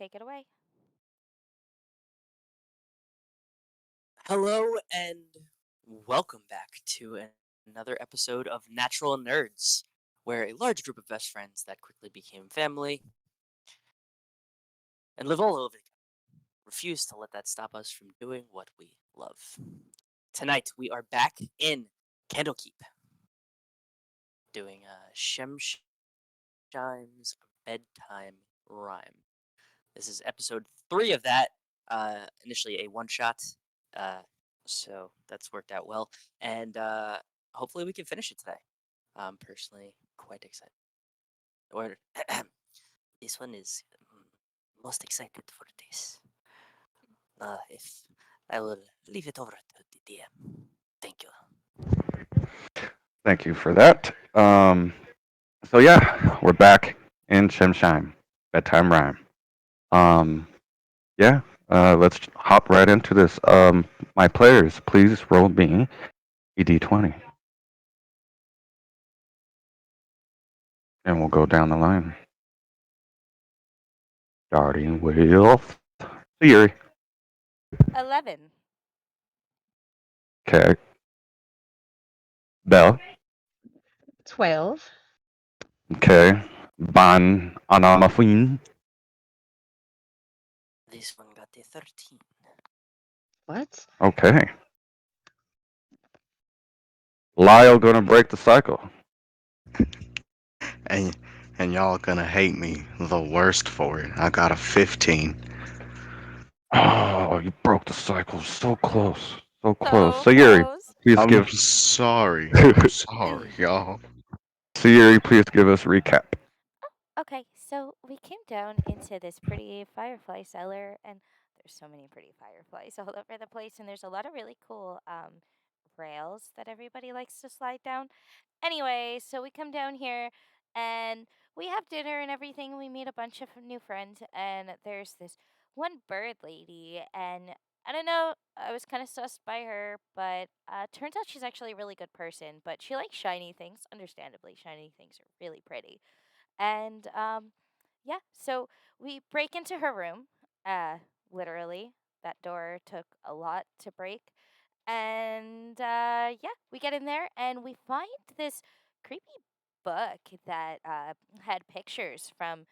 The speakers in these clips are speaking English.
take it away. Hello and welcome back to another episode of Natural Nerds, where a large group of best friends that quickly became family and live all over again refuse to let that stop us from doing what we love. Tonight we are back in Candlekeep doing Shemshime's bedtime rhyme. This is episode 3 of that. Initially a one shot, uh, so that's worked out well, and hopefully we can finish it today. I'm personally quite excited. Or this one is most excited for this. If I will leave it over to the DM. Thank you. Thank you for that. So yeah, we're back in Shemshime. Bedtime rhyme. Um, yeah, let's hop right into this. My players, please roll me a d20, and we'll go down the line. Starting with Theory. 11. Okay, Bell. 12. Okay, Ban Anamafin. This one got a 13. What? Okay, Lyle gonna break the cycle. and and y'all gonna hate me the worst for it. I got a 15. Oh, you broke the cycle. So close. So close. So So Yuri, close. please I'm give sorry. I'm sorry, y'all. So Yuri, please give us a recap. Okay, so we came down into this pretty firefly cellar, and there's so many pretty fireflies all over the place, and there's a lot of really cool rails that everybody likes to slide down. Anyway, so we come down here and we have dinner and everything. We meet a bunch of new friends, and there's this one bird lady, and I don't know, I was kind of sussed by her, but turns out she's actually a really good person. But she likes shiny things, understandably. Shiny things are really pretty. And yeah, so we break into her room. Uh, Literally, that door took a lot to break. And yeah, we get in there and we find this creepy book that had pictures from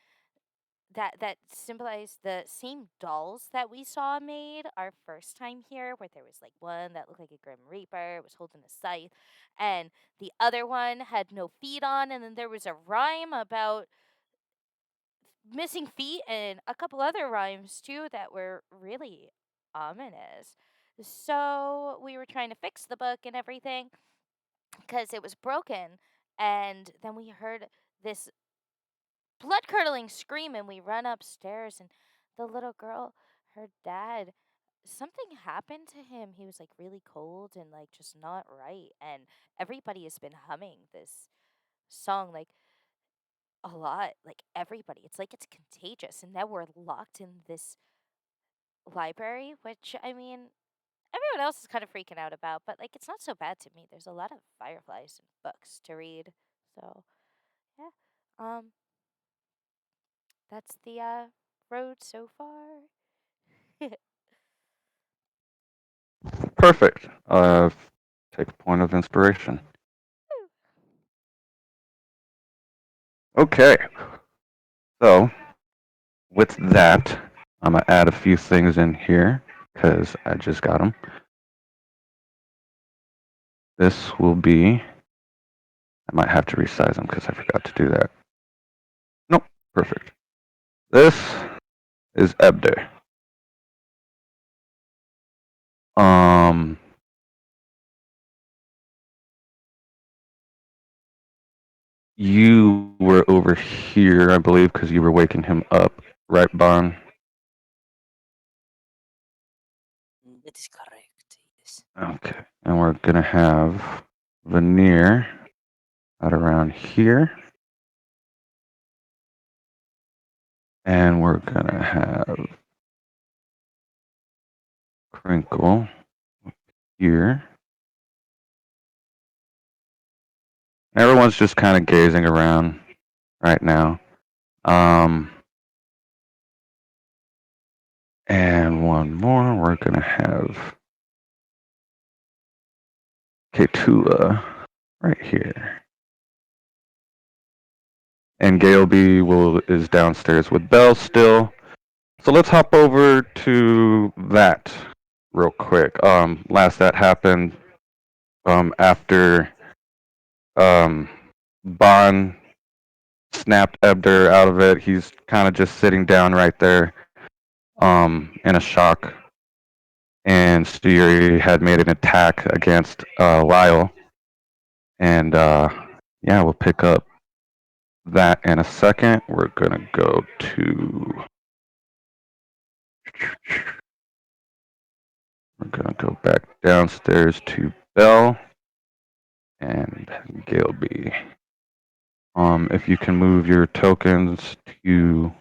that symbolized the same dolls that we saw made our first time here, where there was like one that looked like a grim reaper, was holding a scythe, and the other one had no feet on, and then there was a rhyme about missing feet and a couple other rhymes too that were really ominous. So we were trying to fix the book and everything because it was broken, and then we heard this blood curdling scream, and we run upstairs, and the little girl, her dad, something happened to him. He was like really cold and like just not right, and everybody has been humming this song like a lot, like everybody. It's like it's contagious, and now we're locked in this library, which I mean, everyone else is kind of freaking out about, but like it's not so bad to me. There's a lot of fireflies and books to read, so yeah. Um, that's the road so far. Perfect. Take a point of inspiration. Okay. So with that, I'm gonna add a few things in here because I just got them. This will be. I might have to resize them because I forgot to do that. Nope. Perfect. This is Ebder. Um, you were over here, I believe, because you were waking him up, right, Bon? That is correct. Yes. Okay. And we're gonna have Veneer at around here. And we're gonna have Crinkle here. Everyone's just kind of gazing around right now. Um, And one more. We're gonna have Ketula right here. And Galeby is downstairs with Belle still. So let's hop over to that real quick. Last that happened after Bon snapped Ebder out of it. He's kind of just sitting down right there in a shock. And Sturi had made an attack against Lyle. And yeah, we'll pick up that in a second. We're going to go to... We're going to go back downstairs to Belle and Galeby. If you can move your tokens to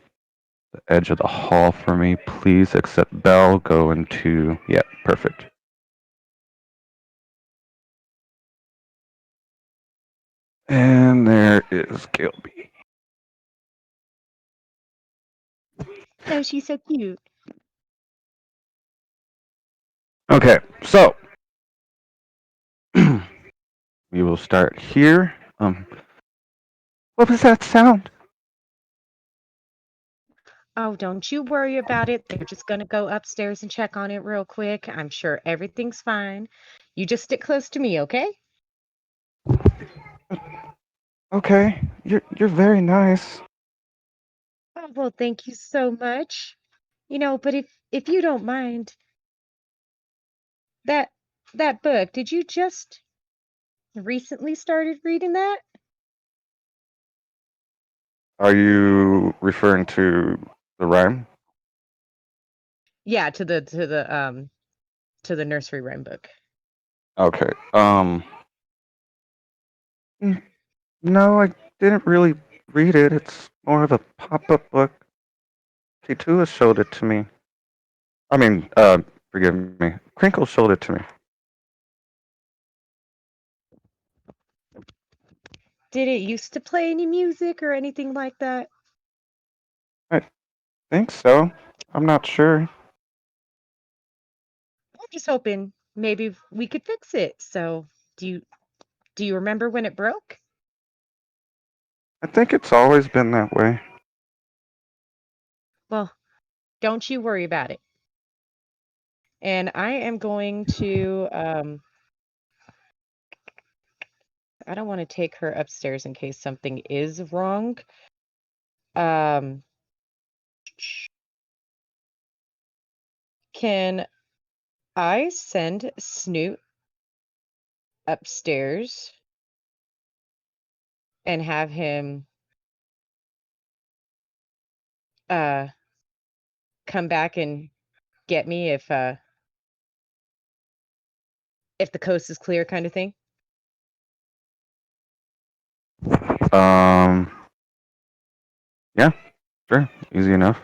the edge of the hall for me, please. Except Belle, go into... Yeah, perfect. And there is Galeby. No, she's so cute. Okay, so we will start here. What was that sound? Oh, don't you worry about it. They're just going to go upstairs and check on it real quick. I'm sure everything's fine. You just stick close to me, okay? Okay, you're very nice. Oh, well, thank you so much. But if you don't mind, that that book, did you just recently started reading that? Are you referring to the rhyme? Yeah, to the nursery rhyme book. Okay. No, I didn't really read it. It's more of a pop-up book. T2 showed it to me. I mean, forgive me. Crinkle showed it to me. Did it used to play any music or anything like that? I think so. I'm not sure. I'm just hoping maybe we could fix it. So, do you remember when it broke? I think it's always been that way. Well, don't you worry about it. And I am going to I don't want to take her upstairs in case something is wrong. Um can I send Snoot upstairs and have him uh come back and get me if the coast is clear kind of thing? Um, yeah, sure. Easy enough.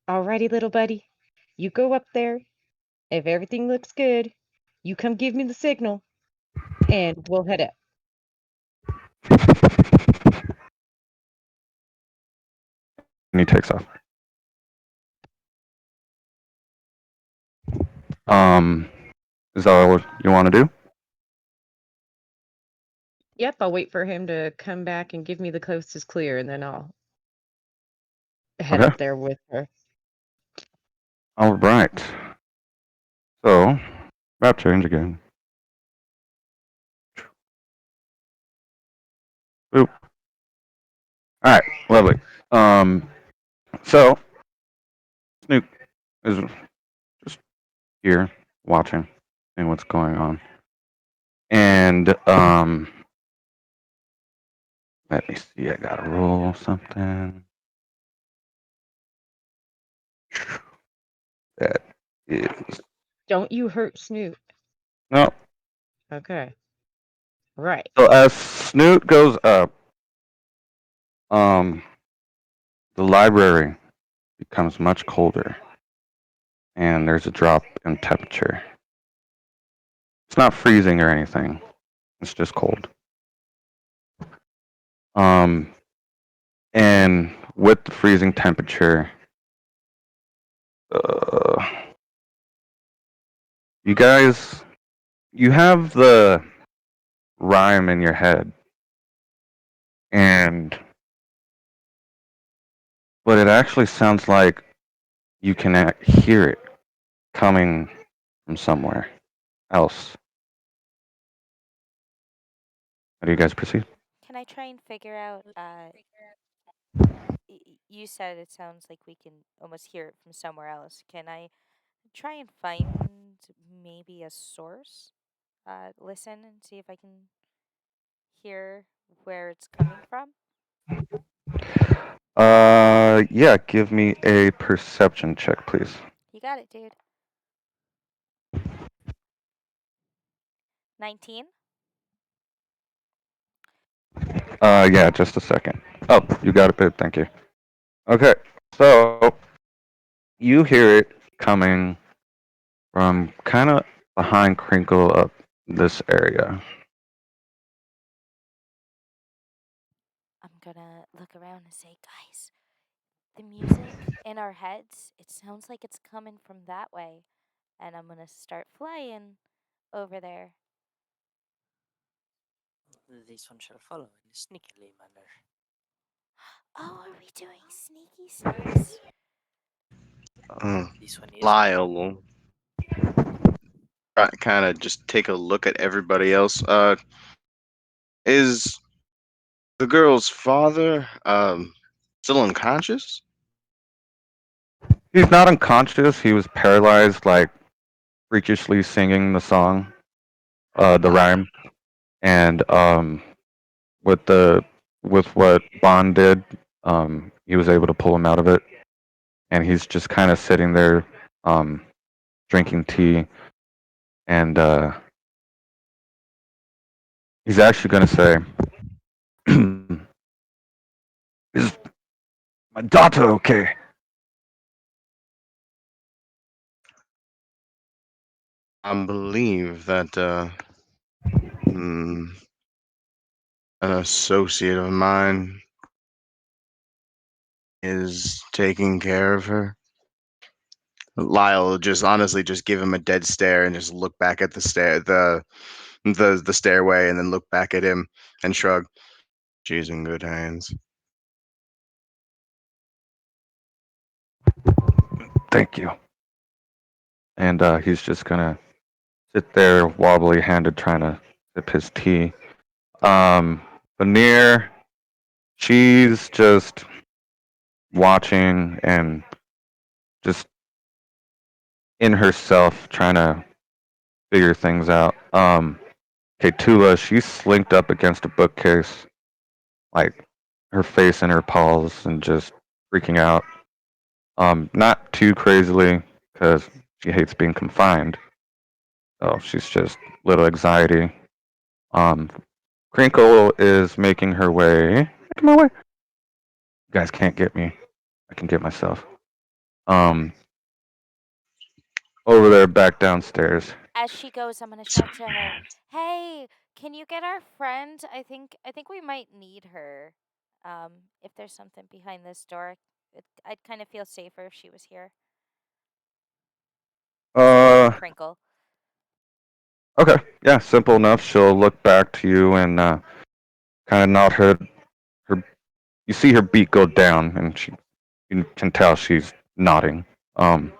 Alrighty, little buddy. You go up there. If everything looks good, you come give me the signal and we'll head up. And he takes off. Um, is that what you want to do? Yep, I'll wait for him to come back and give me the coast is clear, and then I'll head Okay. up there with her. All right. So, map change again. Boop. All right. Lovely. So Snoop is just here watching, seeing what's going on, and let me see. I gotta roll something. That is Don't you hurt Snoot. no. Okay. Right. So as Snoot goes up, um, the library becomes much colder, and there's a drop in temperature. It's not freezing or anything. It's just cold. And with the freezing temperature. Uh, you guys, you have the rhyme in your head, and but it actually sounds like you can hear it coming from somewhere else. How do you guys proceed? Can I try and figure out? You said it sounds like we can almost hear it from somewhere else. Can I try and find maybe a source? Listen and see if I can hear where it's coming from. Yeah, give me a perception check, please. You got it, dude. 19. Yeah, just a second. Oh, you got it, babe. Thank you. Okay, so you hear it coming from kind of behind Crinkle up this area. I'm gonna look around and say, guys, the music in our heads, it sounds like it's coming from that way. And I'm gonna start flying over there. This one shall follow in a sneakily manner. Oh, are we doing sneaky snakes? Uh, This one is Lyle will kind of just take a look at everybody else. Is the girl's father still unconscious? He's not unconscious. He was paralyzed, like freakishly singing the song, the rhyme, and with the with what Bond did, he was able to pull him out of it, and he's just kind of sitting there, um, drinking tea, and he's actually going to say, "Is my daughter okay?" I believe that hmm, an associate of mine is taking care of her. Lyle will just honestly just give him a dead stare and just look back at the stairway and then look back at him and shrug. She's in good hands. Thank you. And he's just gonna sit there, wobbly handed, trying to sip his tea. Veneer, she's just watching and just in herself, trying to figure things out. Ketula, she's slinked up against a bookcase, like her face in her paws and just freaking out. Not too crazily, because she hates being confined. So she's just little anxiety. Um, Crinkle is making her way. Making my way. You guys can't get me. I can get myself. Um, over there, back downstairs. As she goes, I'm gonna shout to her, "Hey, can you get our friend? I think we might need her. If there's something behind this door, I'd kind of feel safer if she was here." Speaking to Uh, Crinkle. okay, yeah, simple enough. She'll look back to you and kind of nod her. You see her beak go down, and you can tell she's nodding. Um,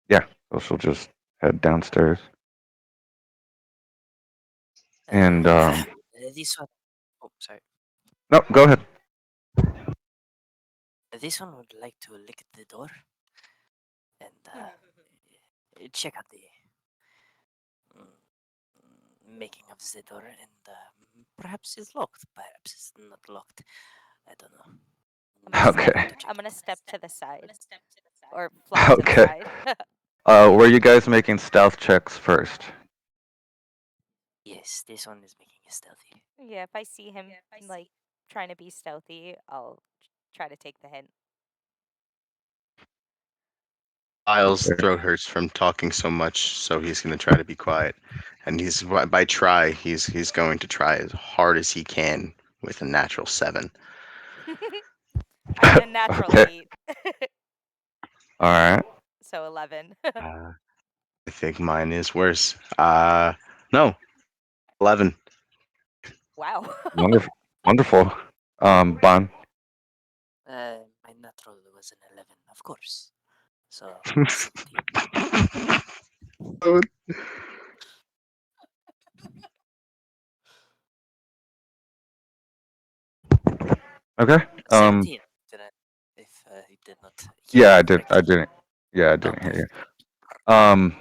yeah, so she'll just head downstairs. And This one. Oh, sorry. no, go ahead. This one would like to lick the door and check out the making of the door, and perhaps it's locked. Perhaps it's not locked. I don't know. Okay, I'm gonna step to the side or fly to the okay. side. Were you guys making stealth checks first? Yes, this one is making it stealthy. Yeah, if I see him like trying to be stealthy, I'll try to take the hint. Lyle's Okay. throat hurts from talking so much, so he's going to try to be quiet. And he's going to try as hard as he can with a natural 7. And a natural Okay. 8. All right. So 11. I think mine is worse. No, 11. Wow. Wonderful. Wonderful. Bon. My natural was an 11, of course. So 17. Okay. 17. Did I, if you did not hear Yeah, me I did. I correctly. didn't. Yeah, I Oh, didn't hear perfect. you.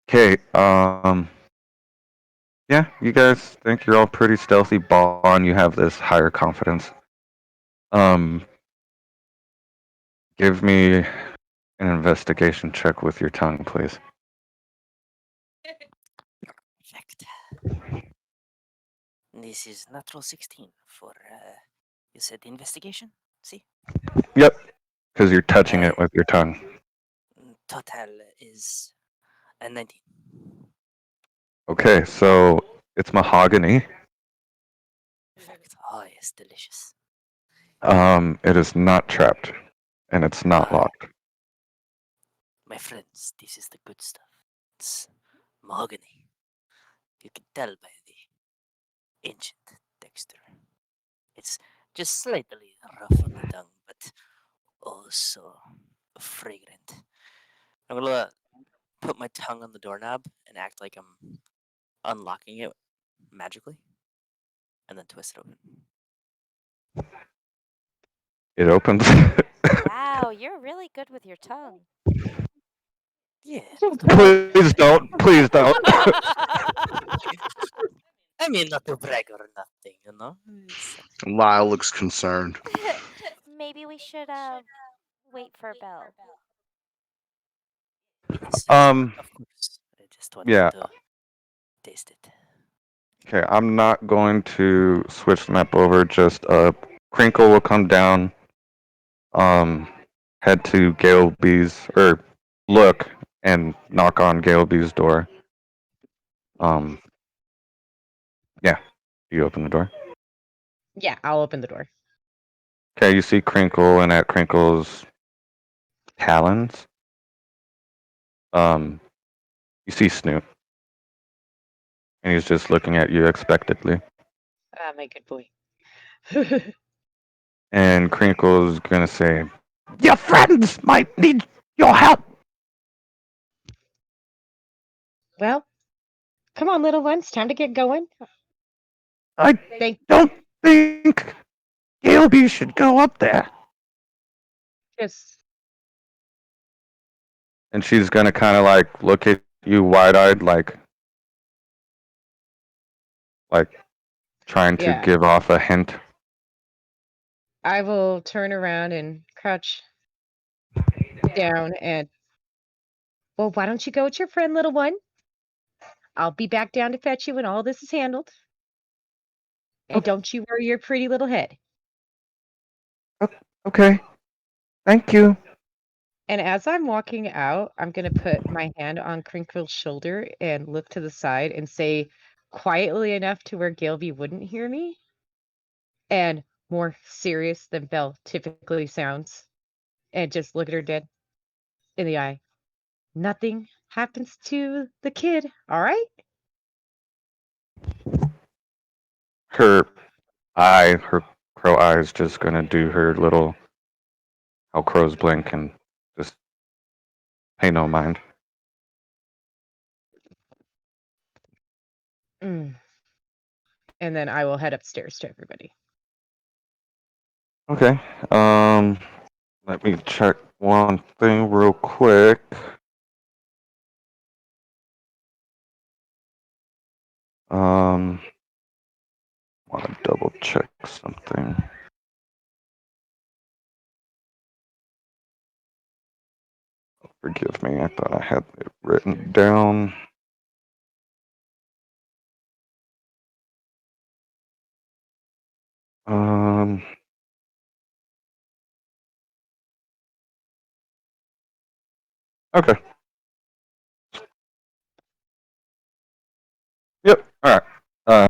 Okay. Yeah, you guys think you're all pretty stealthy. Bon, you have this higher confidence. Um, give me an investigation check with your tongue, please. Perfect. This is natural 16 for, you said investigation? See? Yep, because you're touching Uh, it with your tongue. total is a 19. Okay, so it's mahogany. Perfect. Oh, yes, delicious. It is not trapped, and it's not Ah, locked. my friends, this is the good stuff. It's mahogany. You can tell by the ancient texture. It's just slightly rough on the tongue, but also fragrant. I'm gonna put my tongue on the doorknob and act like I'm unlocking it magically, and then twist it open. It opens. Wow, you're really good with your tongue. Yeah, not to brag. Please don't. Please don't. I mean, not to brag or nothing, you know. It's, Lyle looks concerned. Maybe we should wait for Belle. yes, um. of course. I just wanted Yeah. to taste it. Okay. I'm not going to switch the map over. Just Crinkle will come down. Um. Head to Galeby's or look and knock on Galeby's door. Um. Yeah. You open the door. Yeah, I'll open the door. Okay. You see Crinkle, and at Crinkle's talons, you see Snoop, and he's just looking at you expectantly. Ah, my good boy. And Crinkle's gonna say, "Your friends might need your help." Well, come on, little ones. Time to get going. I Thank don't think Gilby should go up there. Yes. And she's gonna kind of like look at you wide-eyed, like trying to Yeah. give off a hint. I will turn around and crouch down and, well, why don't you go with your friend, little one? I'll be back down to fetch you when all this is handled. And don't you worry your pretty little head. Okay, thank you. And as I'm walking out, I'm going to put my hand on Crinkle's shoulder and look to the side and say quietly enough to where Gilby wouldn't hear me and more serious than Belle typically sounds, and just look at her dead in the eye. Nothing happens to the kid, all right? Her her crow eye is just gonna do her little how crows blink and just pay no mind. Mm. And then I will head upstairs to everybody. Okay. Let me check one thing real quick. Um, want to double check something. Forgive me, I thought I had it written down. Um, okay. Yep. All right.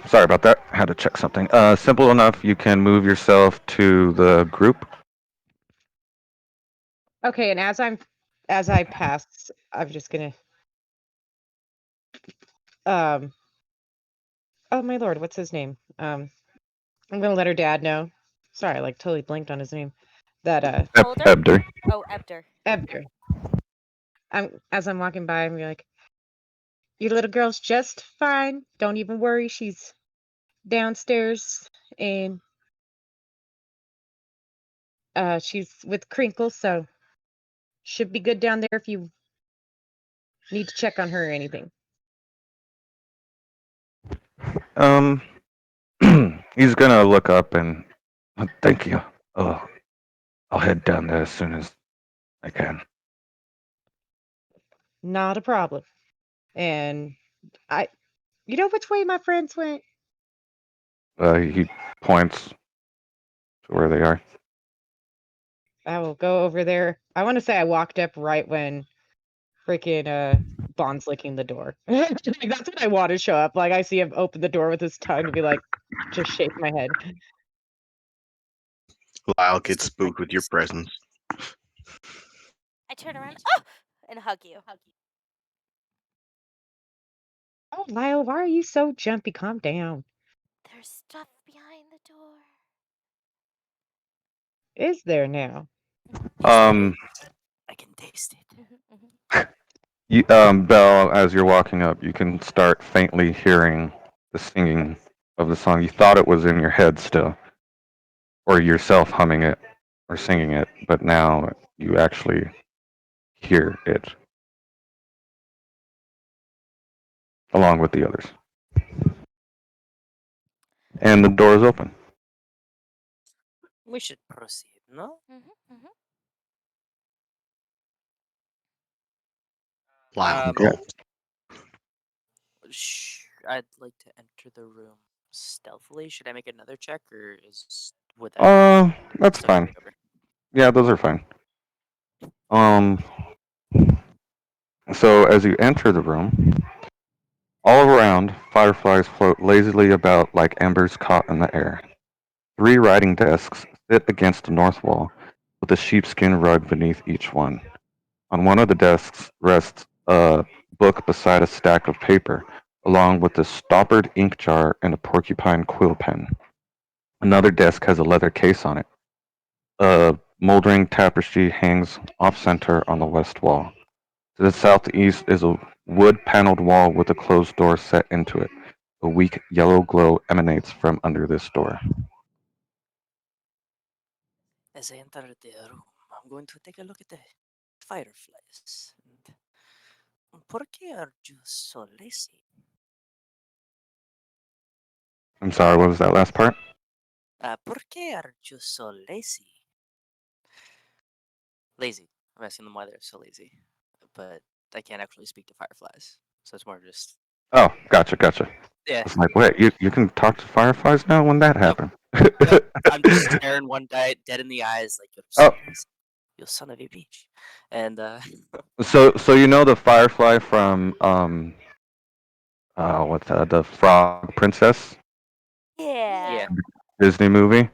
Sorry about that. had to check something. Simple enough. You can move yourself to the group. Okay, and as I pass, I'm just gonna um oh my lord, what's his name? I'm gonna let her dad know. Sorry, I like totally blanked on his name. That Holder? Ebder. Oh, Ebder. Ebner. As I'm walking by, I'm gonna be like, your little girl's just fine. Don't even worry. She's downstairs and she's with Crinkle, so should be good down there if you need to check on her or anything. Um, he's gonna look up and thank you. Oh, I'll head down there as soon as I can. Not a problem. And I, you know which way my friends went? He points to where they are. I will go over there. I want to say I walked up right when freaking Bond's licking the door. Like, that's when I want to show up. Like I see him open the door with his tongue and be like, just shake my head. Lyle This gets is my spooked with your case. presence. I turn around and hug you. Oh, Lyle, why are you so jumpy? Calm down. There's stuff behind the door. Is there now? Yes, there Um, is. I can taste it. Belle, as you're walking up, you can start faintly hearing the singing of the song. You thought it was in your head still, or yourself humming it or singing it, but now you actually hear it along with the others. And the door is open. We should proceed, no? Lyle Um, Yeah. gulped. I'd like to enter the room stealthily. Should I make another check, or would that That's still fine. cover? Yeah, those are fine. Um, so as you enter the room, all around, fireflies float lazily about like embers caught in the air. 3 writing desks sit against the north wall, with a sheepskin rug beneath each one. On one of the desks rests a book beside a stack of paper, along with a stoppered ink jar and a porcupine quill pen. Another desk has a leather case on it. A moldering tapestry hangs off-center on the west wall. To the southeast is a wood-paneled wall with a closed door set into it. A weak yellow glow emanates from under this door. As I enter the room, I'm going to take a look at the fireflies. ¿Por qué are you so lazy? I'm sorry, what was that last part? ¿Por qué are you so lazy? Lazy. I'm asking them why they're so lazy. But I can't actually speak to fireflies. So it's more just. Oh, gotcha. I Yeah. was like, wait, you can talk to fireflies now? When that Nope. happened? Nope. I'm just staring one guy dead in the eyes, like, you're so Oh, lazy. You son of a bitch. And, so you know the firefly from what's that? The Frog Princess Yeah. yeah. Disney movie.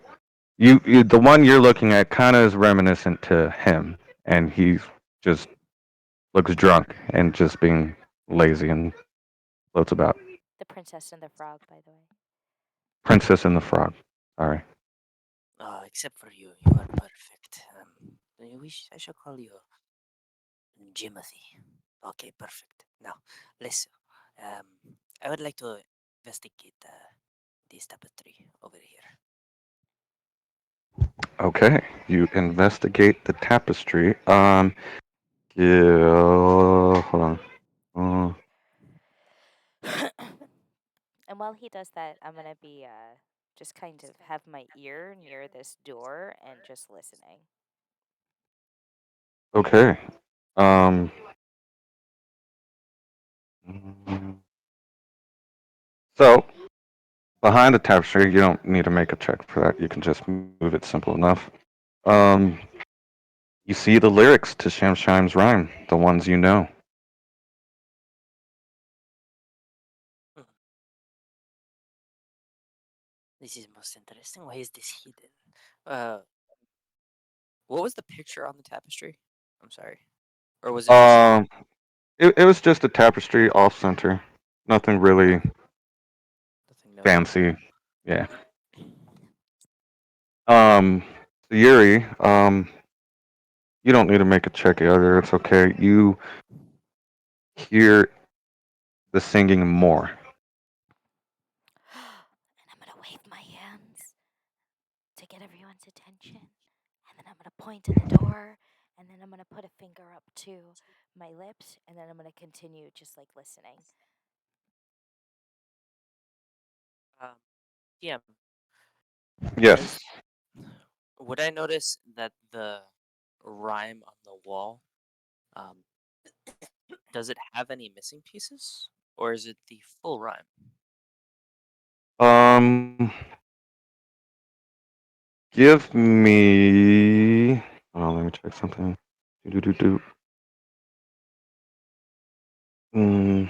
You the one you're looking at kind of is reminiscent to him, and he just looks drunk and just being lazy and floats about. The Princess and the Frog, by the way. Princess and the Frog. Sorry. Except for you. You are perfect. I wish I should call you Jimothy. Okay, perfect. Now, listen. I would like to investigate this tapestry over here. Okay. You investigate the tapestry. Yeah. Hold on. Uh, And while he does that, I'm gonna be just kind of have my ear near this door and just listening. okay. Um. So behind the tapestry, you don't need to make a check for that. You can just move it simple enough. Um. You see the lyrics to Shemshime's rhyme, the ones you know. This is most interesting. Why is this hidden? Uh, what was the picture on the tapestry? I'm sorry. Or was it just Um, it was just a tapestry off center. Nothing really nothing notable? fancy. Yeah. Um, Yuri, you don't need to make a check either. It's okay. You hear the singing more. And I'm gonna wave my hands to get everyone's attention. And then I'm gonna point to the door. And then I'm gonna put a finger up to my lips. And then I'm gonna continue just like listening. Um, DM, Yes. does would I notice that the rhyme on the wall, um, does it have any missing pieces, or is it the full rhyme? Um, give me. Oh, let me check something. Do do do do. Mm,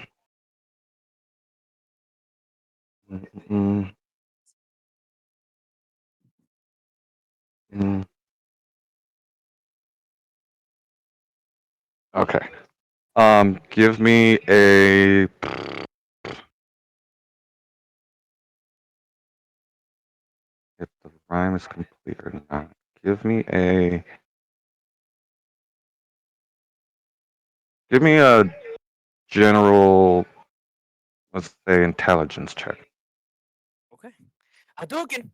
mm, mm, mm. Okay. Give me a. If the rhyme is complete or not. Give me a. Give me a general, let's say, intelligence check. Okay. Hadouken!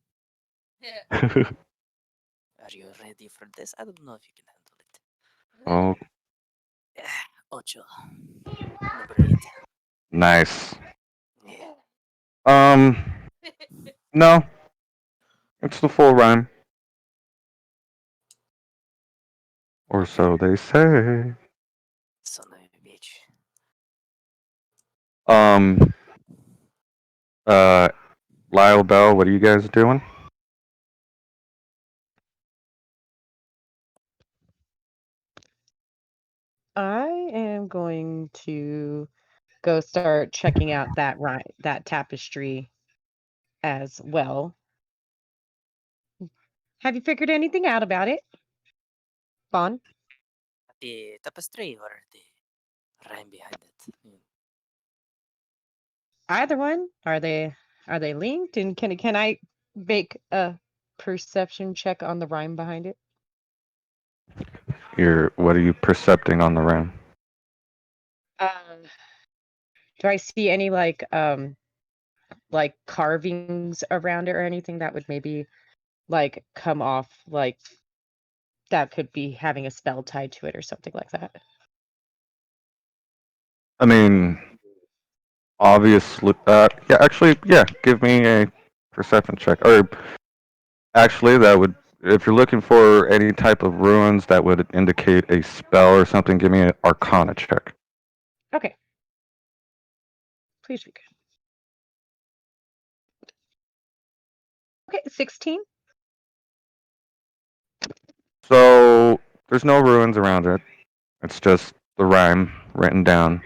Are you ready for this? I don't know if you can handle it. Oh, Ocho. Number 8. nice. Yeah. Um, no, it's the full rhyme, or so they say. Son of a bitch. Um, uh, Lyle Bell, what are you guys doing? I am going to go start checking out that tapestry as well. Have you figured anything out about it, Bon? The tapestry or the rhyme behind it? Either one? Are they linked? And can I make a perception check on the rhyme behind it? What are you percepting on the rhyme? Uh, do I see any like carvings around it or anything that would maybe like come off like that could be having a spell tied to it or something like that? I mean, obviously, yeah, actually, yeah, give me a perception check. Or actually, that would, if you're looking for any type of ruins that would indicate a spell or something, give me an Arcana check. Okay, please be good. Okay, 16. So there's no ruins around it. It's just the rhyme written down.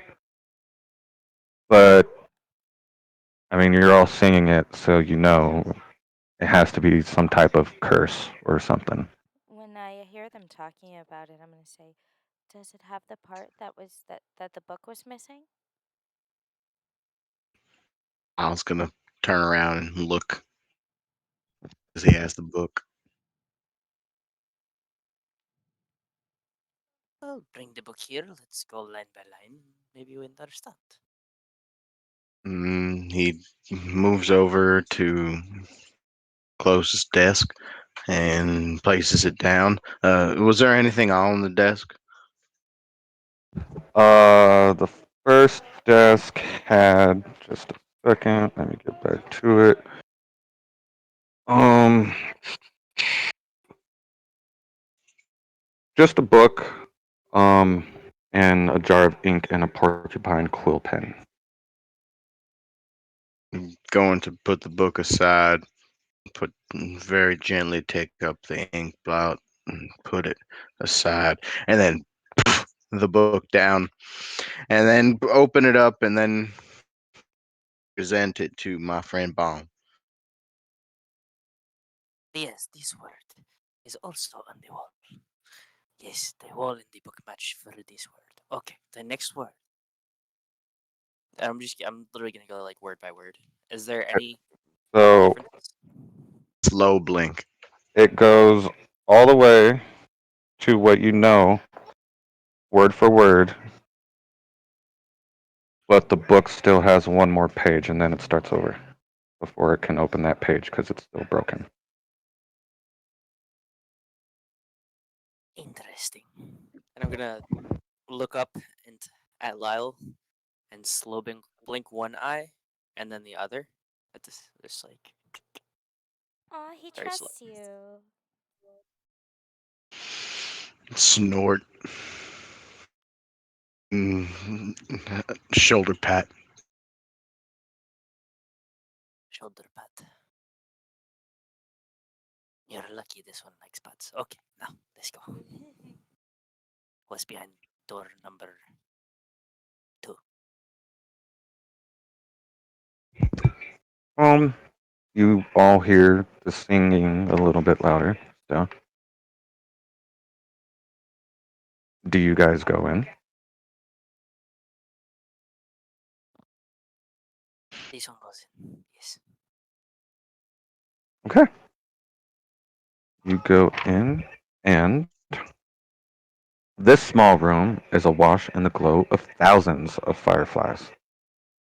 But I mean, you're all singing it, so you know it has to be some type of curse or something. When I hear them talking about it, I'm gonna say, does it have the part that the book was missing? I was gonna turn around and look because he has the book. Well, bring the book here. Let's go line by line. Maybe you understand. He moves over to closest desk and places it down. Was there anything on the desk? The first desk had just a second. Let me get back to it. Um, just a book, um, and a jar of ink and a porcupine quill pen. Going to put the book aside, very gently take up the ink blot and put it aside, and then the book down, and then open it up, and then present it to my friend Baum. Yes, this word is also on the wall. Yes, the wall in the book match for this word. Okay, the next word. I'm literally gonna go like word by word. Is there any So differences? Slow blink. it goes all the way to what you know, word for word, but the book still has one more page, and then it starts over before it can open that page because it's still broken. Interesting. And I'm gonna look up and at Lyle and slow blink one eye and then the other. At this, just like Aw, he very slow. trusts you. Snort. Mm, shoulder pat. Shoulder pat. You're lucky this one likes pats. Okay, now let's go. What's behind door number 2? Um, you all hear the singing a little bit louder. So, do you guys go in? This one goes in. Yes. Okay. You go in, and this small room is awash in the glow of thousands of fireflies.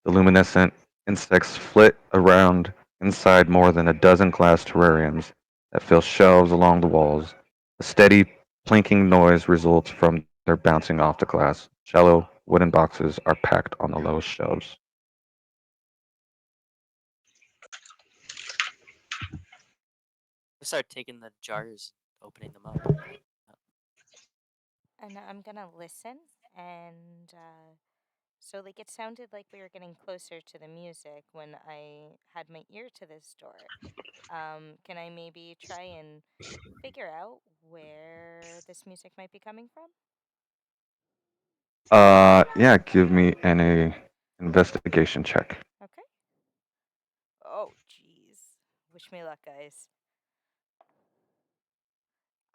The luminescent insects flit around inside more than a dozen glass terrariums that fill shelves along the walls. A steady plinking noise results from their bouncing off the glass. Shallow wooden boxes are packed on the lowest shelves. We start taking the jars, opening them up. And I'm gonna listen, and so like it sounded like we were getting closer to the music when I had my ear to this door. Can I maybe try and figure out where this music might be coming from? Yeah, give me an investigation check. Okay. Oh, jeez. Wish me luck, guys.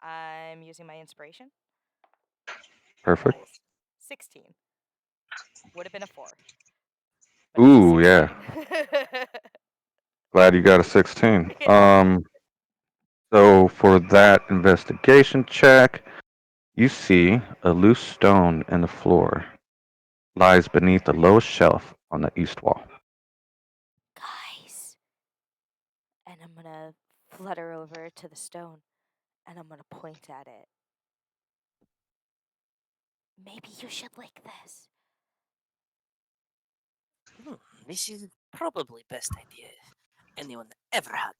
I'm using my inspiration. Perfect. Nice. 16. Would have been a 4, but it's a Ooh, yeah. 16. Glad you got a 16. Yeah. So for that investigation check, you see a loose stone in the floor lies beneath the lowest shelf on the east wall. Guys. And I'm gonna flutter over to the stone and I'm gonna point at it. Maybe you should like this. Hmm, this is probably best idea anyone ever had.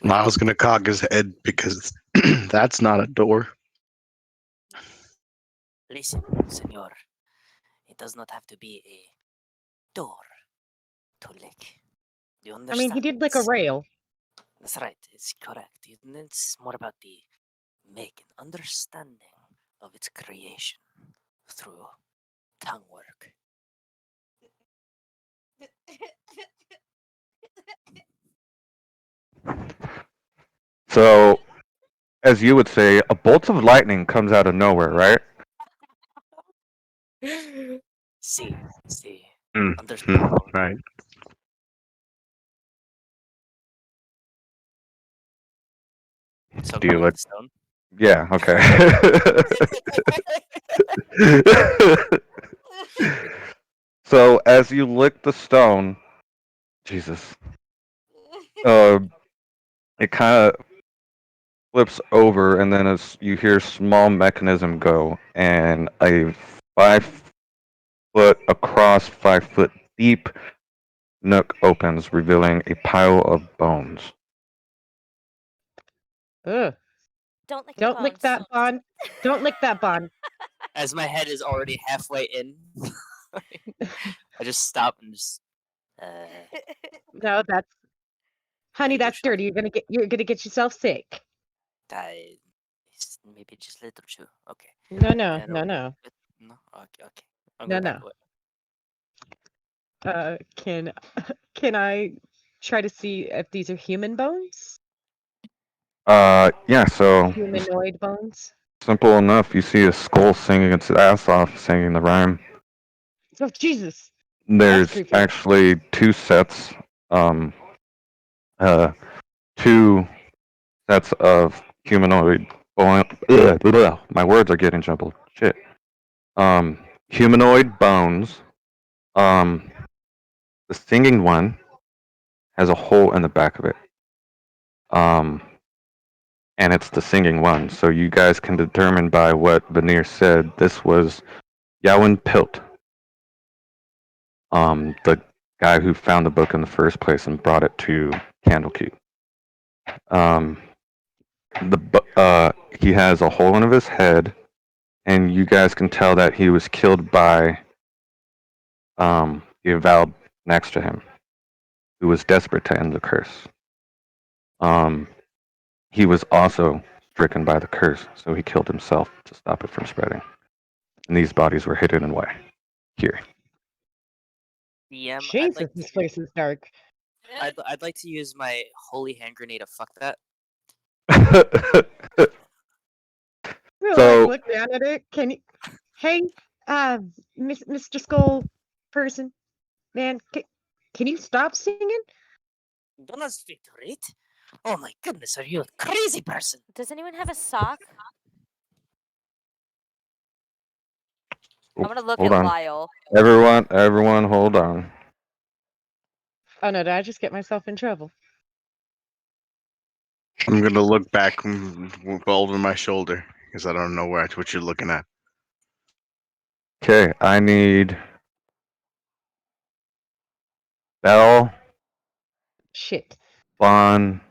Lyle's gonna cock his head because that's not a door. Listen, senor. It does not have to be a door to lick. You I mean, he understand? did like a rail. That's right. It's correct. It's more about the making understanding of its creation through tongue work. So, as you would say, a bolt of lightning comes out of nowhere, right? See, Mm, understandable. right. So Do go you lick look? the stone. Yeah, okay. So, as you lick the stone, Jesus, uh, it kind of flips over, and then as you hear small mechanism go, and a 5 foot across, 5 foot deep nook opens, revealing a pile of bones. Ugh. Don't lick the Don't lick bones. that bond. Don't lick that bond. As my head is already halfway in, I just stop and just. No, that's honey, Maybe you that's should. dirty. You're gonna get yourself sick. Maybe just a little too. Okay. No, no, And no, no, no. Okay. I'm no, gonna back no. away. Can can I try to see if these are human bones? Yeah. So Humanoid bones. simple enough. You see a skull singing its ass off, singing the rhyme. Oh Jesus, that's There's creepy. actually two sets. Um, uh, two sets of humanoid. My words are getting jumbled. Shit. Humanoid bones. Um, the singing one has a hole in the back of it. Um, and it's the singing one. So you guys can determine by what Veneer said. This was Yawen Pilt, the guy who found the book in the first place and brought it to Candlekeep. Um, he has a hole in his head, and you guys can tell that he was killed by the avowed next to him, who was desperate to end the curse. Um, he was also stricken by the curse, so he killed himself to stop it from spreading. And these bodies were hidden away here. DM, Jesus, this place is dark. I'd like to use my holy hand grenade to fuck that. We'll like So look down at it. Can you? Hey, Mr. Skull person, man, can you stop singing? Do not speak to it. Oh my goodness, are you a crazy person? Does anyone have a sock? I'm gonna look hold at on, Lyle. everyone, hold on. Oh no, did I just get myself in trouble? I'm gonna look back over my shoulder because I don't know what you're looking at. Okay, I need Bell, Shit. Bon,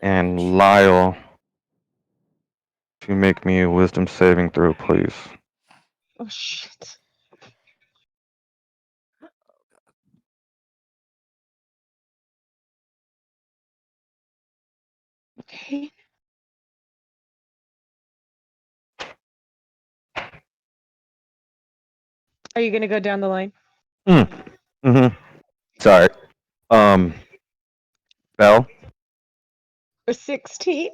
and Lyle to make me a wisdom saving throw, please. Oh shit. Okay. Are you gonna go down the line? Mm-hmm. Sorry. Bell. For 16?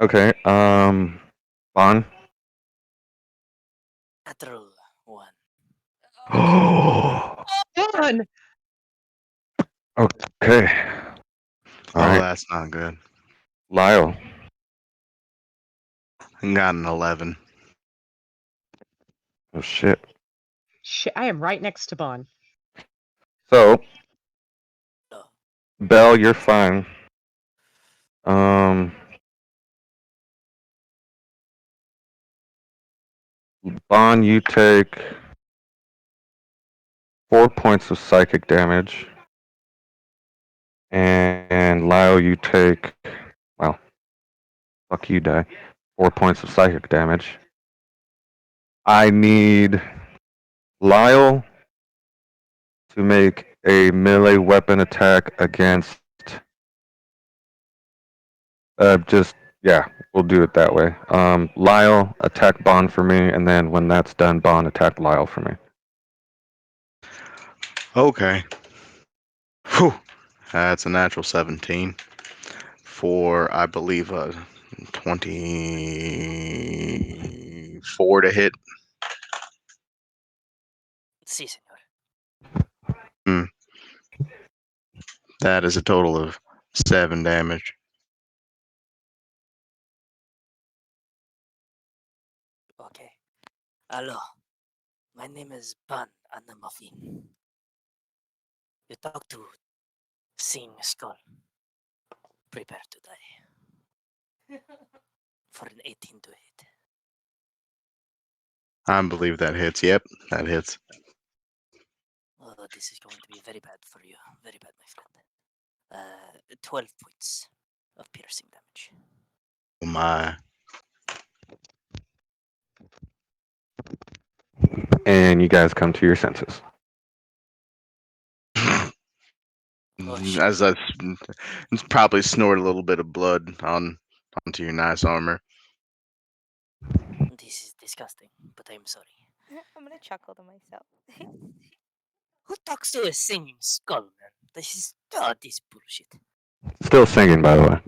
Okay. Bon. Natural one. Done! Okay. All Oh, right. that's not good. Lyle. I got an 11. Oh shit. Shit, I am right next to Bon. So, No. Bell, you're fine. Um, Bon, you take 4 points of psychic damage, and Lyle, you take, well, fuck you, die. 4 points of psychic damage. I need Lyle to make a melee weapon attack against. Just yeah, we'll do it that way. Lyle attack Bond for me, and then when that's done, Bond attack Lyle for me. Okay. Whew. That's a natural 17 for, I believe, a 24 to hit. Si, senor. That is a total of 7 damage. Okay. Hello. My name is Ban and the Muffin. You talk to Sing Skull. Prepare to die. For an 18 to hit. I believe that hits. Yep, that hits. Oh, this is going to be very bad for you. Very bad, my friend. 12 points of piercing damage. Oh my. And you guys come to your senses. Oh, shit. As I probably snort a little bit of blood onto your nice armor. This is disgusting, but I'm sorry. I'm gonna chuckle to myself. Who talks to a singing skull, man? This is this bullshit. Still singing, by the way.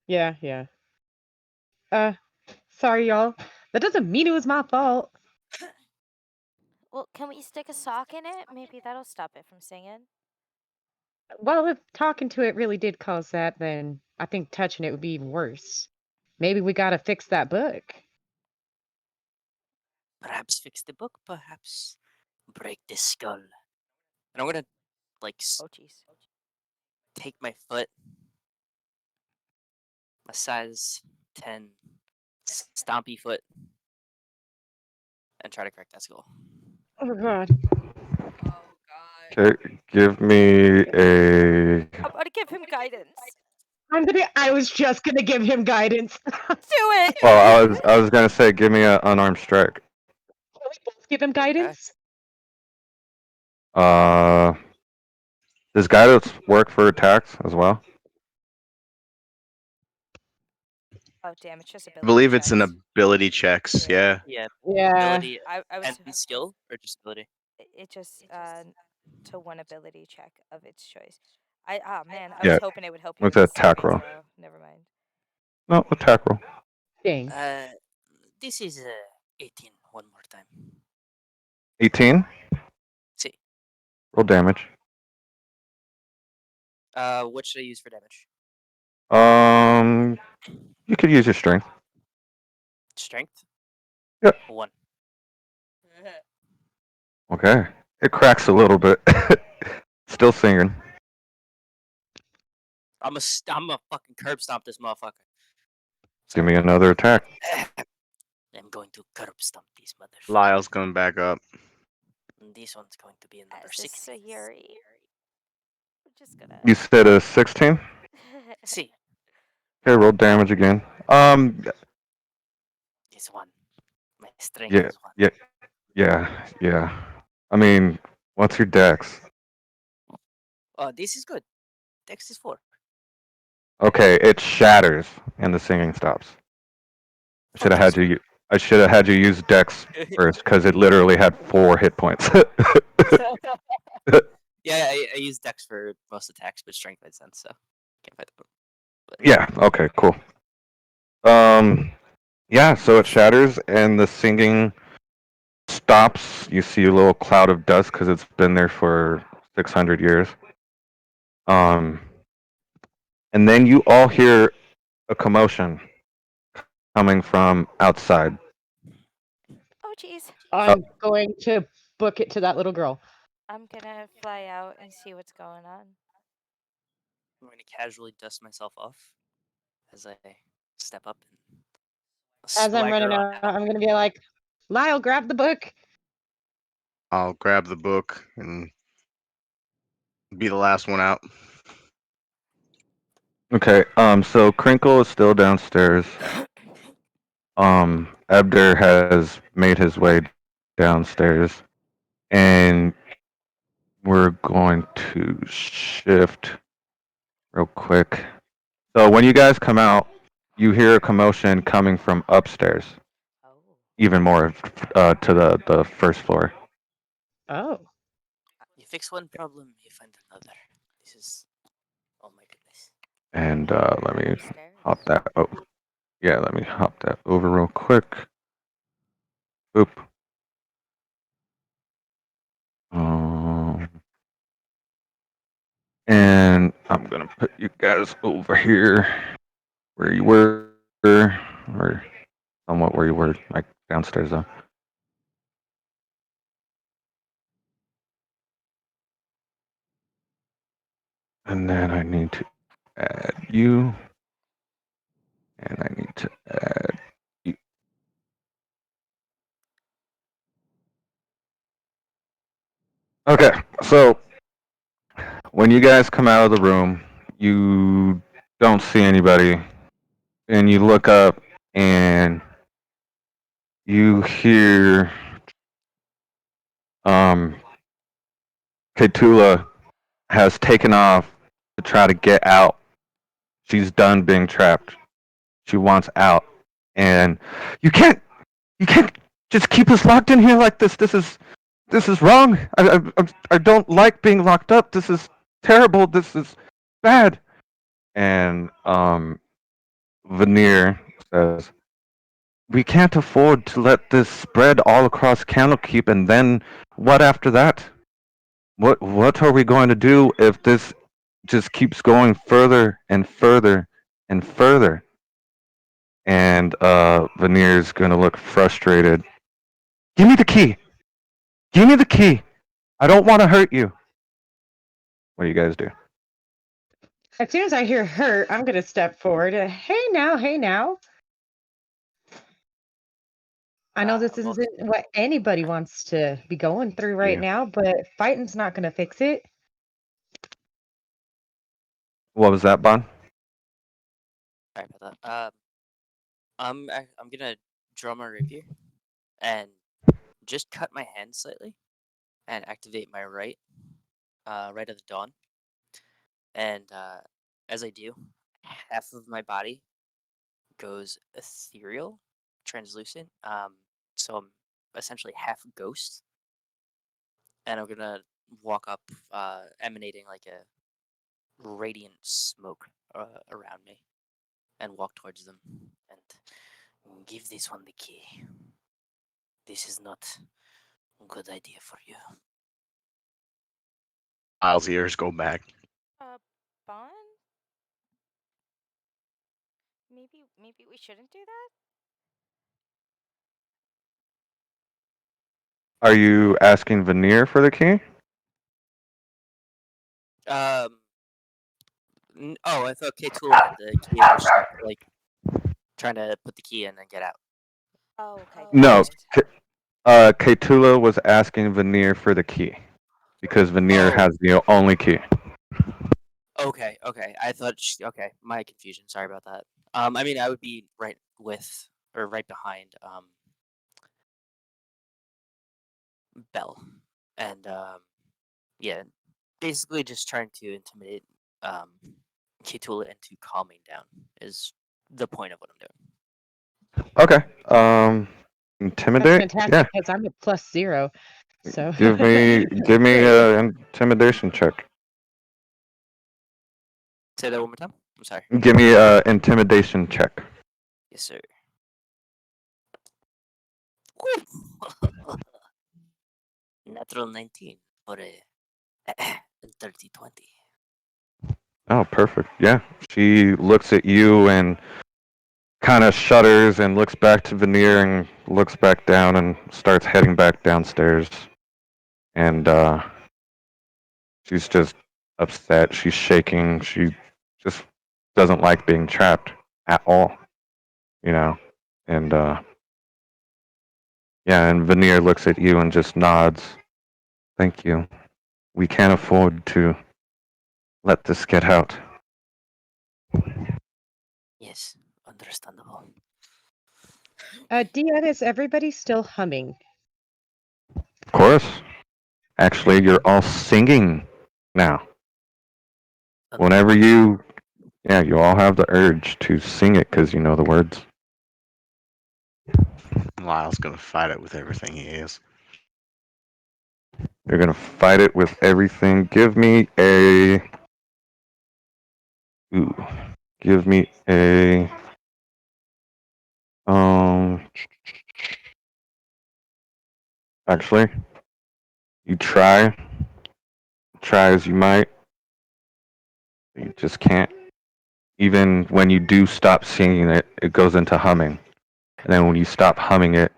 Yeah, yeah. Uh, sorry, y'all. That doesn't mean it was my fault. Well, can we stick a sock in it? Maybe that'll stop it from singing. Well, if talking to it really did cause that, then I think touching it would be even worse. Maybe we gotta fix that book. Perhaps fix the book, perhaps break the skull. And I'm gonna like Oh, jeez. take my foot, my size 10 stompy foot, and try to crack that skull. Oh god. Oh, God. Okay, give me a. I'm gonna give him guidance. I was just gonna give him guidance. Can Do it! Well, I was gonna say, give me an unarmed strike. we both give him Okay. guidance? Uh, does guidance work for attacks as well? Oh, damn, it's just I ability believe it's an checks. ability checks. Yeah. Yeah, Yeah. ability I was. and skill, or just ability? It just to one ability check of its choice. Man, I Yeah, was hoping it would help you with with the the attack savings roll. throw. Never mind. No, attack roll. Dang. This is 18 one more time. 18. See. Roll damage. What should I use for damage? You could use your strength. Strength? Yep. 1. Okay. It cracks a little bit. Still singing. I'm a fucking curb stomp this motherfucker. Give me another attack. I'm going to curb stomp these motherfuckers. Lyle's coming back up. And this one's going to be a number As this 16. Sayuri. We're just gonna. You said a 16. See. Okay, roll damage again. This one. My strength Yeah, is 1. yeah. I mean, what's your dex? This is good. Dex is 4. Okay, it shatters and the singing stops. Fuck you, I should have had you use dex first because it literally had 4 hit points. Yeah, I use Dex for most attacks, but Strength made sense, so can't fight that. But Yeah. Okay. Cool. Yeah. So it shatters and the singing stops. You see a little cloud of dust because it's been there for 600 years. And then you all hear a commotion coming from outside. Oh, jeez. I'm going to book it to that little girl. I'm gonna fly out and see what's going on. I'm going to casually dust myself off as I step up and As I'm running swagger on out, I'm gonna be like, Lyle, grab the book. I'll grab the book and be the last one out. Okay. So Crinkle is still downstairs. Abder has made his way downstairs, and we're going to shift real quick. So when you guys come out, you hear a commotion coming from upstairs, Oh. even more to the first floor. Oh. You fix one problem, you find another. This is, oh my goodness. And let me Upstairs. hop that. Oh, yeah. Let me hop that over real quick. Oop. And I'm gonna put you guys over here where you were, or somewhat where you were, like downstairs though. And then I need to add you, and I need to add you. Okay, so when you guys come out of the room, you don't see anybody, and you look up and you hear Ketula has taken off to try to get out. She's done being trapped. She wants out, and you can't just keep us locked in here like this. This is wrong. I don't like being locked up. This is terrible. This is bad. And Veneer says, we can't afford to let this spread all across Candlekeep, and then what after that? What are we going to do if this just keeps going further and further and further? And Veneer's gonna look frustrated. Give me the key. Give me the key. I don't want to hurt you. What do you guys do? As soon as I hear hurt, I'm gonna step forward. Hey now, hey now. I know this Well, isn't what anybody wants to be going through right Yeah. now, but fighting's not gonna fix it. What was that, Bon? sorry about that. I'm gonna draw my rapier and just cut my hand slightly and activate my right of the dawn. And as I do, half of my body goes ethereal, translucent. So I'm essentially half ghost, and I'm gonna walk up, emanating like a radiant smoke around me, and walk towards them and give this one the key. This is not a good idea for you. Lyle's ears go back. Uh, Bond? Maybe we shouldn't do that? Are you asking Veneer for the key? Oh, I thought K-Tula had the key and was like trying to put the key in and get out. Oh, okay, never No. mind. Ketula was asking Veneer for the key because Veneer Oh, has the only key. okay. I thought. Okay, my confusion. Sorry about that. I mean, I would be right with or right behind Bell, and yeah, basically just trying to intimidate K-Tula into calming down is the point of what I'm doing. Okay. That's Intimidate. Yeah. fantastic because I'm at +0. So Give me great. a intimidation check. Say that one more time. I'm sorry. Give me a intimidation check. Yes, sir. Natural 19 for a 30-20. Oh, perfect. Yeah. She looks at you and kind of shudders and looks back to Veneer and looks back down and starts heading back downstairs. And she's just upset. She's shaking. She just doesn't like being trapped at all, you know. And yeah, and Veneer looks at you and just nods. Thank you. We can't afford to let this get out. Yes, understandable. Deanna, is everybody still humming? Of course. Actually, you're all singing now. Whenever you, yeah, you all have the urge to sing it because you know the words. Lyle's gonna fight it with everything he is. You're gonna fight it with everything. Give me a. Ooh. Give me a. Um. Actually, you try as you might, you just can't. Even when you do stop singing it, it goes into humming. And then when you stop humming it,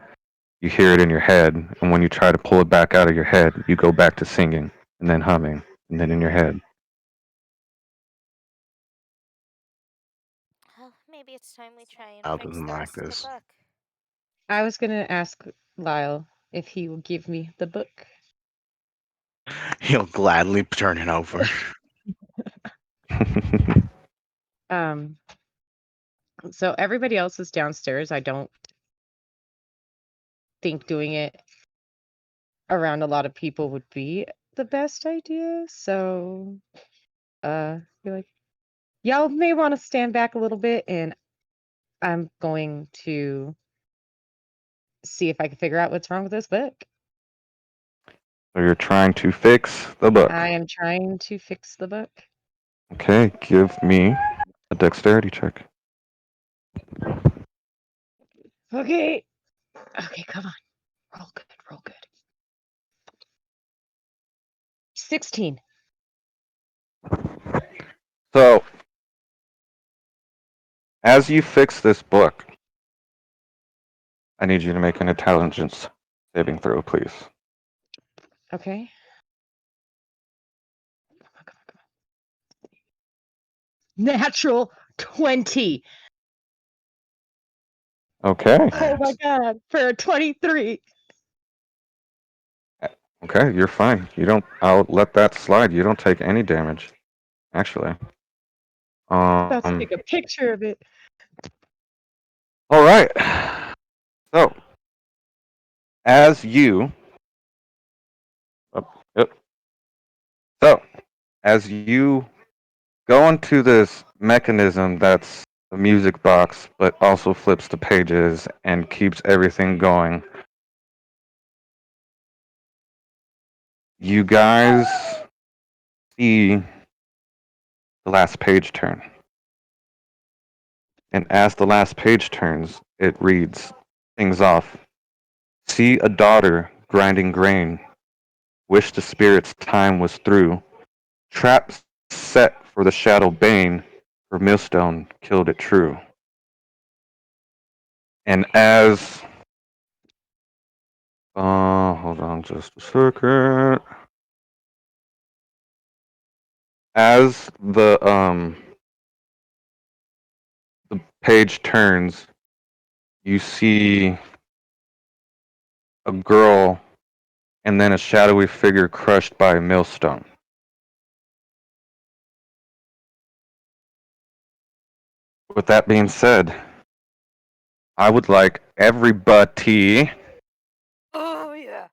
you hear it in your head. And when you try to pull it back out of your head, you go back to singing and then humming and then in your head. Well, maybe it's time we try and Lyle fix doesn't the like rest of the this. book. I was gonna ask Lyle if he will give me the book. He'll gladly turn it over. Um, so everybody else is downstairs. I don't think doing it around a lot of people would be the best idea. So, you're like, y'all may want to stand back a little bit, and I'm going to see if I can figure out what's wrong with this book. So you're trying to fix the book. I am trying to fix the book. Okay, give me a dexterity check. Okay. Okay, come on. Roll good, roll good. 16. So, as you fix this book, I need you to make an intelligence saving throw, please. Okay. Come on, come on, come on. Natural 20. Okay. Oh my god. For a 23. Okay, you're fine. You don't. I'll let that slide. You don't take any damage, actually. About to take a picture of it. All right. So, as you, oh, yep. So, as you go into this mechanism that's the music box, but also flips the pages and keeps everything going, you guys see the last page turn. And as the last page turns, it reads things off. See a daughter grinding grain. Wish the spirit's time was through. Trap set for the shadow bane. Her millstone killed it true. And as hold on just a second. As the page turns, you see a girl and then a shadowy figure crushed by a millstone. With that being said, I would like everybody Oh, yeah.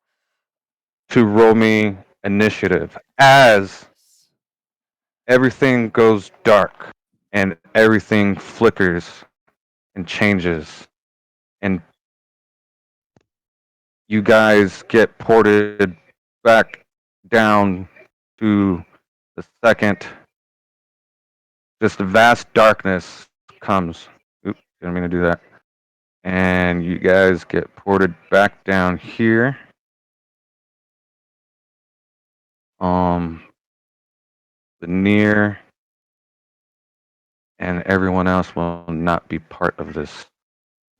to roll me initiative as everything goes dark and everything flickers and changes and you guys get ported back down to the second. Just vast darkness comes. Oops, didn't mean to do that. And you guys get ported back down here. The near and everyone else will not be part of this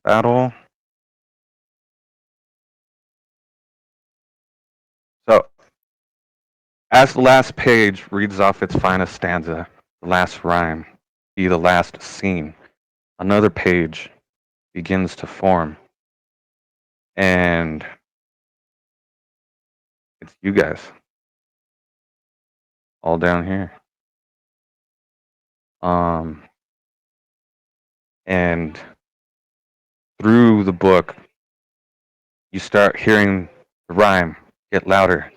battle. So, as the last page reads off its finest stanza, the last rhyme, be the last scene, another page begins to form. And it's you guys all down here. And through the book, you start hearing the rhyme get louder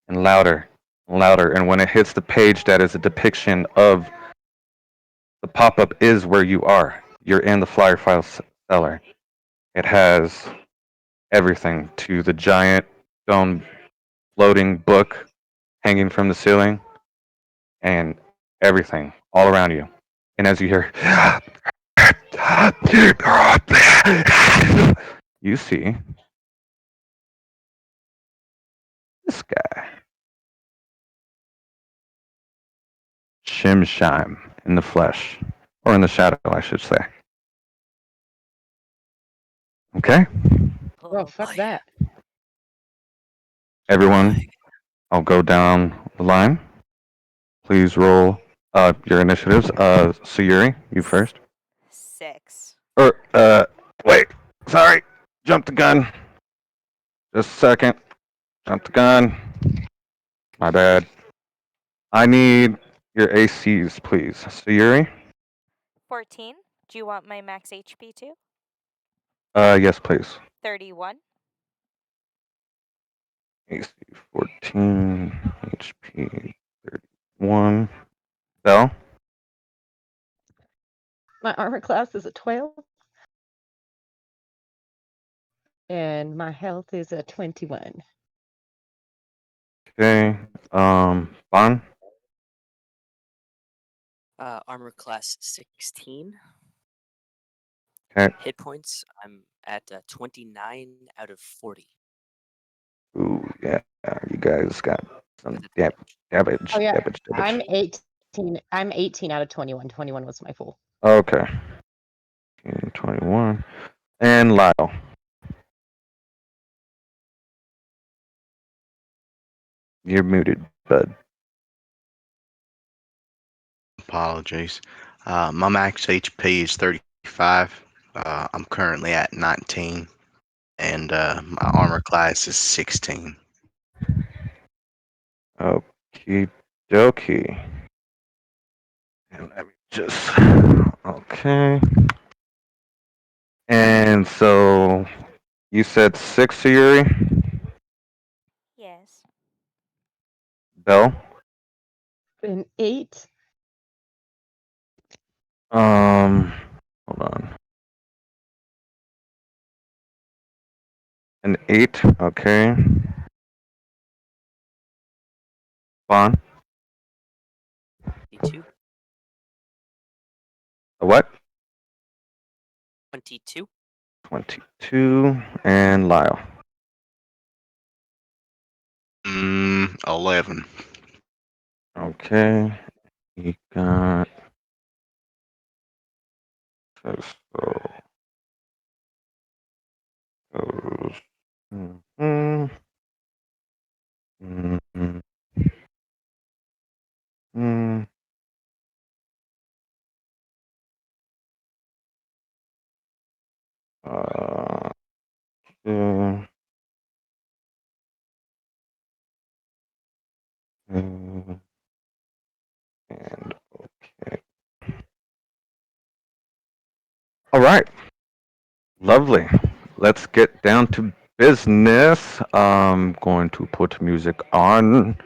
and louder and louder. And when it hits the page that is a depiction of the pop up is where you are. You're in the firefly cellar. It has everything to the giant stone floating book hanging from the ceiling and everything all around you. And as you hear, you see this guy, Shemshime, in the flesh, or in the shadow, I should say. Okay, Oh, Oh, fuck boy. that. everyone, I'll go down the line. Please roll your initiatives. Sayuri, you first. 6. Or, wait, sorry, jumped the gun. Just a second, jumped the gun. My bad. I need your ACs, please. Sayuri? 14. Do you want my max HP too? Yes, please. 31. AC 14, HP 31. Bell? My armor class is a 12. And my health is a 21. Okay. Bon? Armor class 16. Okay. Hit points, I'm at 29 out of 40 Ooh, yeah. You guys got some with the damage. Oh yeah, Damage. I'm 18. I'm 18 out of 21. 21 was my full. Okay. 21. And Lyle. You're muted, bud. Apologies. My max HP is 35. I'm currently at 19, and my armor class is 16. Okie dokie. And let me just. Okay. And so you said 6, Yuri? Yes. Bell? An 8. Hold on. An 8, okay. Vaughn? 22. A what? 22. 22. And Lyle? 11. Okay. You got. So. Mm, mm, mm, mm. Yeah, and okay. All right. Lovely. Let's get down to business. I'm going to put music on.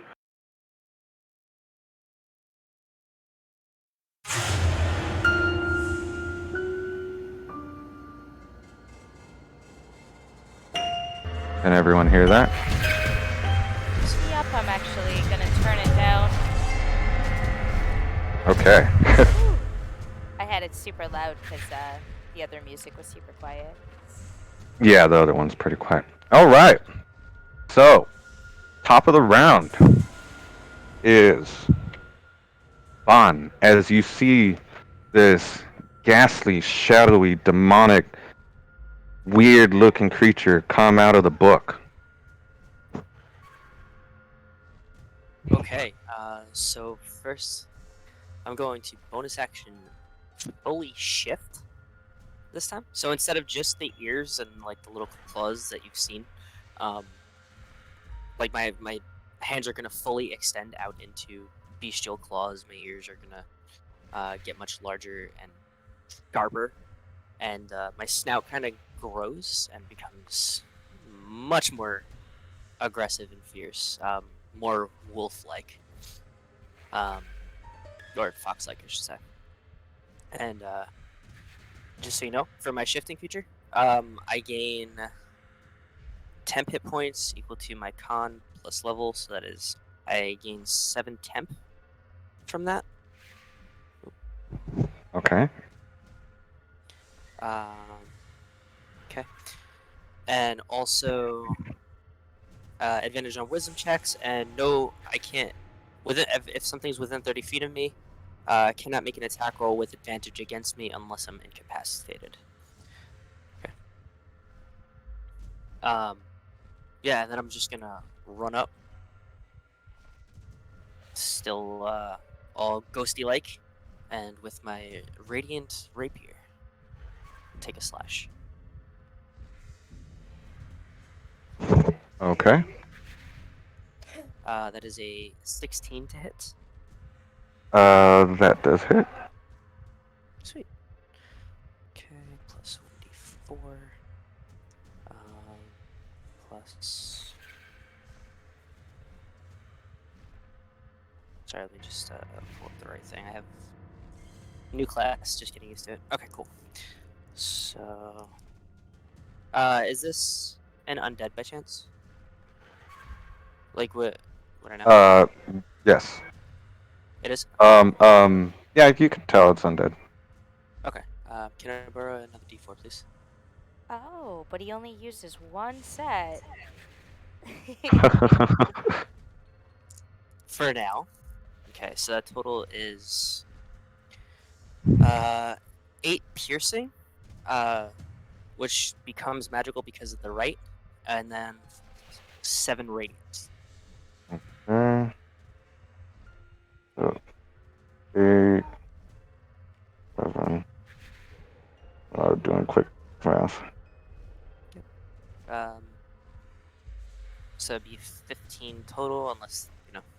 Can everyone hear that? Yep, I'm actually gonna turn it down. Okay. Whew. I had it super loud because the other music was super quiet. Yeah, the other one's pretty quiet. All right. So, top of the round is Bon. As you see this ghastly, shadowy, demonic, weird-looking creature come out of the book. Okay, so first I'm going to bonus action fully shift this time. So instead of just the ears and like the little claws that you've seen, like my hands are gonna fully extend out into bestial claws. My ears are gonna get much larger and sharper, and my snout kind of grows and becomes much more aggressive and fierce, more wolf-like, or fox-like, I should say. And just so you know, for my shifting feature, I gain temp hit points equal to my con plus level, so that is I gain 7 temp from that. Okay. Okay, and also advantage on wisdom checks, and no, I can't. If something's within 30 feet of me, I cannot make an attack roll with advantage against me unless I'm incapacitated. Okay. Yeah, and then I'm just gonna run up, still all ghosty-like, and with my radiant rapier, take a slash. Okay. That is a 16 to hit. That does hit. Sweet. Okay, plus 1d4. Plus. Sorry, let me just pull up the right thing. I have new class, just getting used to it. Okay, cool. So, is this an undead by chance? Like what I know? Yes. It is. Um. Yeah, you can tell it's undead. Okay. Can I borrow another D4, please? Oh, but he only uses one set. For now. Okay, so that total is 8 piercing, which becomes magical because of the right, and then 7 radiant. Mm, so 8, 7. Doing quick math. Um, so it'd be 15 total, unless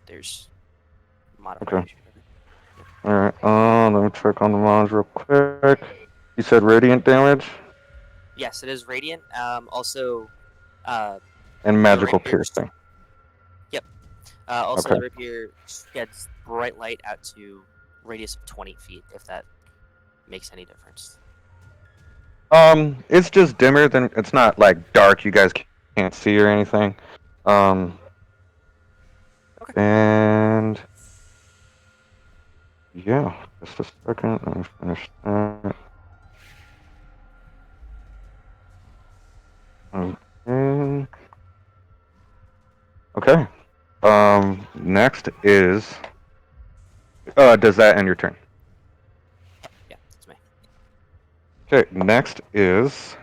there's Okay. modification. Of it. Yep. All right. Let me check on the mods real quick. You said radiant damage Yes, it is radiant. Also, uh, and the magical rapier. piercing. Yep. Also, Okay. the rapier sheds bright light out to radius of 20 feet, if that makes any difference. It's just dimmer than it's not like dark. You guys can't see or anything. Um, Okay. and yeah, just a second. Let me finish that. Okay. Okay. Next is. Does that end your turn? Yeah, that's me. Okay. Next is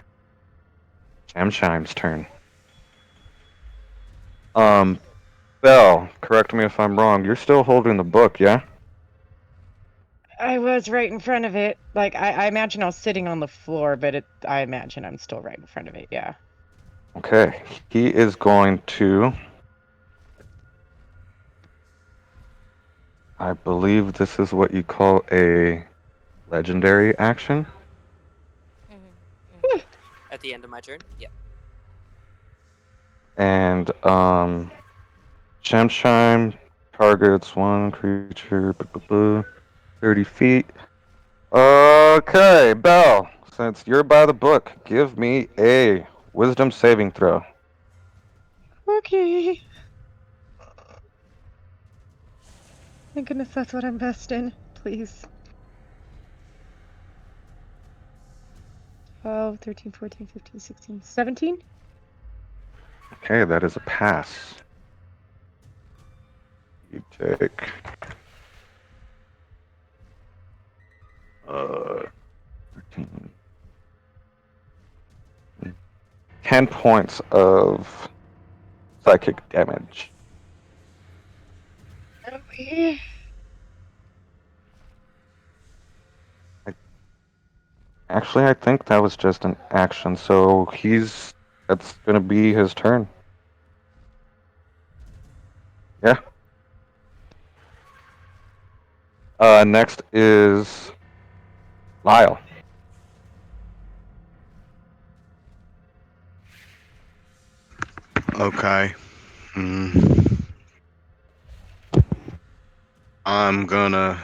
Shemshime's turn. Belle, correct me if I'm wrong. You're still holding the book, yeah? I was right in front of it. Like I imagine I was sitting on the floor, but I imagine I'm still right in front of it. Yeah. Okay. He is going to. I believe this is what you call a legendary action. Mm-hmm. At the end of my turn? Yeah. And Shemshime targets one creature, 30 feet. Okay, Belle, since you're by the book, give me a wisdom saving throw. Okay. Thank goodness that's what I'm best in. Please. 12, 13, 14, 15, 16, 17? Okay, that is a pass. You take 13, 10 points of psychic damage. Okay. Actually, I think that was just an action, so that's gonna be his turn. Yeah. Next is Lyle. Okay. Hmm. I'm gonna.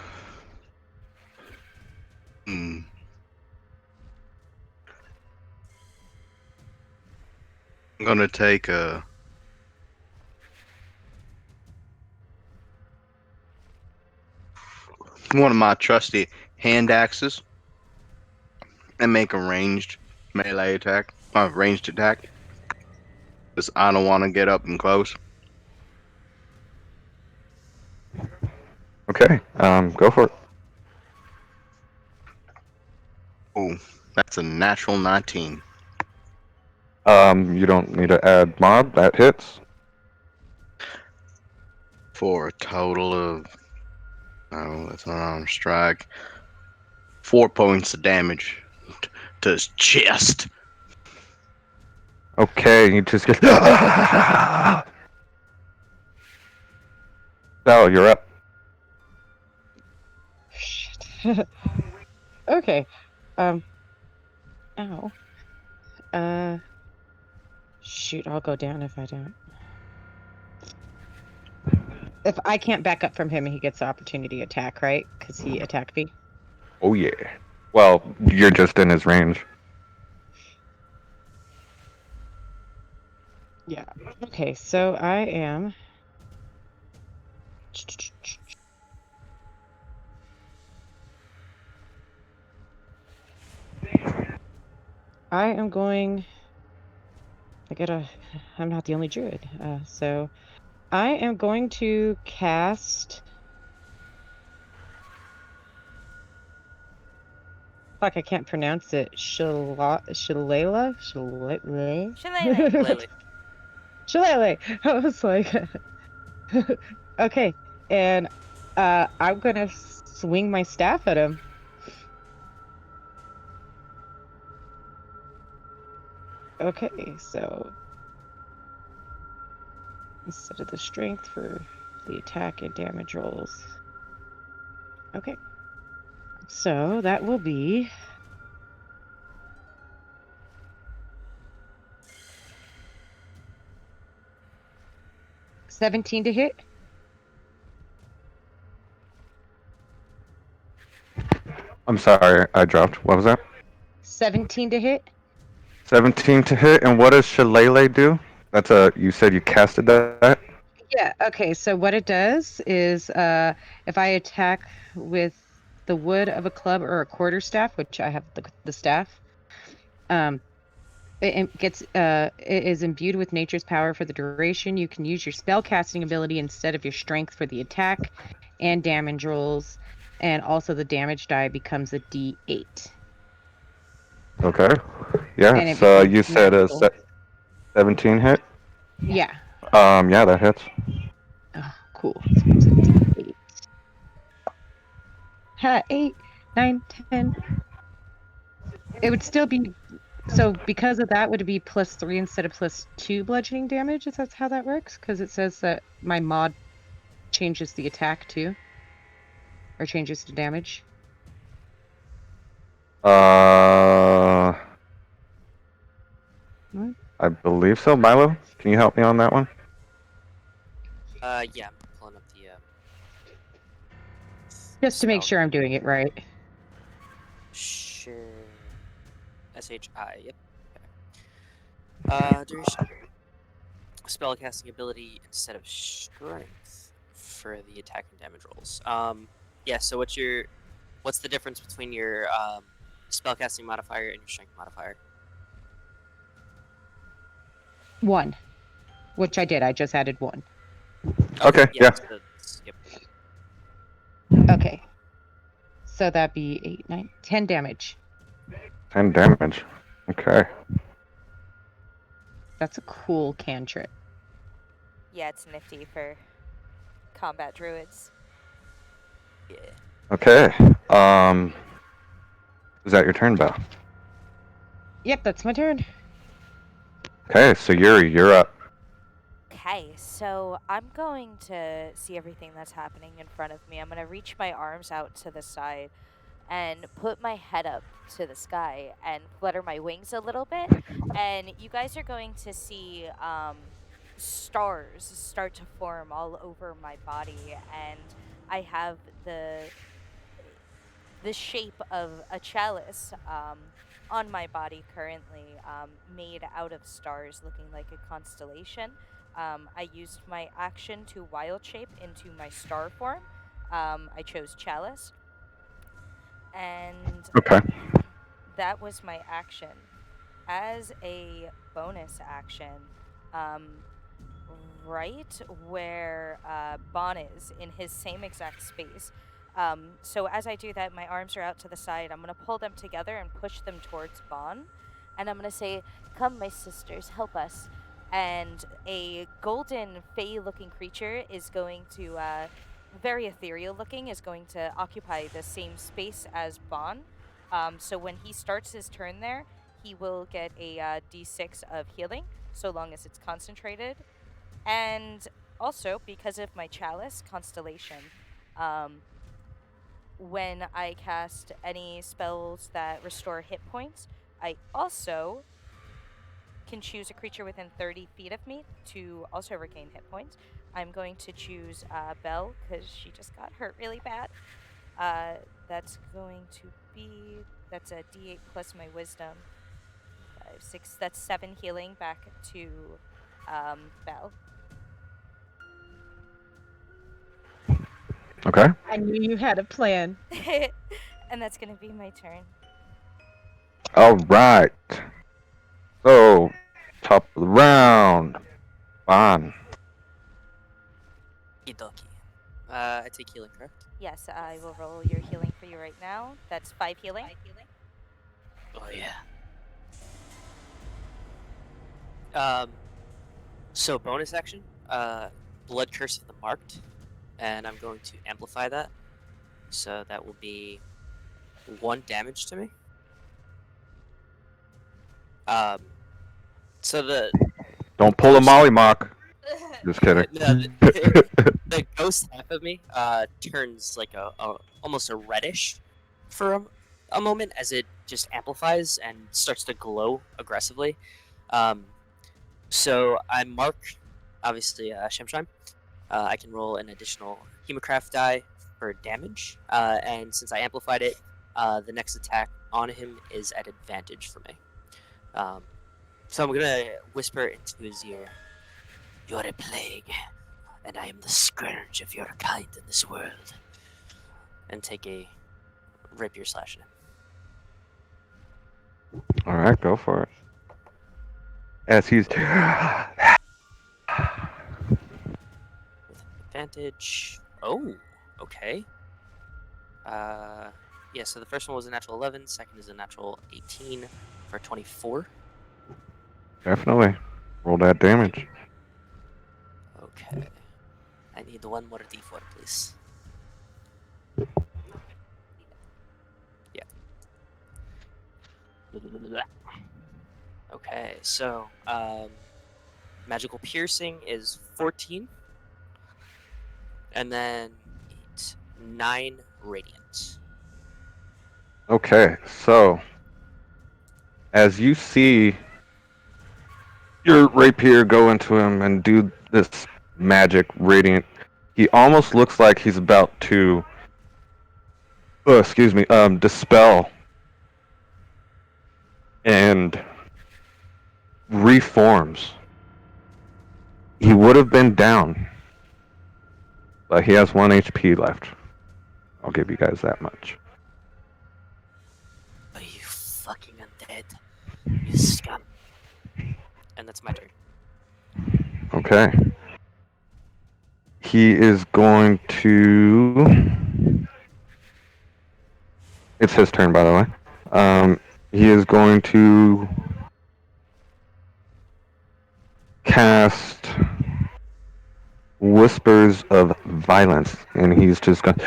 Hmm. I'm gonna take one of my trusty hand axes and make a ranged melee attack. Ranged attack. Because I don't want to get up and close. Okay, go for it. Ooh, that's a natural 19. You don't need to add mod. That hits. For a total of. Oh, that's an unarmed strike. 4 points of damage to his chest. Okay, you just get. Belle, you're up. Shit. Okay. Ow. Shoot, I'll go down if I don't. If I can't back up from him, he gets the opportunity attack, right? Because he attacked me. Oh yeah. Well, you're just in his range. Yeah. Okay, so I am. I am going. I'm not the only druid, so I am going to cast. Fuck, I can't pronounce it. Shillelagh? Shillelagh. Lately. Shillelagh. I was like, okay, and I'm gonna swing my staff at him. Okay, so instead of the strength for the attack and damage rolls. Okay, so that will be 17 to hit. I'm sorry, I dropped. What was that? 17 to hit. 17 to hit. And what does Shillelagh do? That's a. You said you casted that. Yeah, okay, so what it does is if I attack with the wood of a club or a quarterstaff, which I have the staff, it is imbued with nature's power for the duration. You can use your spell casting ability instead of your strength for the attack and damage rolls, and also the damage die becomes a D8. Okay. Yeah. And it So becomes you said a magical. 17 hit. Yeah. Yeah, that hits. Oh, cool. So it's a D8. 8, 9, 10. It would still be. So because of that, would it be +3 instead of +2 bludgeoning damage? Is that how that works? Because it says that my mod changes the attack too, or changes the damage. What? I believe so. Milo, can you help me on that one? Yeah, I'm pulling up the Just to make spell. sure I'm doing it right. Sure. SHI. Yep. Duration. Spellcasting ability instead of strength for the attack and damage rolls. Yeah. So what's the difference between your spellcasting modifier and your strength modifier? 1, which I did. I just added 1. Okay, yeah. So skip. Okay. So that'd be 8, 9, 10 damage. 10 damage. Okay. That's a cool cantrip. Yeah, it's nifty for combat druids. Yeah. Okay. Is that your turn, Belle? Yep, that's my turn. Okay, so you're up. Okay, so I'm going to see everything that's happening in front of me. I'm going to reach my arms out to the side and put my head up to the sky and flutter my wings a little bit. And you guys are going to see stars start to form all over my body. And I have the shape of a chalice on my body currently, made out of stars, looking like a constellation. I used my action to wild shape into my star form. I chose chalice, and Okay. that was my action. As a bonus action, um, right where Bon is in his same exact space. So as I do that, my arms are out to the side. I'm going to pull them together and push them towards Bon. And I'm going to say, "Come, my sisters, help us." And a golden fey looking creature is going to, very ethereal looking, is going to occupy the same space as Bon. So when he starts his turn there, he will get a d6 of healing, so long as it's concentrated. And also, because of my chalice constellation, when I cast any spells that restore hit points, I also can choose a creature within 30 feet of me to also regain hit points. I'm going to choose Belle because she just got hurt really bad. That's going to be, that's a d8 plus my wisdom. 5, 6, that's 7 healing back to Belle. Okay. I knew you had a plan. And that's going to be my turn. All right. So, top of the round. Bon. Okie I take healing, correct? Yes, I will roll your healing for you right now. That's 5 healing. Oh yeah. Um. So bonus action, Blood Curse of the Marked, and I'm going to amplify that. So that will be 1 damage to me. So the Don't pull a ghost, Molly Mock. Just kidding. no, the ghost half of me turns like a almost a reddish for a moment as it just amplifies and starts to glow aggressively. So I mark obviously Shemshime. I can roll an additional Hemocraft die for damage, and since I amplified it, the next attack on him is at advantage for me. So I'm gonna whisper into his ear, "You're a plague, and I am the scourge of your kind in this world," and take a rapier slash at him. All right, go for it. As he's With advantage. Oh, okay. Yeah, so the first one was a natural 11, second is a natural 18 for 24. definitely roll that damage. Okay. I need one more d4, please. Yeah. Okay, so magical piercing is 14, and then 8, 9 radiant. Okay, so as you see your rapier go into him and do this magic radiant, he almost looks like he's about to, dispel and reforms. He would have been down, but he has 1 HP left. I'll give you guys that much. Oh, you fucking undead. You scum. And that's my turn. Okay. He is going to. It's his turn, by the way. He is going to cast Whispers of Violence, and he's just going.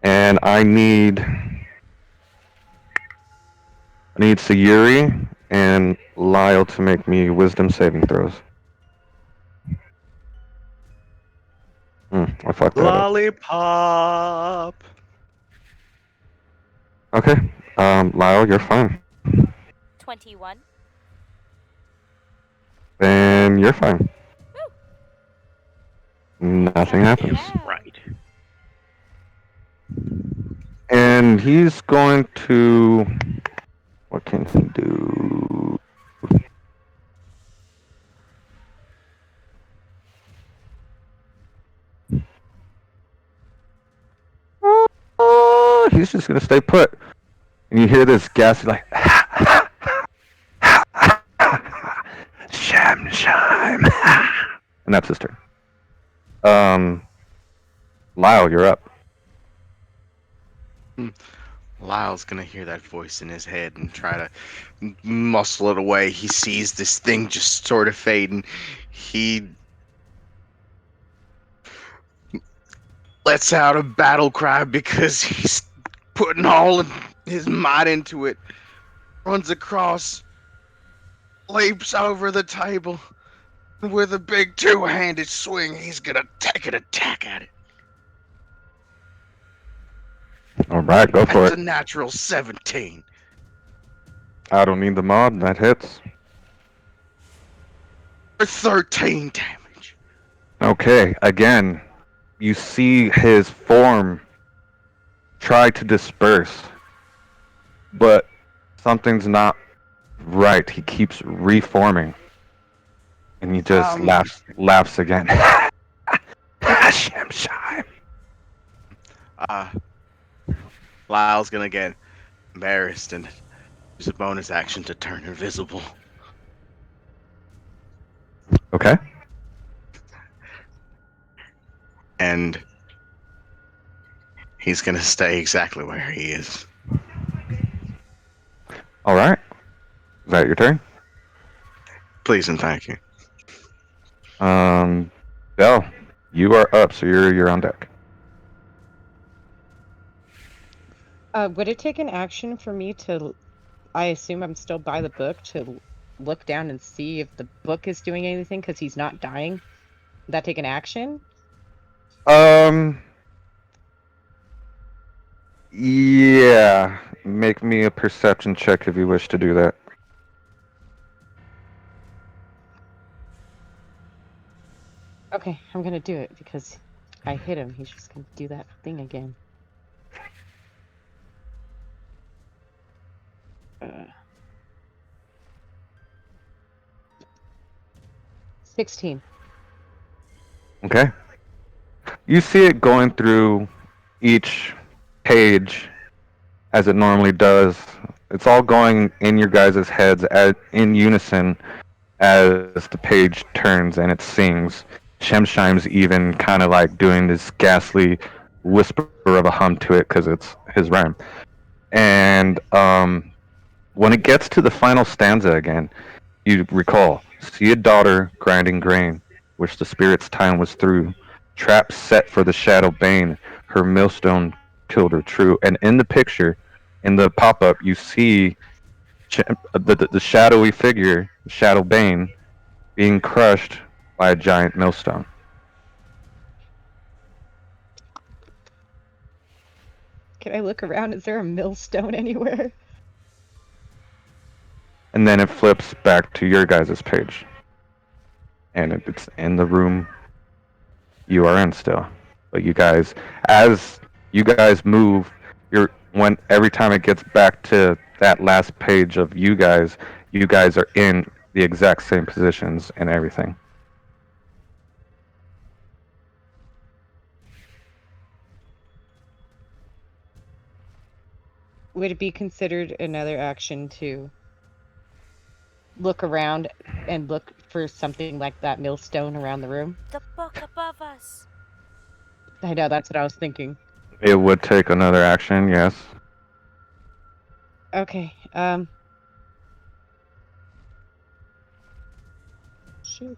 And I need Sayuri and Lyle to make me wisdom saving throws. I fucked that up. Lollipop. Okay. Lyle, you're fine. 21. Then you're fine. Nothing happens. Yeah. Right. And he's going to. What can he do? He's just going to stay put. And you hear this gas like. Shemshime. And that's his turn. Lyle, you're up. Lyle's gonna hear that voice in his head and try to muscle it away. He sees this thing just sort of fading. He lets out a battle cry because he's putting all of his might into it. Runs across, leaps over the table. With a big two-handed swing, he's gonna take an attack at it. All right, go for That's it. a natural 17. I don't need the mod. That hits. For 13 damage. Okay, again, you see his form try to disperse, but something's not right. He keeps reforming, and he just laughs again. Shemshime. Lyle's gonna get embarrassed and use a bonus action to turn invisible. Okay. And he's gonna stay exactly where he is. All right. Is that your turn? Please and thank you. Belle, you are up, so you're on deck. Would it take an action for me to, I assume I'm still by the book, to look down and see if the book is doing anything because he's not dying? Would that take an action? Yeah. Make me a perception check if you wish to do that. Okay, I'm gonna do it because I hit him. He's just gonna do that thing again. 16. Okay. You see it going through each page as it normally does. It's all going in your guys' heads in unison as the page turns and it sings. Shemshime's even kind of like doing this ghastly whisper of a hum to it because it's his rhyme. And when it gets to the final stanza again, you recall, see a daughter grinding grain, which the spirit's time was through. Trap set for the shadow bane, her millstone killed her true. And in the picture, in the pop-up, you see the shadowy figure, Shadow Bane, being crushed by a giant millstone. Can I look around? Is there a millstone anywhere? And then it flips back to your guys' page. And it's in the room you are in still. But you guys, as you guys move, when every time it gets back to that last page of you guys are in the exact same positions and everything. Would it be considered another action to look around and look for something like that millstone around the room? The book above us. I know, that's what I was thinking. It would take another action, yes. Okay, shoot.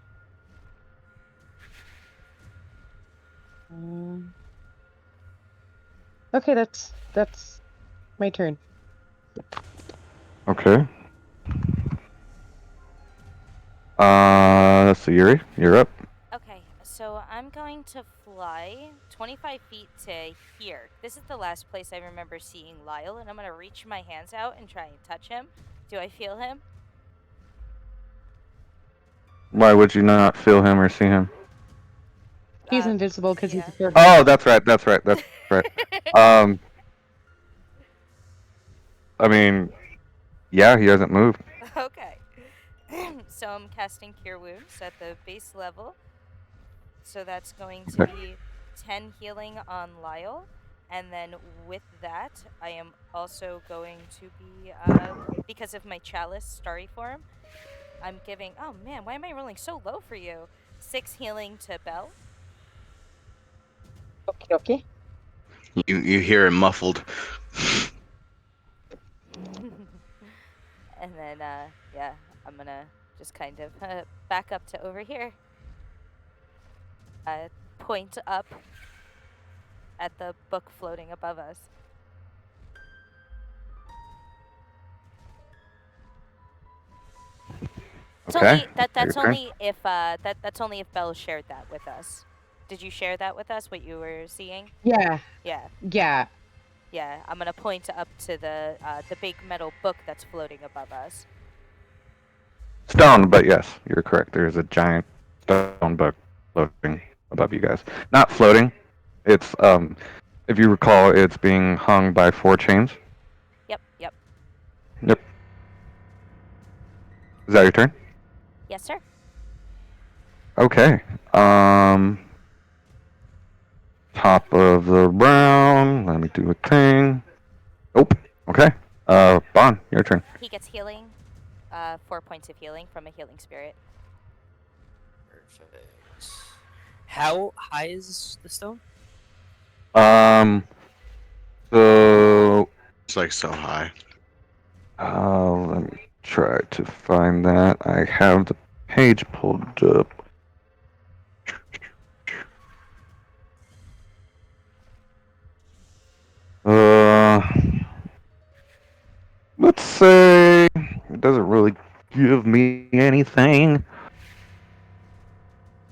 Okay, that's my turn. Okay. So Yuri, you're up. Okay, so I'm going to fly 25 feet to here. This is the last place I remember seeing Lyle, and I'm going to reach my hands out and try and touch him. Do I feel him? Why would you not feel him or see him? He's invisible because he's a servant. Oh, that's right. Right. Um, I mean, yeah, he hasn't moved. Okay. So I'm casting Cure Wounds at the base level. So that's going to be 10 healing on Lyle. And then with that, I am also going to be, because of my chalice starry form, I'm giving, oh man, why am I rolling so low for you? 6 healing to Belle. Okay. You hear him muffled. And then, yeah, I'm gonna just kind of back up to over here. Point up at the book floating above us. It's Okay. only, that's Your turn. only if that's only if Belle shared that with us. Did you share that with us? What you were seeing? Yeah. Yeah. Yeah. Yeah. I'm gonna point up to the big metal book that's floating above us. Stone, but yes, you're correct. There's a giant stone book floating above you guys. Not floating. It's if you recall, it's being hung by 4 chains. Yep. Yep. Yep. Is that your turn? Yes, sir. Okay. Top of the round. Let me do a thing. Oh, okay. Bon, your turn. He gets healing, 4 points of healing from a healing spirit. Perfect. How high is the stone? So It's like so high. let me try to find that. I have the page pulled up. Uh, let's say it doesn't really give me anything.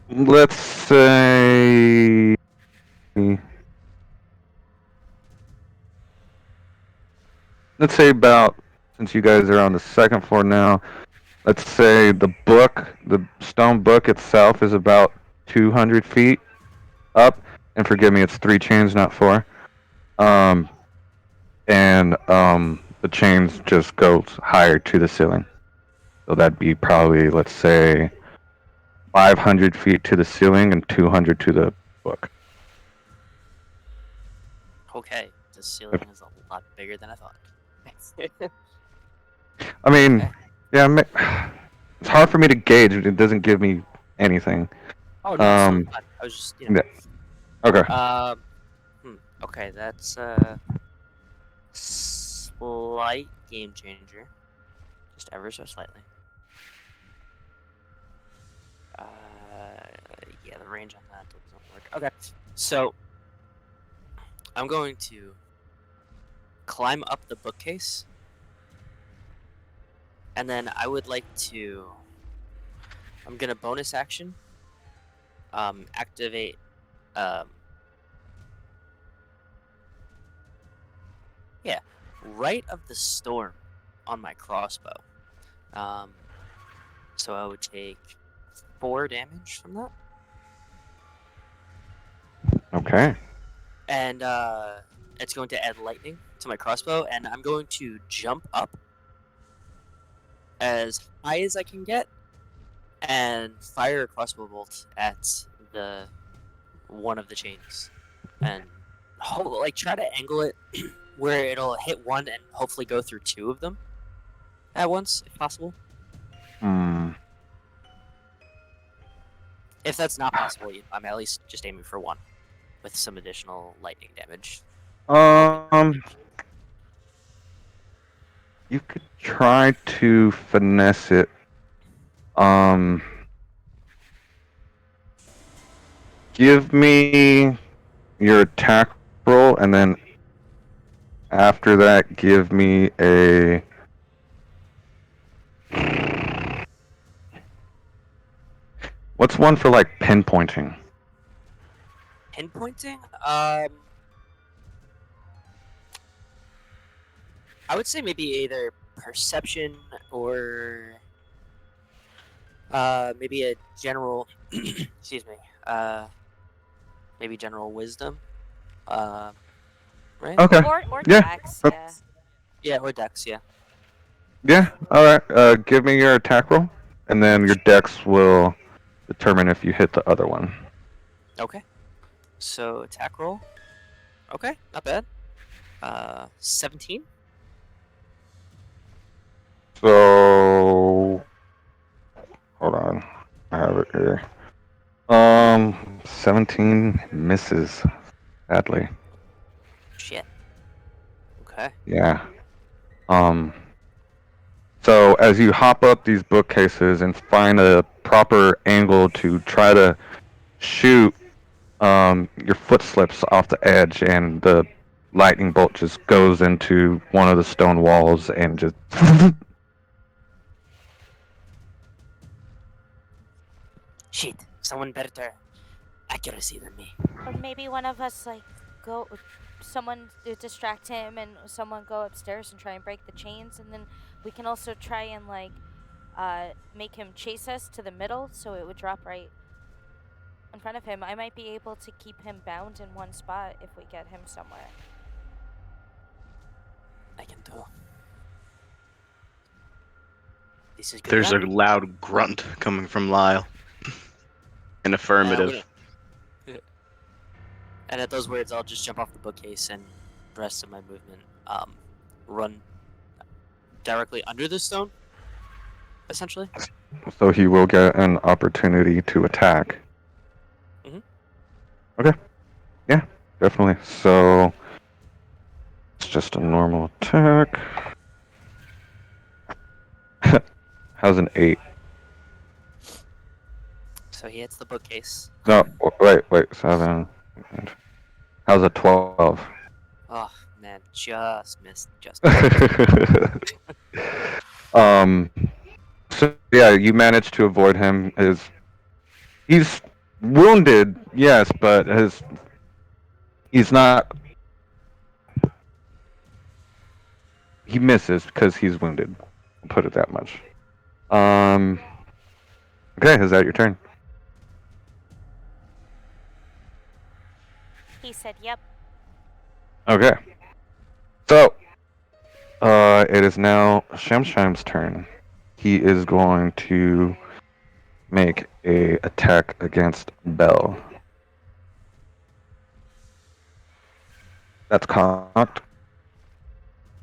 Let's say about, since you guys are on the second floor now, let's say the stone book itself is about 200 feet up. And forgive me, it's 3 chains, not 4. And the chains just go higher to the ceiling. So that'd be probably, let's say, 500 feet to the ceiling and 200 to the book. Okay, the ceiling is a lot bigger than I thought. I mean, Okay. yeah, it's hard for me to gauge. It doesn't give me anything. Oh no, it's totally fine. I was just, Yeah. Okay. Okay, that's slight game changer, just ever so slightly. Yeah, the range on that doesn't work. Okay, so I'm going to climb up the bookcase, and then I would like to. I'm gonna bonus action. Activate. Yeah, Rite of the Storm on my crossbow. So I would take 4 damage from that. Okay. And it's going to add lightning to my crossbow, and I'm going to jump up as high as I can get and fire a crossbow bolt at the one of the chains, and try to angle it where it'll hit one and hopefully go through 2 of them at once, if possible. If that's not possible, I'm at least just aiming for 1 with some additional lightning damage. You could try to finesse it. Give me your attack roll, and then after that, give me a. What's one for like pinpointing? Pinpointing? I would say maybe either perception or maybe a general excuse me. Maybe general wisdom. Right? Okay. Or Yeah. Dex, yeah. Yeah, or dex, yeah. Yeah. All right. Give me your attack roll, and then your dex will determine if you hit the other one. Okay. So attack roll. Okay, not bad. 17. So hold on, I have it here. 17 misses, sadly. Shit. Okay. Yeah. So as you hop up these bookcases and find a proper angle to try to shoot, your foot slips off the edge and the lightning bolt just goes into one of the stone walls and just. Shit. Someone better accuracy than me. Or maybe one of us, like, someone distract him and someone go upstairs and try and break the chains. And then we can also try and, like, make him chase us to the middle so it would drop right in front of him. I might be able to keep him bound in one spot if we get him somewhere. I can do. This is good. There's a loud grunt coming from Lyle. An affirmative. And at those words, I'll just jump off the bookcase and the rest of my movement, run directly under the stone, essentially. So he will get an opportunity to attack. Mhm. Okay. Yeah, definitely. So it's just a normal attack. How's an 8? So he hits the bookcase. No, wait, 7. How's a 12? Oh man, just missed. Just missed. um. So yeah, you managed to avoid him. He's wounded, yes, but he's not. He misses because he's wounded. I'll put it that much. Okay, is that your turn? He said, "Yep." Okay. So, it is now Shemshime's turn. He is going to make a attack against Bell. That's cocked.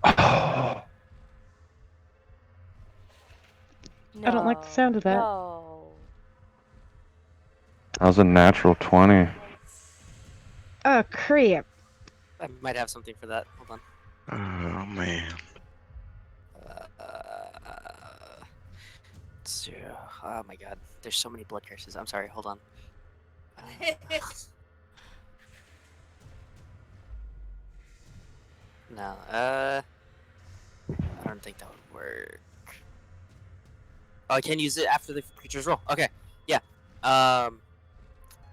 No. I don't like the sound of that. No. How's a natural 20? Oh, crap. I might have something for that. Hold on. Oh man. Oh my god, there's so many blood curses. I'm sorry. Hold on. No. I don't think that would work. Oh, I can use it after the creature's roll. Okay. Yeah.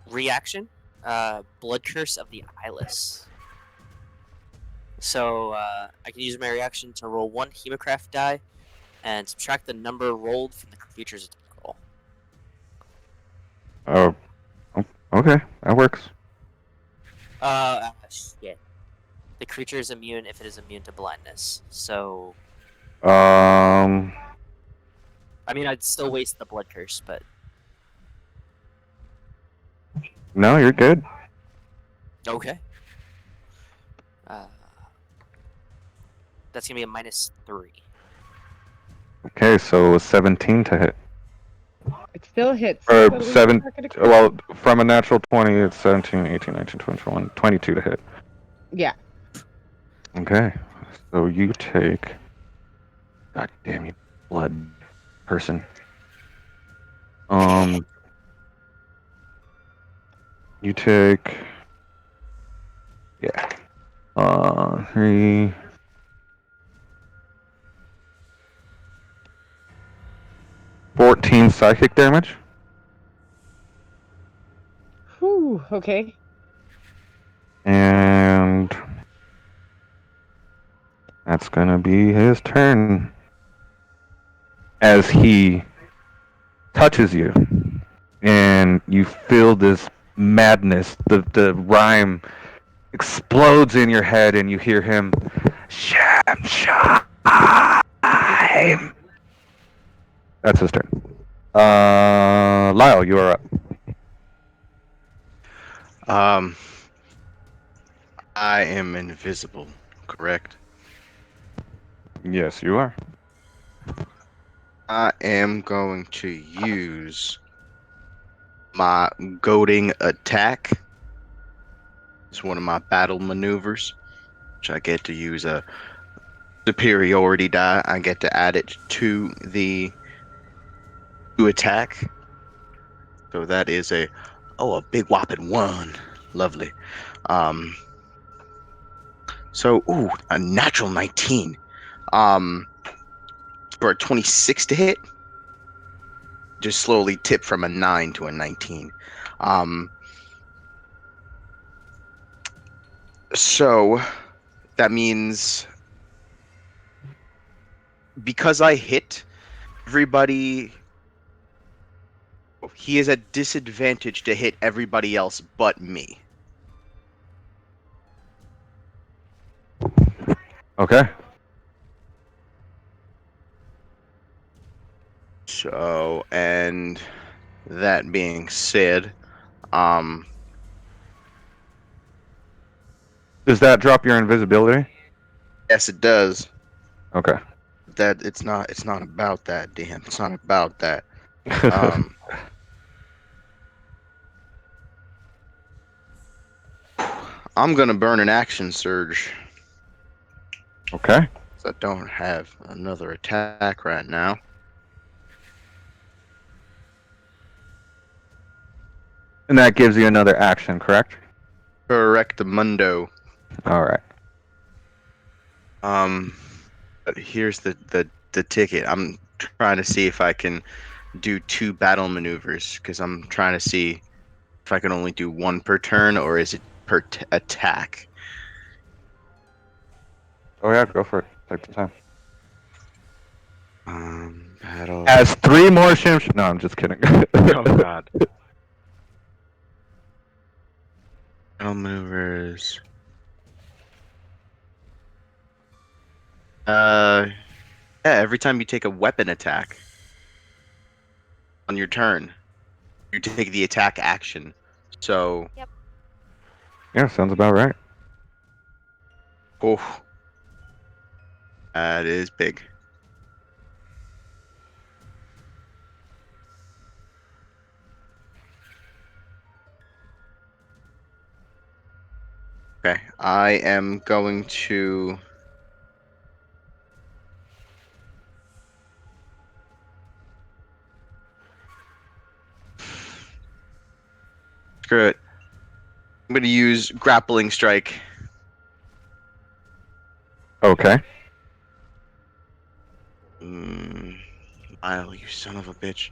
Reaction. Blood curse of the eyeless. So I can use my reaction to roll 1 hemocraft die and subtract the number rolled from the creature's attack roll. Oh, okay, that works. Shit. The creature is immune if it is immune to blindness. So, Um, I mean, I'd still waste the blood curse, but no, you're good. okay. That's gonna be a -3. Okay, so 17 to hit. It still hits. Or What are we 7. talking about? Well, from a natural 20, it's 17, 18, 19, 20, 21, 22 to hit. Yeah. Okay, so you take. God damn you, blood person. You take. Yeah. 3. 14 psychic damage. Whew, okay. And that's gonna be his turn. As he touches you, and you feel this madness. The rhyme explodes in your head, and you hear him, Shemshime. That's his turn. Lyle, you are up. I am invisible, correct? Yes, you are. I am going to use my goading attack. It's one of my battle maneuvers, which I get to use a superiority die. I get to add it to the attack. So that is a big whopping 1. Lovely. So a natural 19. For a 26 to hit. Just slowly tip from a 9 to a 19. So that means because I hit everybody, he is at disadvantage to hit everybody else but me. Okay. So, and that being said, Does that drop your invisibility? yes, it does. Okay. that. It's not. It's not about that. Damn. It's not about that. Um. I'm gonna burn an action surge. Okay. 'Cause I don't have another attack right now. And that gives you another action, correct? Correctamundo. All right. But here's the ticket. I'm trying to see if I can do 2 battle maneuvers because I'm trying to see if I can only do 1 per turn or is it per attack. Oh yeah, go for it. Take the time. Battle. Has 3 more Shemshime. No, I'm just kidding. Oh God. Battle maneuvers. Yeah, every time you take a weapon attack on your turn, you take the attack action. So, Yep. Yeah, sounds about right. oh, that is big. Okay, I am going to. Screw it. I'm going to use grappling strike. Okay. Lyle, you son of a bitch.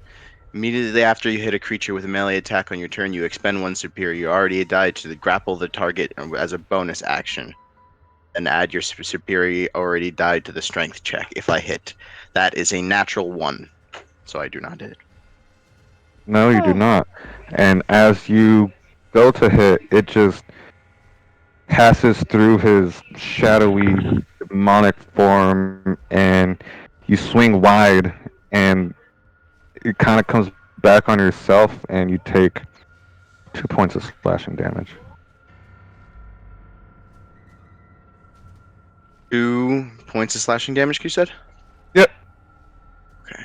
Immediately after you hit a creature with a melee attack on your turn, you expend 1 superiority die to grapple the target as a bonus action. And add your superiority die to the strength check if I hit. That is a natural 1, so I do not hit. No, you do Oh. not. And as you go to hit, it just passes through his shadowy demonic form, and you swing wide, and it kind of comes back on yourself, and you take 2 points of slashing damage. 2 points of slashing damage, you said? Yep. Okay.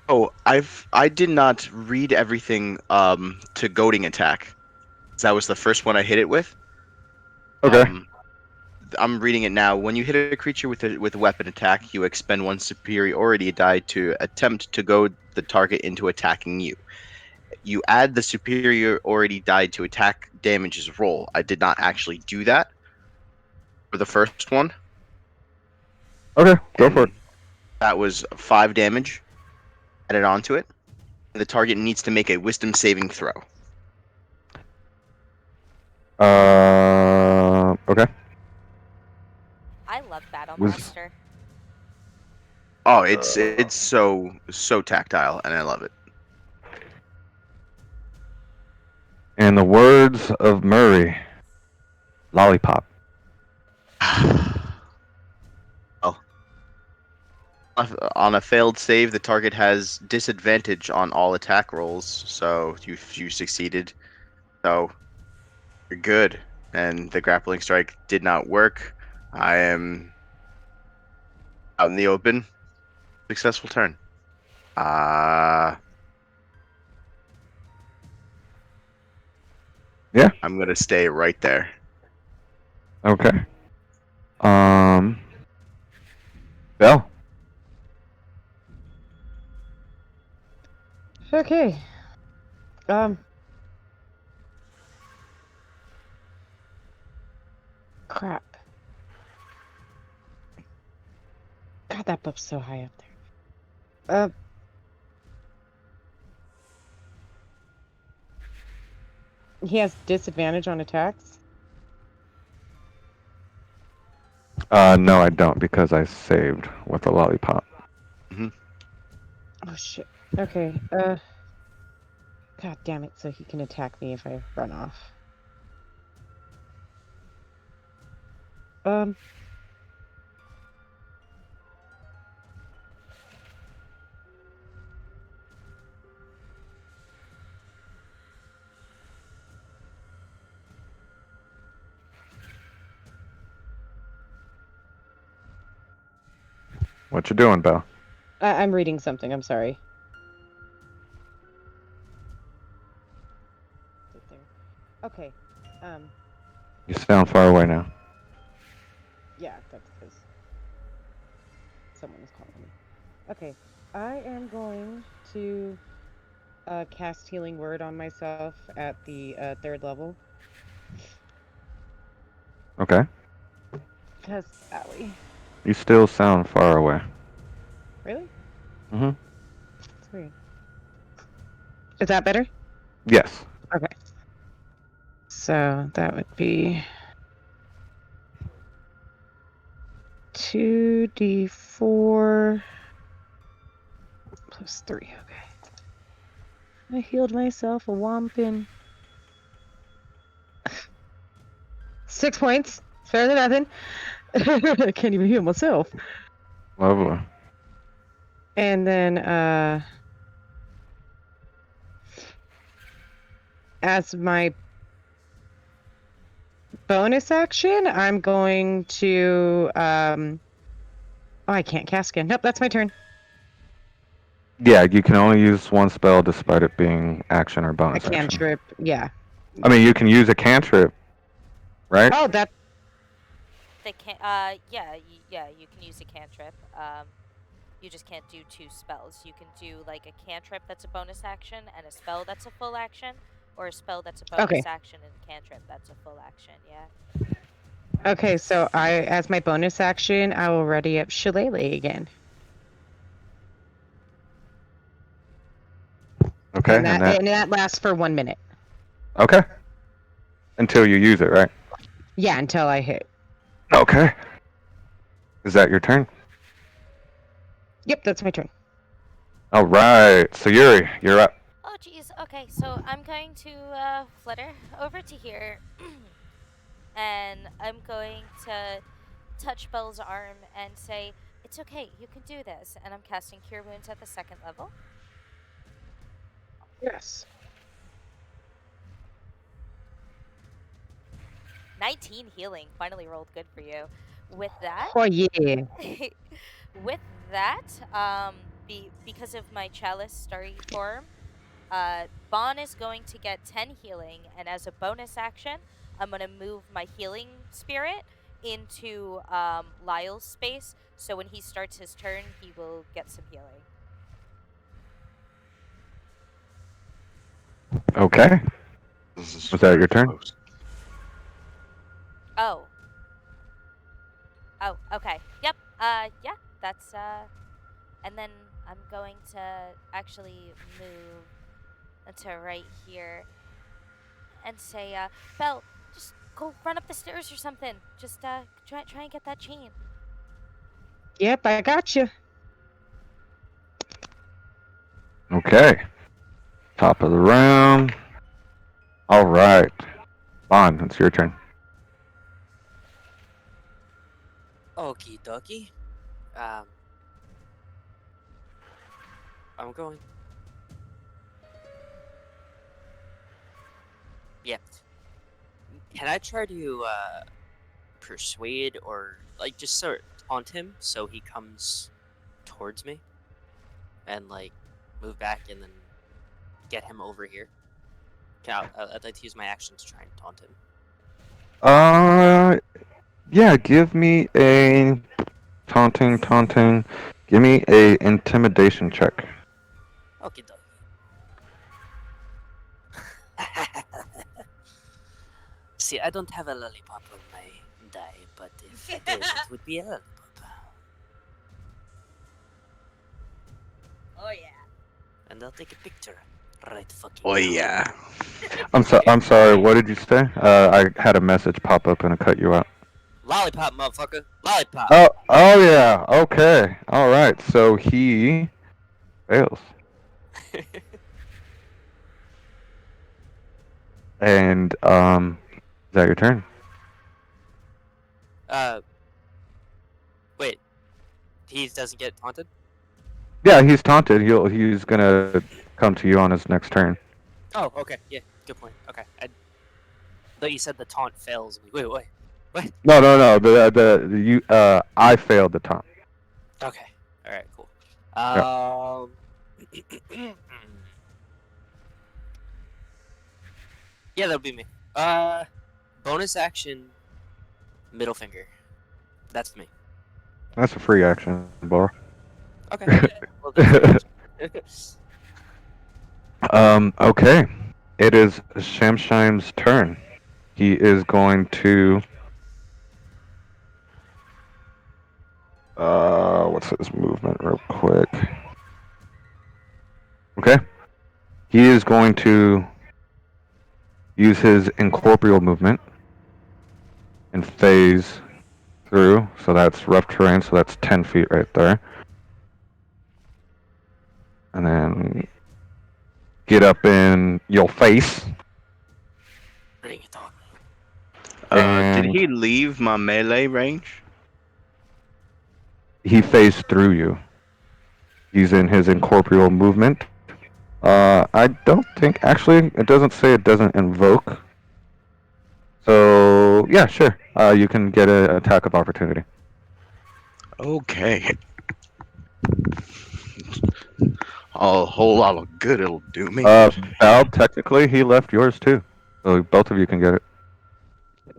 Oh, I did not read everything to goading attack. That was the first one I hit it with. Okay. I'm reading it now. When you hit a creature with a weapon attack, you expend 1 superiority die to attempt to goad the target into attacking you. You add the superiority die to attack damages roll. I did not actually do that for the first one. Okay, go for it. And that was 5 damage added onto it. The target needs to make a wisdom saving throw. Okay. I love Battle Was Master. Oh, it's so tactile, and I love it. in the words of Murray, lollipop. Well, on a failed save, the target has disadvantage on all attack rolls, so you succeeded. So you're good. And the grappling strike did not work. I am out in the open. Successful turn. Yeah. I'm gonna stay right there. Okay. Bell. Okay. Crap. God, that book's so high up there. He has disadvantage on attacks. No, I don't because I saved with a lollipop. Oh shit. Okay. God damn it! So he can attack me if I run off. Um. What you doing, Belle? I'm reading something. I'm sorry. Right there. Okay. You sound far away now. Yeah, that's because someone is calling me. Okay. I am going to cast Healing Word on myself at the 3rd level. Okay. Because, owie. You still sound far away. Really? Mm-hmm. It's weird. Is that better? Yes. Okay. So that would be 2d4 plus 3. Okay. I healed myself a whomping 6 points. It's better than nothing. I can't even heal myself. Lovely. And then as my bonus action, I'm going to oh, I can't cast again. Nope, that's my turn. Yeah, you can only use one spell despite it being action or A bonus action. cantrip. Yeah. I mean, you can use a cantrip, right? Oh, that The yeah, you can use a cantrip. You just can't do 2 spells. You can do like a cantrip that's a bonus action and a spell that's a full action, or a spell that's a bonus okay. action and a cantrip that's a full action. Yeah. Okay, so as my bonus action, I will ready up Shillelagh again. Okay, And that lasts for 1 minute. Okay. Until you use it, right? Yeah, until I hit. Okay. Is that your turn? Yep, that's my turn. All right. So Yuri, you're up. Oh, geez. Okay, so I'm going to flutter over to here, and I'm going to touch Belle's arm and say, "It's okay. You can do this." And I'm casting Cure Wounds at the 2nd level. Yes. 19 healing. Finally rolled good for you. With that, Oh yeah. with that, because of my chalice starry form, Bon is going to get 10 healing, and as a bonus action, I'm gonna move my healing spirit into Lyle's space. So when he starts his turn, he will get some healing. Okay. This is Was that very your turn? close. Oh. Oh, okay. Yep. Yeah, that's and then I'm going to actually move to right here and say, Belle, just go run up the stairs or something. Just try and get that chain. Yep, I got you. Okay. Top of the round. All right. Bond, it's your turn. Okie dokie. I'm going. Yeah. Can I try to persuade or like just sort of taunt him so he comes towards me and like move back and then get him over here? I'd like to use my action to try and taunt him. Yeah, give me a taunting. Give me a intimidation check. Okie dokie. See, I don't have a lollipop on my die, but if I did, it would be a lollipop. Oh yeah. And I'll take a picture. Right fucking Oh now. yeah. I'm sorry. What did you say? I had a message pop up and it cut you out. Lollipop, motherfucker. Lollipop. Oh yeah. Okay. All right. So he fails. And is that your turn? Wait. He doesn't get taunted? Yeah, he's taunted. He's gonna come to you on his next turn. Oh, okay. Yeah, good point. Okay. I thought you said the taunt fails. Wait. What? No. I failed the taunt. Okay. All right, cool. Yep. Yeah, that'll be me. Bonus action, middle finger. That's me. That's a free action, bro. Okay. Well, that's free action. Okay. It is Shamshime's turn. He is going to what's his movement real quick? Okay. He is going to use his incorporeal movement and phase through. So that's rough terrain, so that's 10 feet right there. And then get up in your face. Bring it on. Did And he leave my melee range? he phased through you. He's in his incorporeal movement. I don't think, actually, it doesn't say it doesn't invoke. So, yeah, sure. You can get an attack of opportunity. Okay. A whole lot of good it'll do me. Val, technically, he left yours too. So both of you can get it.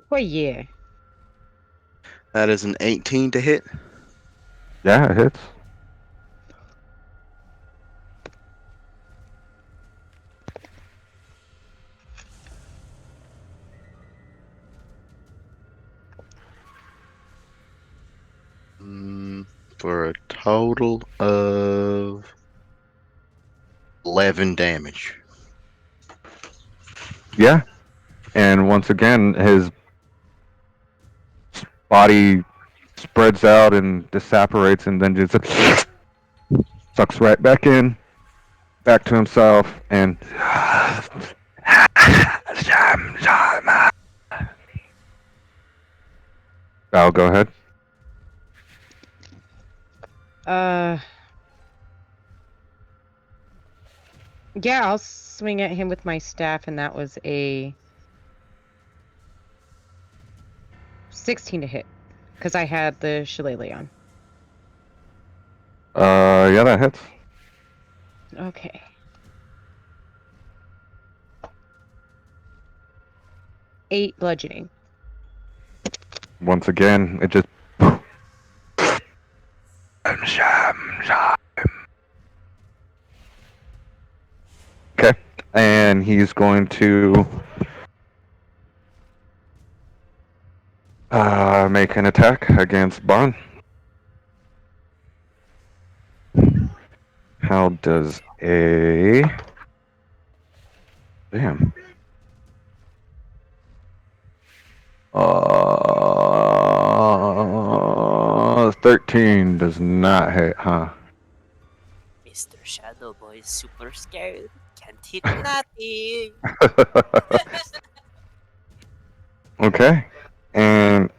Well, yeah. That is an 18 to hit. Yeah, it hits. For a total of 11 damage. Yeah. And once again, his body spreads out and disapparates and then just sucks right back in, back to himself, and Val, go ahead. Yeah, I'll swing at him with my staff, and that was a 16 to hit because I had the shillelagh on. Yeah, that hits. Okay. Eight bludgeoning. Once again, it just. Okay, and he's going to make an attack against Bon. How does a... Damn. 13 does not hit, huh? Mr. Shadow Boy is super scared. Can't hit nothing. Okay. And,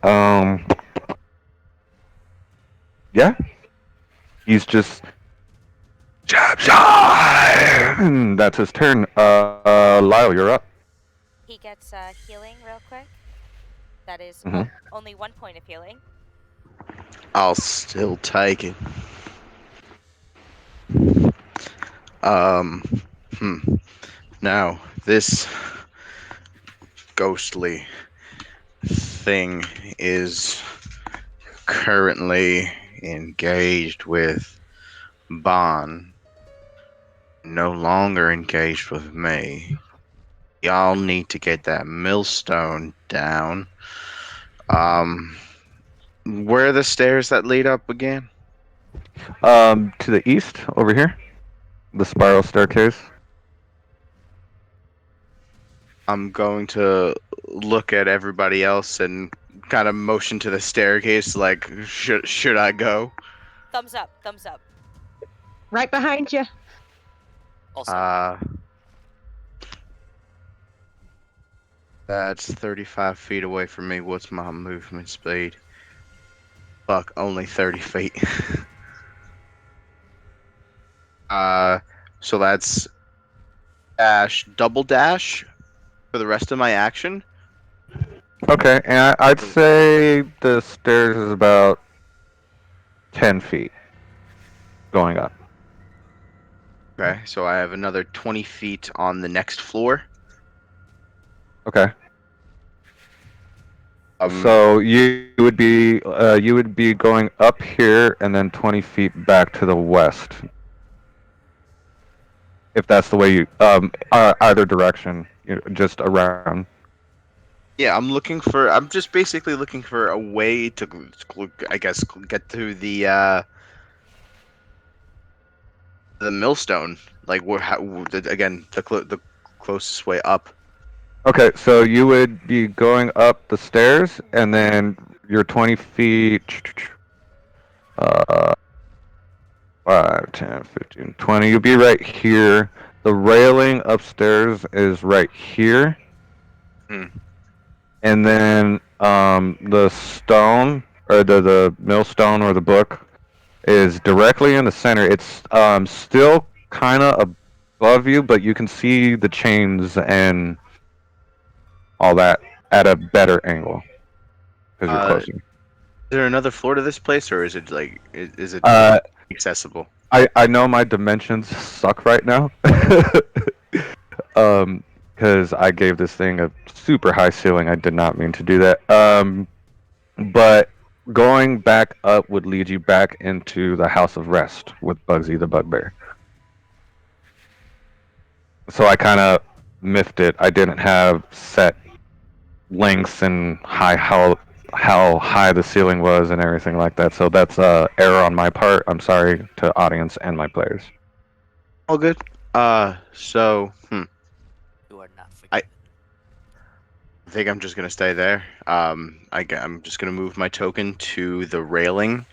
yeah. He's just... And that's his turn. Lyle, you're up. He gets healing real quick. That is Mhm. only 1 point of healing. I'll still take it. Now, this ghostly thing is currently engaged with Bon. No longer engaged with me. Y'all need to get that millstone down. Where are the stairs that lead up again? To the east, over here. The spiral staircase. I'm going to look at everybody else and kind of motion to the staircase, like, should I go? Thumbs up, thumbs up. Right behind you. Also, That's 35 feet away from me. What's my movement speed? Fuck, only 30 feet. So that's double dash for the rest of my action. Okay, and I'd say the stairs is about 10 feet. going up. Okay, so I have another 20 feet on the next floor. Okay. Um, So you would be going up here and then 20 feet back to the west. If that's the way you either direction, just around. yeah, I'm just basically looking for a way to, I guess, get to the millstone. Like, again, the closest way up. Okay, so you would be going up the stairs and then you're 20 feet. 5, 10, 15, 20. You'll be right here. The railing upstairs is right here. Hmm. And then the stone, or the millstone or the book, is directly in the center. It's still kind of above you, but you can see the chains and all that at a better angle because you're Is closer. there another floor to this place, or is it like is it Uh, accessible? I know my dimensions suck right now. Because I gave this thing a super high ceiling. I did not mean to do that. But going back up would lead you back into the House of Rest with Bugsy the Bugbear. So I kind of miffed it. I didn't have set lengths and how high the ceiling was and everything like that. So that's error on my part. I'm sorry to audience and my players. All good. So You are not I forgiven. think I'm just gonna stay there. I'm just gonna move my token to the railing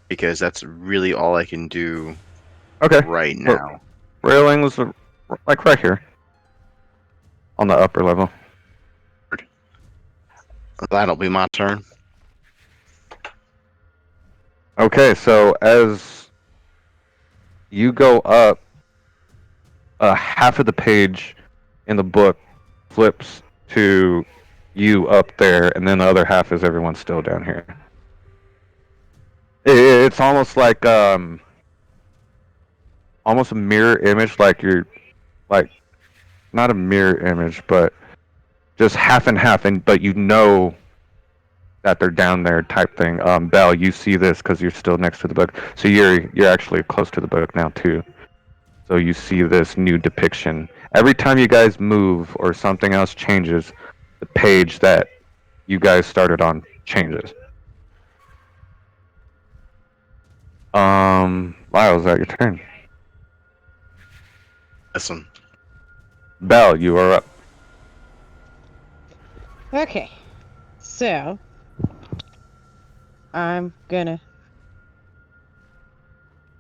because that's really all I can do Okay. right Well, now. railings are like right here on the upper level. That'll be my turn. Okay, so as you go up, half of the page in the book flips to you up there, and then the other half is everyone still down here. It's almost like almost a mirror image, like you're like not a mirror image, but just half and half, and but you know that they're down there type thing. Belle, you see this because you're still next to the book, so you're actually close to the book now too. So you see this new depiction. Every time you guys move or something else changes, the page that you guys started on changes. Lyle, is that your turn? Listen, Belle, you are up. Okay. So I'm gonna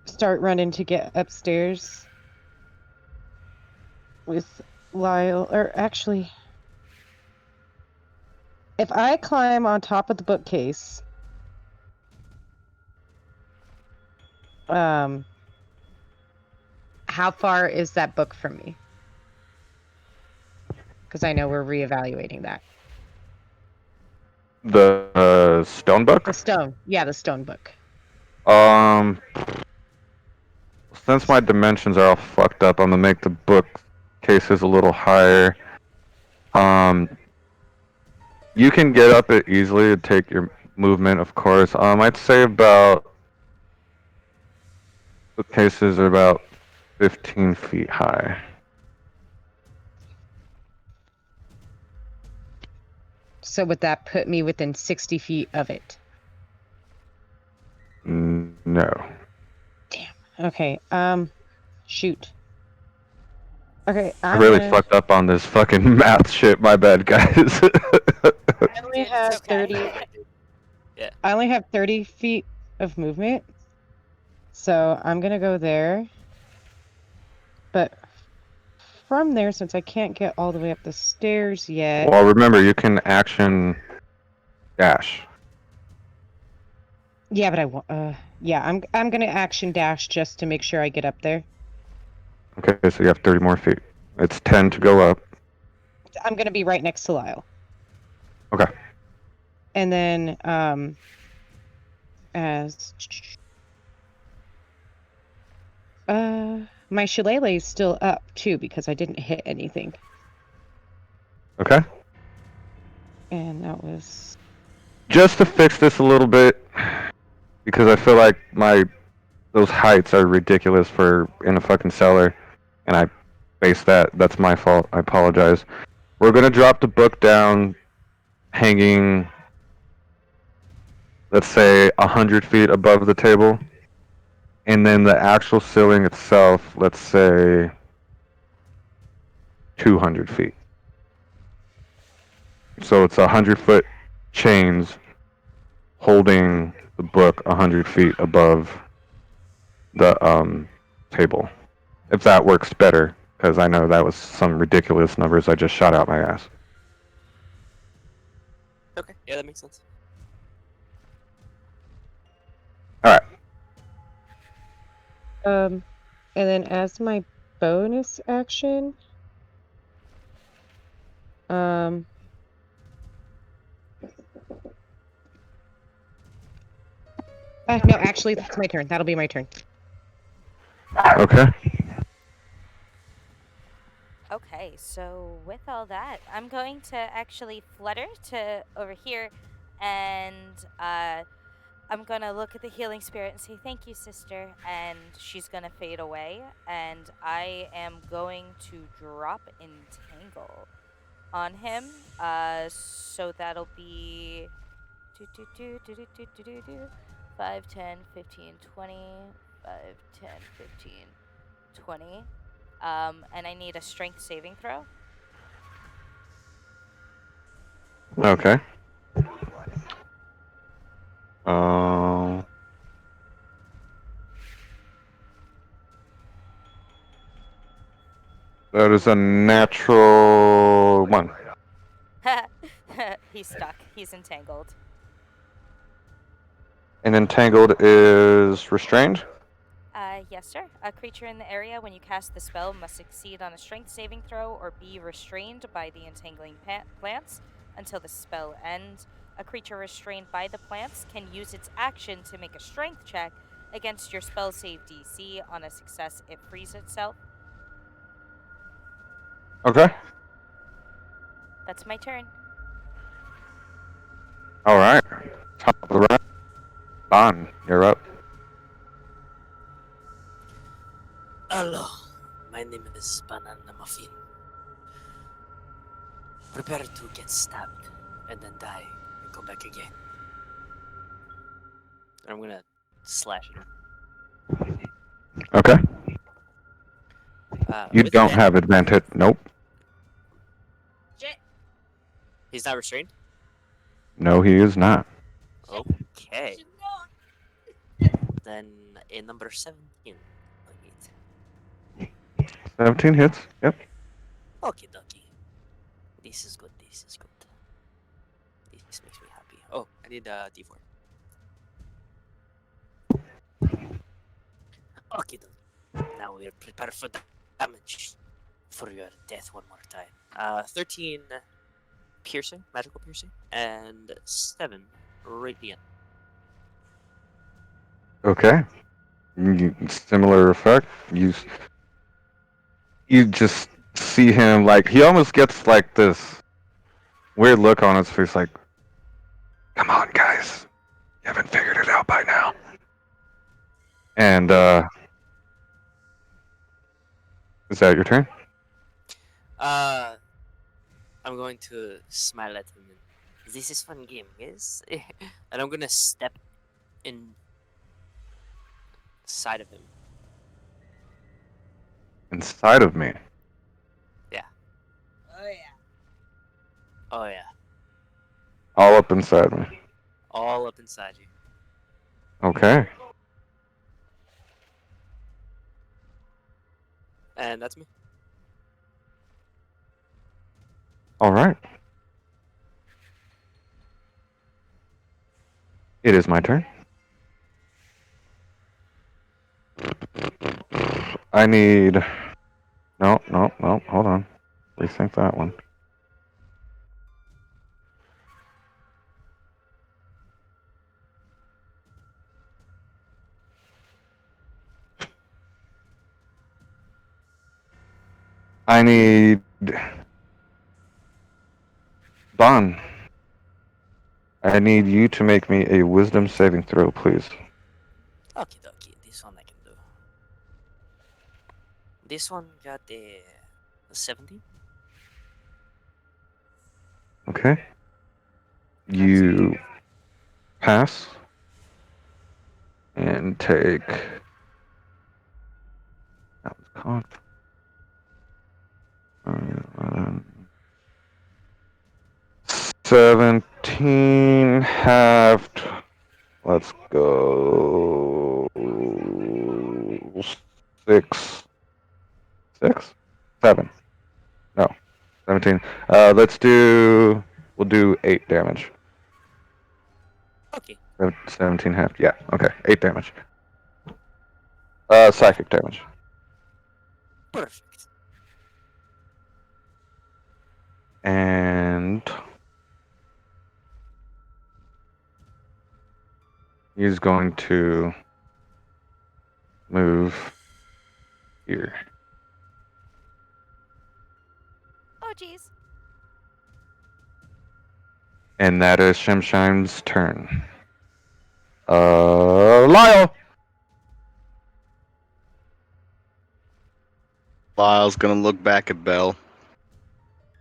start running to get upstairs with Lyle, or actually, if I climb on top of the bookcase, how far is that book from me? Because I know we're reevaluating that. The stone book. The stone, yeah, the stone book. Since my dimensions are all fucked up, I'm gonna make the book cases a little higher. You can get up it easily to take your movement, of course. I'd say about the cases are about 15 feet high. So would that put me within 60 feet of it? No. Okay, shoot. Okay, I I'm really gonna... fucked up on this fucking math shit. My bad, guys. I only Dude, have it's okay. 30... Yeah. I only have 30 feet of movement. So I'm gonna go there. But from there, since I can't get all the way up the stairs yet... Well, remember, you can action dash. Yeah, but I want... yeah, I'm gonna action dash just to make sure I get up there. Okay, so you have 30 more feet. It's 10 to go up. I'm gonna be right next to Lyle. Okay. And then, as... My shillelagh is still up too because I didn't hit anything. Okay. And that was Just to fix this a little bit, because I feel like those heights are ridiculous for in a fucking cellar, and I base that. That's my fault. I apologize. We're gonna drop the book down, hanging, let's say 100 feet above the table, and then the actual ceiling itself, let's say 200 feet. So it's 100-foot chains holding the book 100 feet above the table. If that works better, because I know that was some ridiculous numbers I just shot out my ass. Okay, yeah, that makes sense. All right. and then as my bonus action, no, actually that's my turn. That'll be my turn. Okay. Okay, so with all that, I'm going to actually flutter to over here, and I'm gonna look at the healing spirit and say, "Thank you, sister," and she's gonna fade away, and I am going to drop entangle on him. So that'll be 5, 10, 15, 20, 5, 10, 15, 20. And I need a strength saving throw. Okay. Um. That is a natural one. He's stuck. He's entangled. And entangled is restrained. Yes, sir. A creature in the area, when you cast the spell, must succeed on a strength saving throw or be restrained by the entangling plants until the spell ends. A creature restrained by the plants can use its action to make a strength check against your spell save DC. On a success, it frees itself. Okay. That's my turn. All right. Top of the round. Bon, you're up. Hello, my name is Banana Muffin. Prepare to get stabbed and then die and come back again. And I'm gonna slash at him. Okay. You With don't that, have advantage. Nope. he's not restrained. No, he is not. Okay. Then a number 17. 17 hits. Yep. Okay, dokie. This is good. This is good. This makes me happy. Oh, I need a D4. Okay, now we're prepared for damage for your death one more time. 13 piercing, magical piercing, and 7 radiant. Okay. Similar effect. You just see him like he almost gets like this weird look on his face, like, "Come on, guys, you haven't figured it out by now." And is that your turn? I'm going to smile at him. And, this is fun game, yes? And I'm gonna step inside of him. Inside of me. Yeah. Oh yeah. Oh yeah. All up inside me. All up inside you. Okay. And that's me. All right. It is my turn. I need. No. Hold on. Rethink that one. I need Don. I need you to make me a wisdom saving throw, please. Okie dokie. This one I can do. This one got a 70. Okay. You pass and take. That was con. 17 halved. Let's go. 6. 6? 7. No. 17. Let's do. We'll do 8 damage. Okay. 17 half. Yeah. Okay. 8 damage. Psychic damage. Perfect. And he's going to move here. Oh, jeez. And that is Shemshime's turn. Lyle! Lyle's gonna look back at Belle,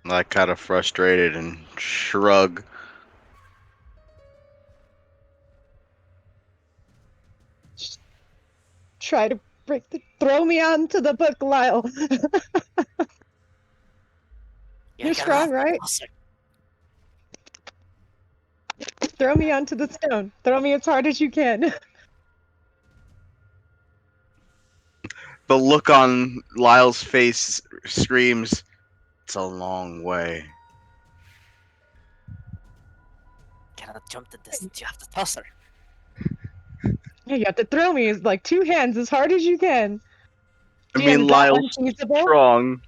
like kind of frustrated, and shrug. Try to throw me onto the book, Lyle. You're strong, right? Throw me onto the stone. Throw me as hard as you can. The look on Lyle's face screams, "It's a long way." Cannot jump the distance. You have to toss her. You have to throw me as like 2 hands as hard as you can. I Yeah, mean, is that Lyle's unfeasible? strong.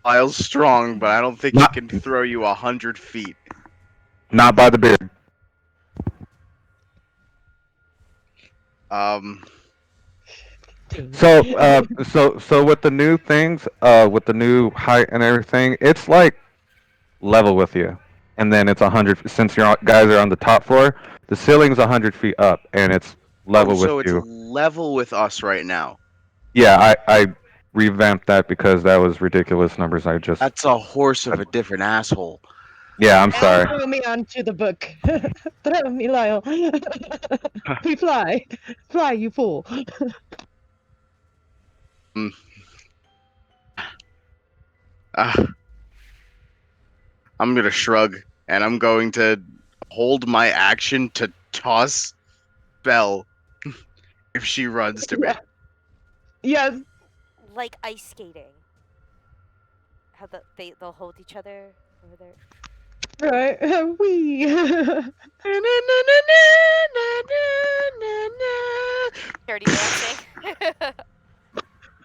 Lyle's strong, but I don't think he Not- can throw you 100 feet. Not by the beard. So with the new things, with the new height and everything, it's like level with you, and then it's 100. Since guys are on the top floor, the ceiling's 100 feet up, and it's level with so it's you. level with us right now. Yeah, I revamped that because that was ridiculous numbers. I just. That's a horse of a different asshole. Yeah, I'm And sorry. throw me onto the book. Throw me, Lyle. We fly. Fly, you fool. I'm gonna shrug, and I'm going to hold my action to toss Belle if she runs to me. Yeah. Yes. Like ice skating. How they'll hold each other over there. Right. Wee. Dirty dancing.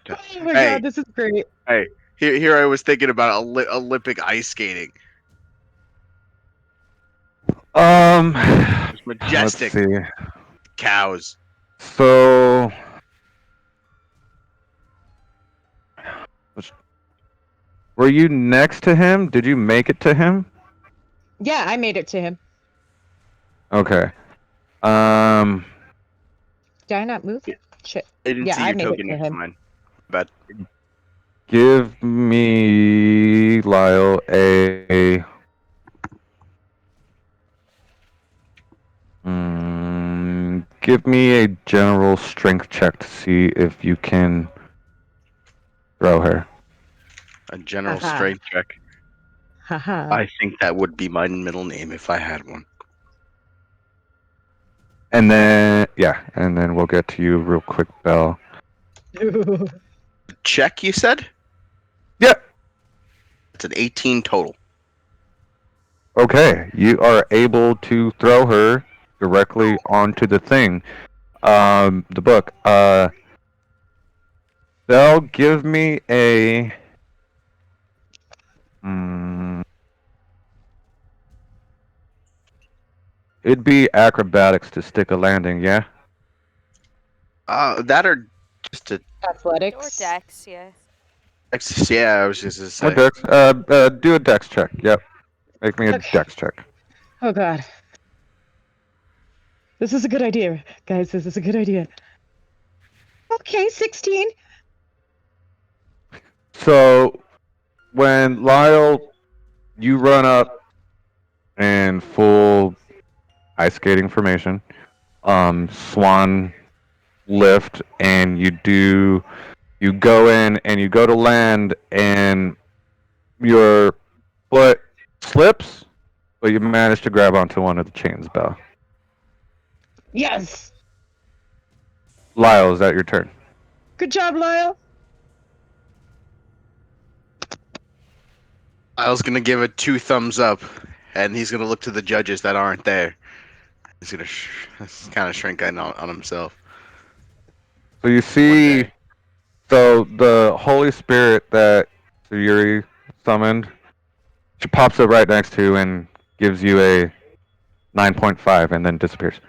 Oh my Hey. god, this is great. Hey, here I was thinking about Olympic ice skating. It's majestic. Let's see. Cows. So. Were you next to him? Did you make it to him? Yeah, I made it to him. Okay. Did I not move? Shit. I didn't Yeah, see I your made it token to next to him. mine. But Give me, Lyle, a. Give me a general strength check to see if you can throw her. a general Haha. strength check. Haha. I think that would be my middle name if I had one. And then, yeah, and then we'll get to you real quick, Belle. Check, you said? Yeah. It's an 18 total. Okay, you are able to throw her directly onto the thing. The book. Belle, give me a. It'd be acrobatics to stick a landing, yeah? That or just a Or Athletics. Dex, yeah. Yeah, I was just gonna Or say. dex. Do a dex check. Yep. Make me a Okay. dex check. Oh God. This is a good idea, guys. This is a good idea. Okay, 16. So when Lyle, you run up in full ice skating formation, swan lift, and you go in and you go to land, and your foot slips, but you manage to grab onto one of the chains, Belle. Yes. Lyle, is that your turn? Good job, Lyle. I was gonna give it 2 thumbs up, and he's gonna look to the judges that aren't there. He's gonna kind of shrink in on himself. So you One see, day. so the Holy Spirit that Sayuri summoned, she pops up right next to you and gives you a 9.5 and then disappears.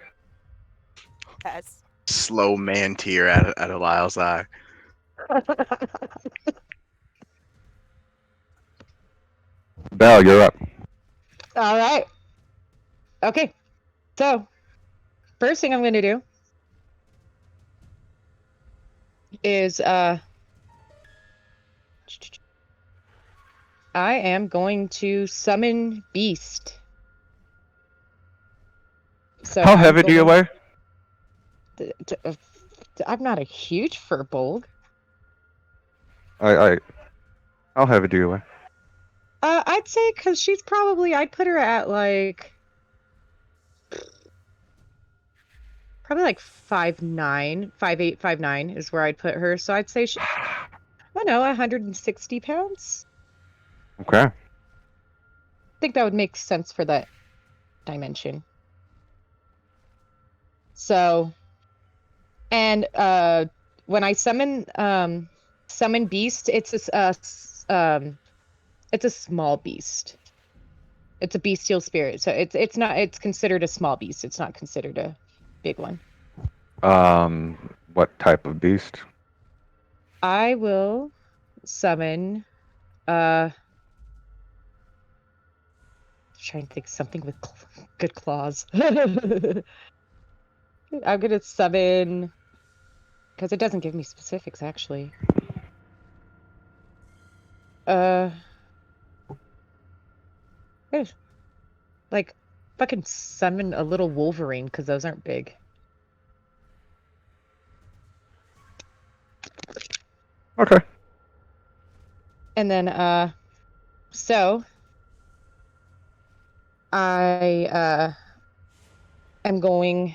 Yes. Slow man tear out of Lyle's eye. Belle, you're up. All right. Okay. So, first thing I'm going to do is I am going to summon Beast. So How I'm heavy do you going. weigh? I'm not a huge furbolg. How heavy do you weigh? I'd say because she's probably. I'd put her at like. Probably like 5'9", 5'8", 5'9" is where I'd put her. So I'd say I don't know, 160 pounds. Okay. I think that would make sense for that dimension. So, and when I summon beast, it's a small beast. It's a bestial spirit, so it's considered a small beast. It's not considered a big one. What type of beast? I will summon trying to think something with good claws. I'm gonna summon because it doesn't give me specifics actually. Uh, like fucking summon a little Wolverine because those aren't big. Okay. And then so I am going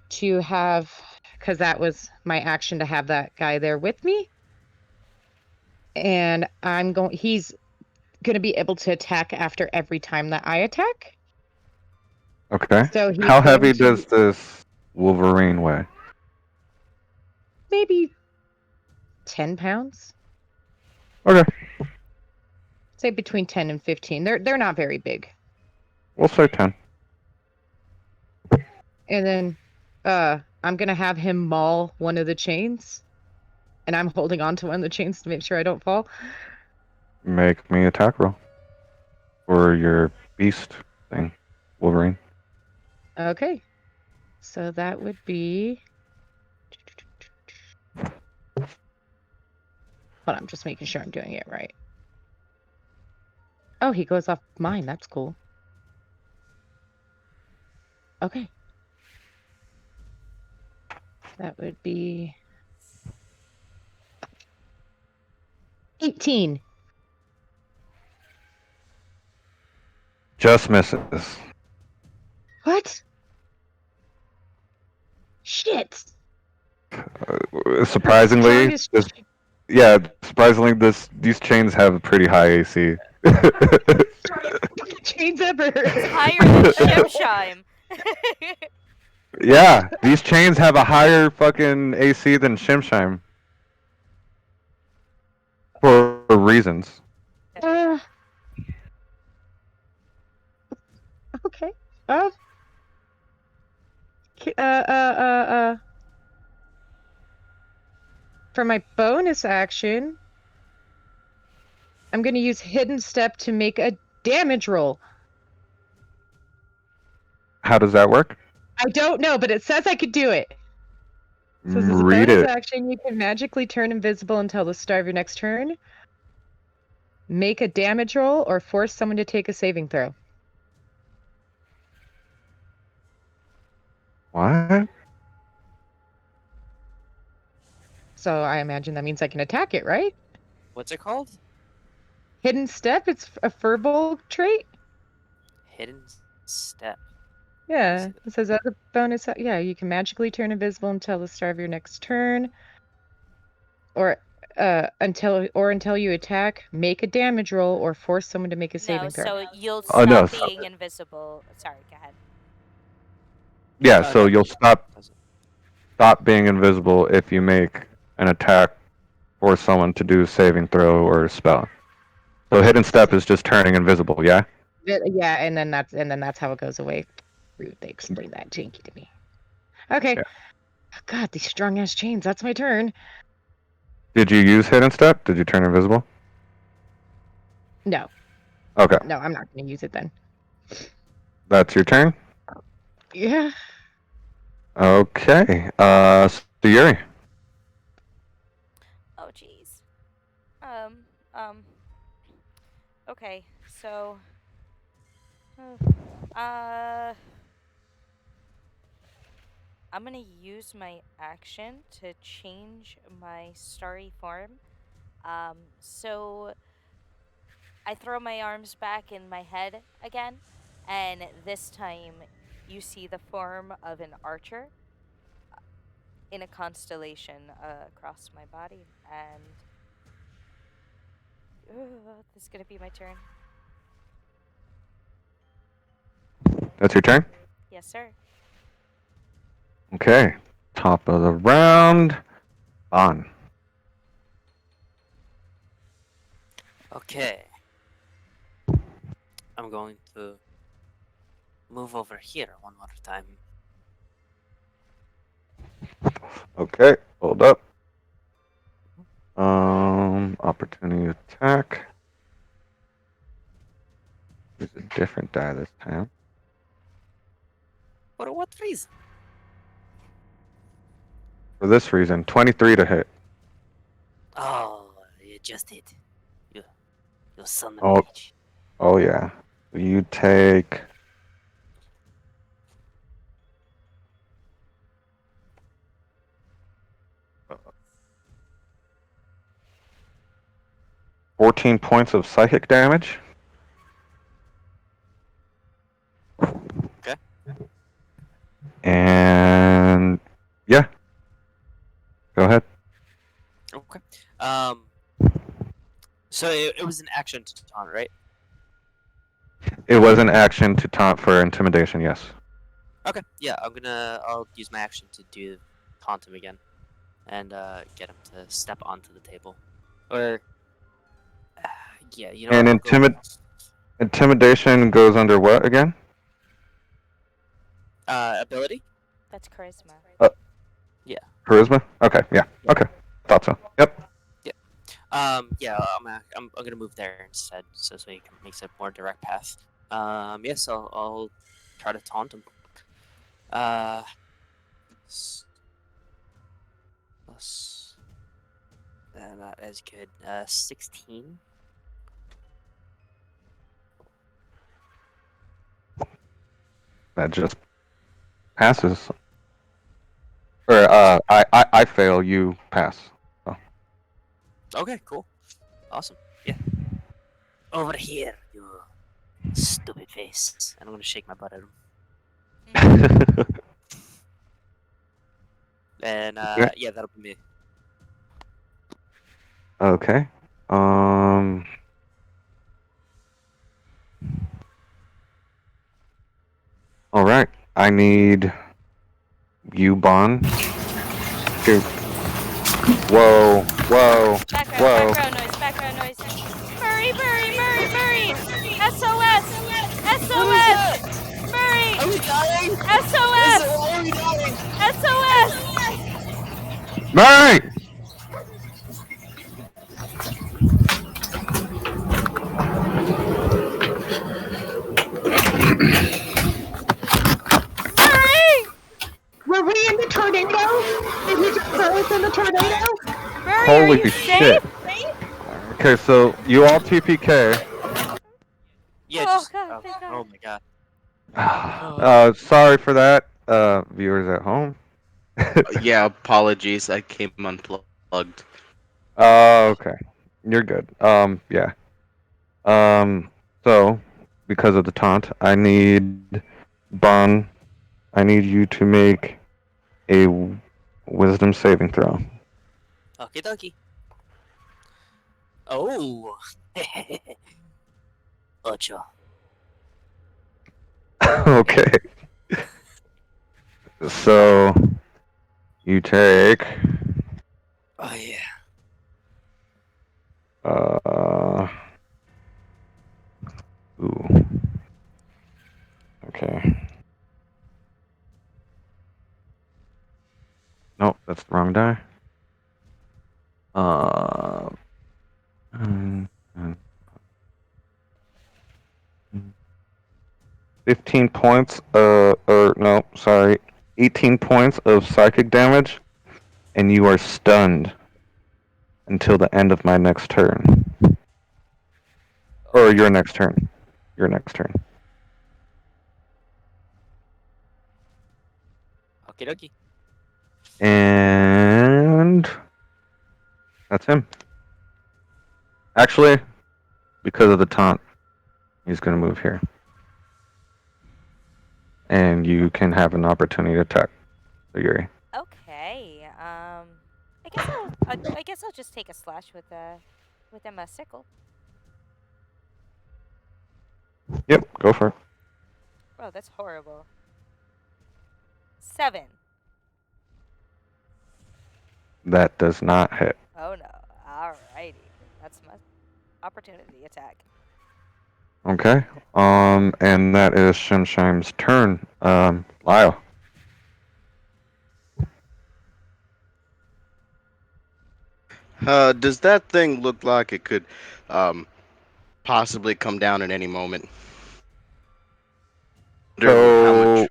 to have because that was my action to have that guy there with me. And he's gonna be able to attack after every time that I attack. Okay. So he's How going heavy to does this Wolverine weigh? maybe 10 pounds. Okay. Say between 10 and 15. They're not very big. We'll say 10. And then I'm gonna have him maul one of the chains. And I'm holding on to one of the chains to make sure I don't fall. Make me attack roll. For your beast thing, Wolverine. Okay. So that would be hold on, I'm just making sure I'm doing it right. Oh, he goes off mine. That's cool. Okay. That would be 18. Just misses. What? Shit. Surprisingly, Strongest surprisingly, these chains have a pretty high AC. chains ever. It's higher than Shemshime. Yeah, these chains have a higher fucking AC than Shemshime. For reasons. Okay. Uh, uh, uh, uh, uh. For my bonus action, I'm going to use hidden step to make a damage roll. How does that work? I don't know, but it says I could do it. It says as a Read bonus it. action, you can magically turn invisible until the start of your next turn. Make a damage roll or force someone to take a saving throw. What? So I imagine that means I can attack it, right? What's it called? Hidden step, it's a furball trait. Hidden step. Yeah, it says as a bonus, yeah, you can magically turn invisible until the start of your next turn, or until you attack, make a damage roll, or force someone to make a No, saving throw. so you'll Oh, no, stop being invisible. Sorry, go ahead. Yeah, Oh, so no. you'll stop being invisible if you make an attack for someone to do a saving throw or a spell. So hidden step is just turning invisible, yeah? Yeah, and then that's how it goes away. Rude, they explained that janky to me. Okay. Yeah. God, these strong ass chains. That's my turn. Did you use hidden step? Did you turn invisible? No, Okay, no, I'm not going to use it then. that's your turn. Yeah. Okay, so Yuri. Oh, jeez. Okay, so, I'm gonna use my action to change my starry form. So I throw my arms back in my head again, and this time you see the form of an archer in a constellation across my body, and this is gonna be my turn. That's your turn? Yes, sir. Okay, top of the round. On. Okay. I'm going to move over here one more time. Okay, hold up. Opportunity attack. Use a different die this time. For what reason? For this reason, 23 to hit. Oh, you just hit. You son of a Oh, bitch. oh yeah. You take 14 points of psychic damage. Okay. And yeah. Go ahead. Okay. So it was an action to taunt, right? It was an action to taunt for intimidation, yes. Okay. Yeah, I'll use my action to do taunt him again, and get him to step onto the table, or yeah, you know And what? I'll go intimidation goes under what again? ability. That's charisma. Charisma? Okay, yeah. Okay. Thought so. Yep. Yeah, I'm gonna move there instead, so he makes a more direct path. Yes, I'll try to taunt him. Plus, not as good. 16. That just passes. Or I fail, you pass. So. Okay, cool, awesome. Yeah, over here, you stupid face. And I'm gonna shake my butt at him. And yeah, that'll be me. Okay. All right. I need you, Bon. To... Whoa! Whoa! Whoa! Background noise. Murray! SOS! SOS! Murray! Are we dying? SOS! Are we dying? SOS! Murray! Holy you shit. safe? Okay, so you all TPK. Yeah, Oh just. God, Oh, thank God. oh my god. Sorry for that, viewers at home. Yeah, apologies. I came unplugged. Okay. You're good. Yeah. So, because of the taunt, I need Bon. I need you to make a wisdom saving throw. Okie dokie. Oh. Ocho. Okay. So, you take. Oh yeah. Uh. Ooh. Okay. Nope, that's the wrong die. Uh. mm, mm, 15 points, or no, sorry, 18 points of psychic damage, and you are stunned until the end of my next turn. Or Okie your dokie. next turn. Your next turn. Okie dokie. And that's him. Actually, because of the taunt, he's going to move here. And you can have an opportunity to attack the Yuri. Okay. I guess I'll just take a slash with a sickle. Yep, go for it. Oh, that's horrible. 7. That does not hit. Oh no. Alrighty. That's my opportunity attack. Okay. And that is Shemshime's turn. Lyle. Does that thing look like it could um, possibly come down at any moment? How So much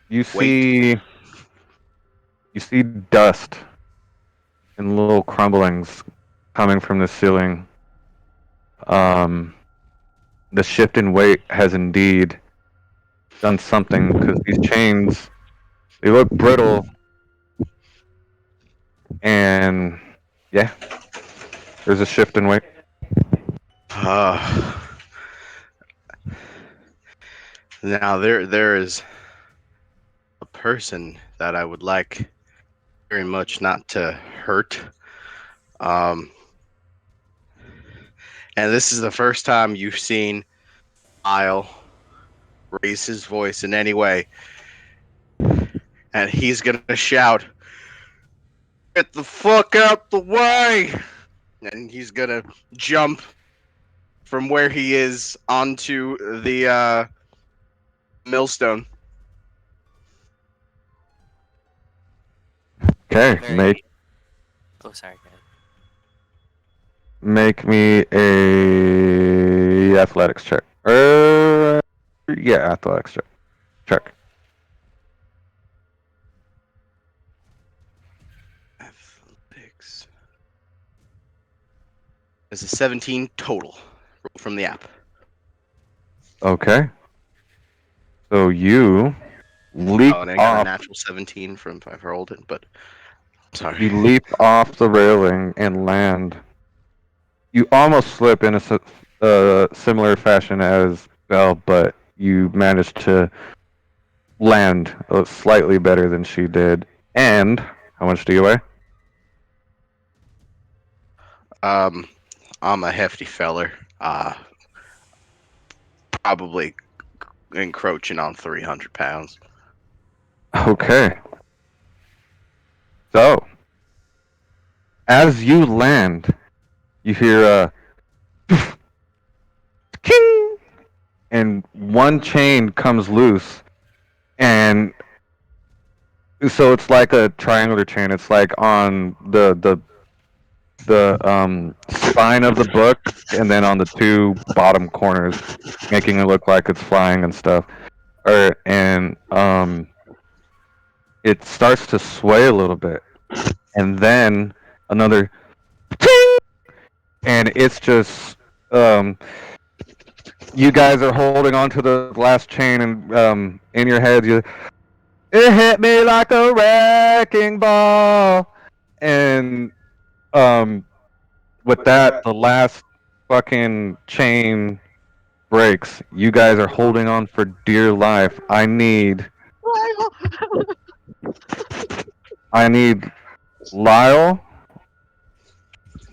you weight? see dust and little crumblings coming from the ceiling. The shift in weight has indeed done something because these chains, they look brittle, and yeah, there's a shift in weight. Uh, Now there is a person that I would like very much not to hurt. Um, and this is the first time you've seen Isle raise his voice in any way, and he's gonna shout, "Get the fuck out the way!" And he's gonna jump from where he is onto the millstone. Okay, Very. Oh, sorry. Go ahead. make me a athletics check. Yeah, athletics check. Check. Athletics. It's a 17 total from the app. Okay. So you leap Oh, and I got a off. natural 17 from if I rolled it, but sorry. You leap off the railing and land. You almost slip in a similar fashion as Belle, but you managed to land slightly better than she did. And how much do you weigh? I'm a hefty feller. Probably encroaching on 300 pounds. Okay. So, as you land, you hear a king, and one chain comes loose, and so it's like a triangular chain. It's like on the spine of the book, and then on the two bottom corners, making it look like it's flying and stuff. And it starts to sway a little bit, and then another. and it's just you guys are holding on to the last chain, and in your head it hit me like a wrecking ball, and um with that the last fucking chain breaks. You guys are holding on for dear life. I need Lyle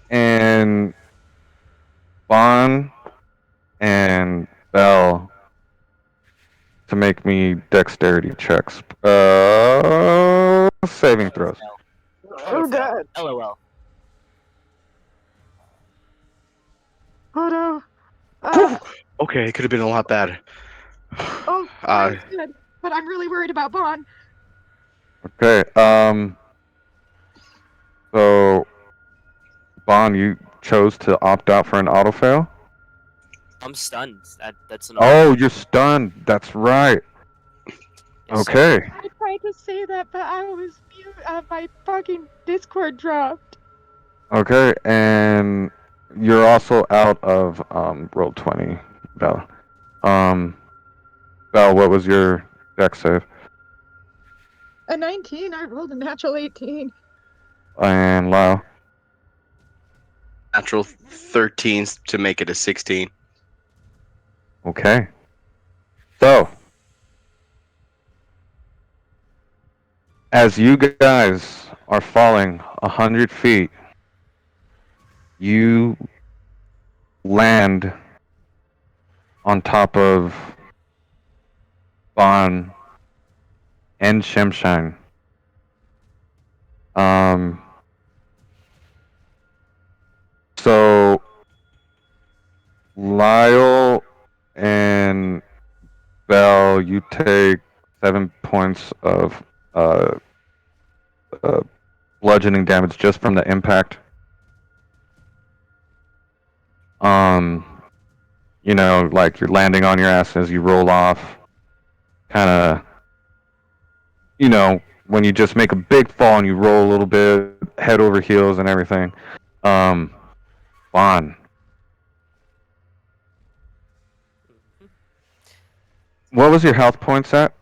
and Bon and Bell to make me dexterity checks. Saving Oh, throws. fail. Or Oh fail. god. LOL. Oh no. Whew. Okay, it could have been a lot better. Oh, Uh, mine's good. But I'm really worried about Bon. Okay. So Bon, you chose to opt out for an auto fail. I'm stunned. That's an Oh, automatic. you're stunned. That's right. Yes, sir. Okay. I tried to say that, but I was mute. My fucking Discord dropped. Okay, and you're also out of roll 20, Bell. Um, Bell, what was your dex save? A 19. I rolled a natural 18. And Lyle. natural 13 to make it a 16. Okay. So, as you guys are falling 100 feet, you land on top of Bon and Shemshine. Um, so Lyle and Bell, you take 7 points of uh, uh, bludgeoning damage just from the impact. Like you're landing on your ass as you roll off. Kind of, when you just make a big fall and you roll a little bit, head over heels and everything. Bon, Mhm. what was your health points at?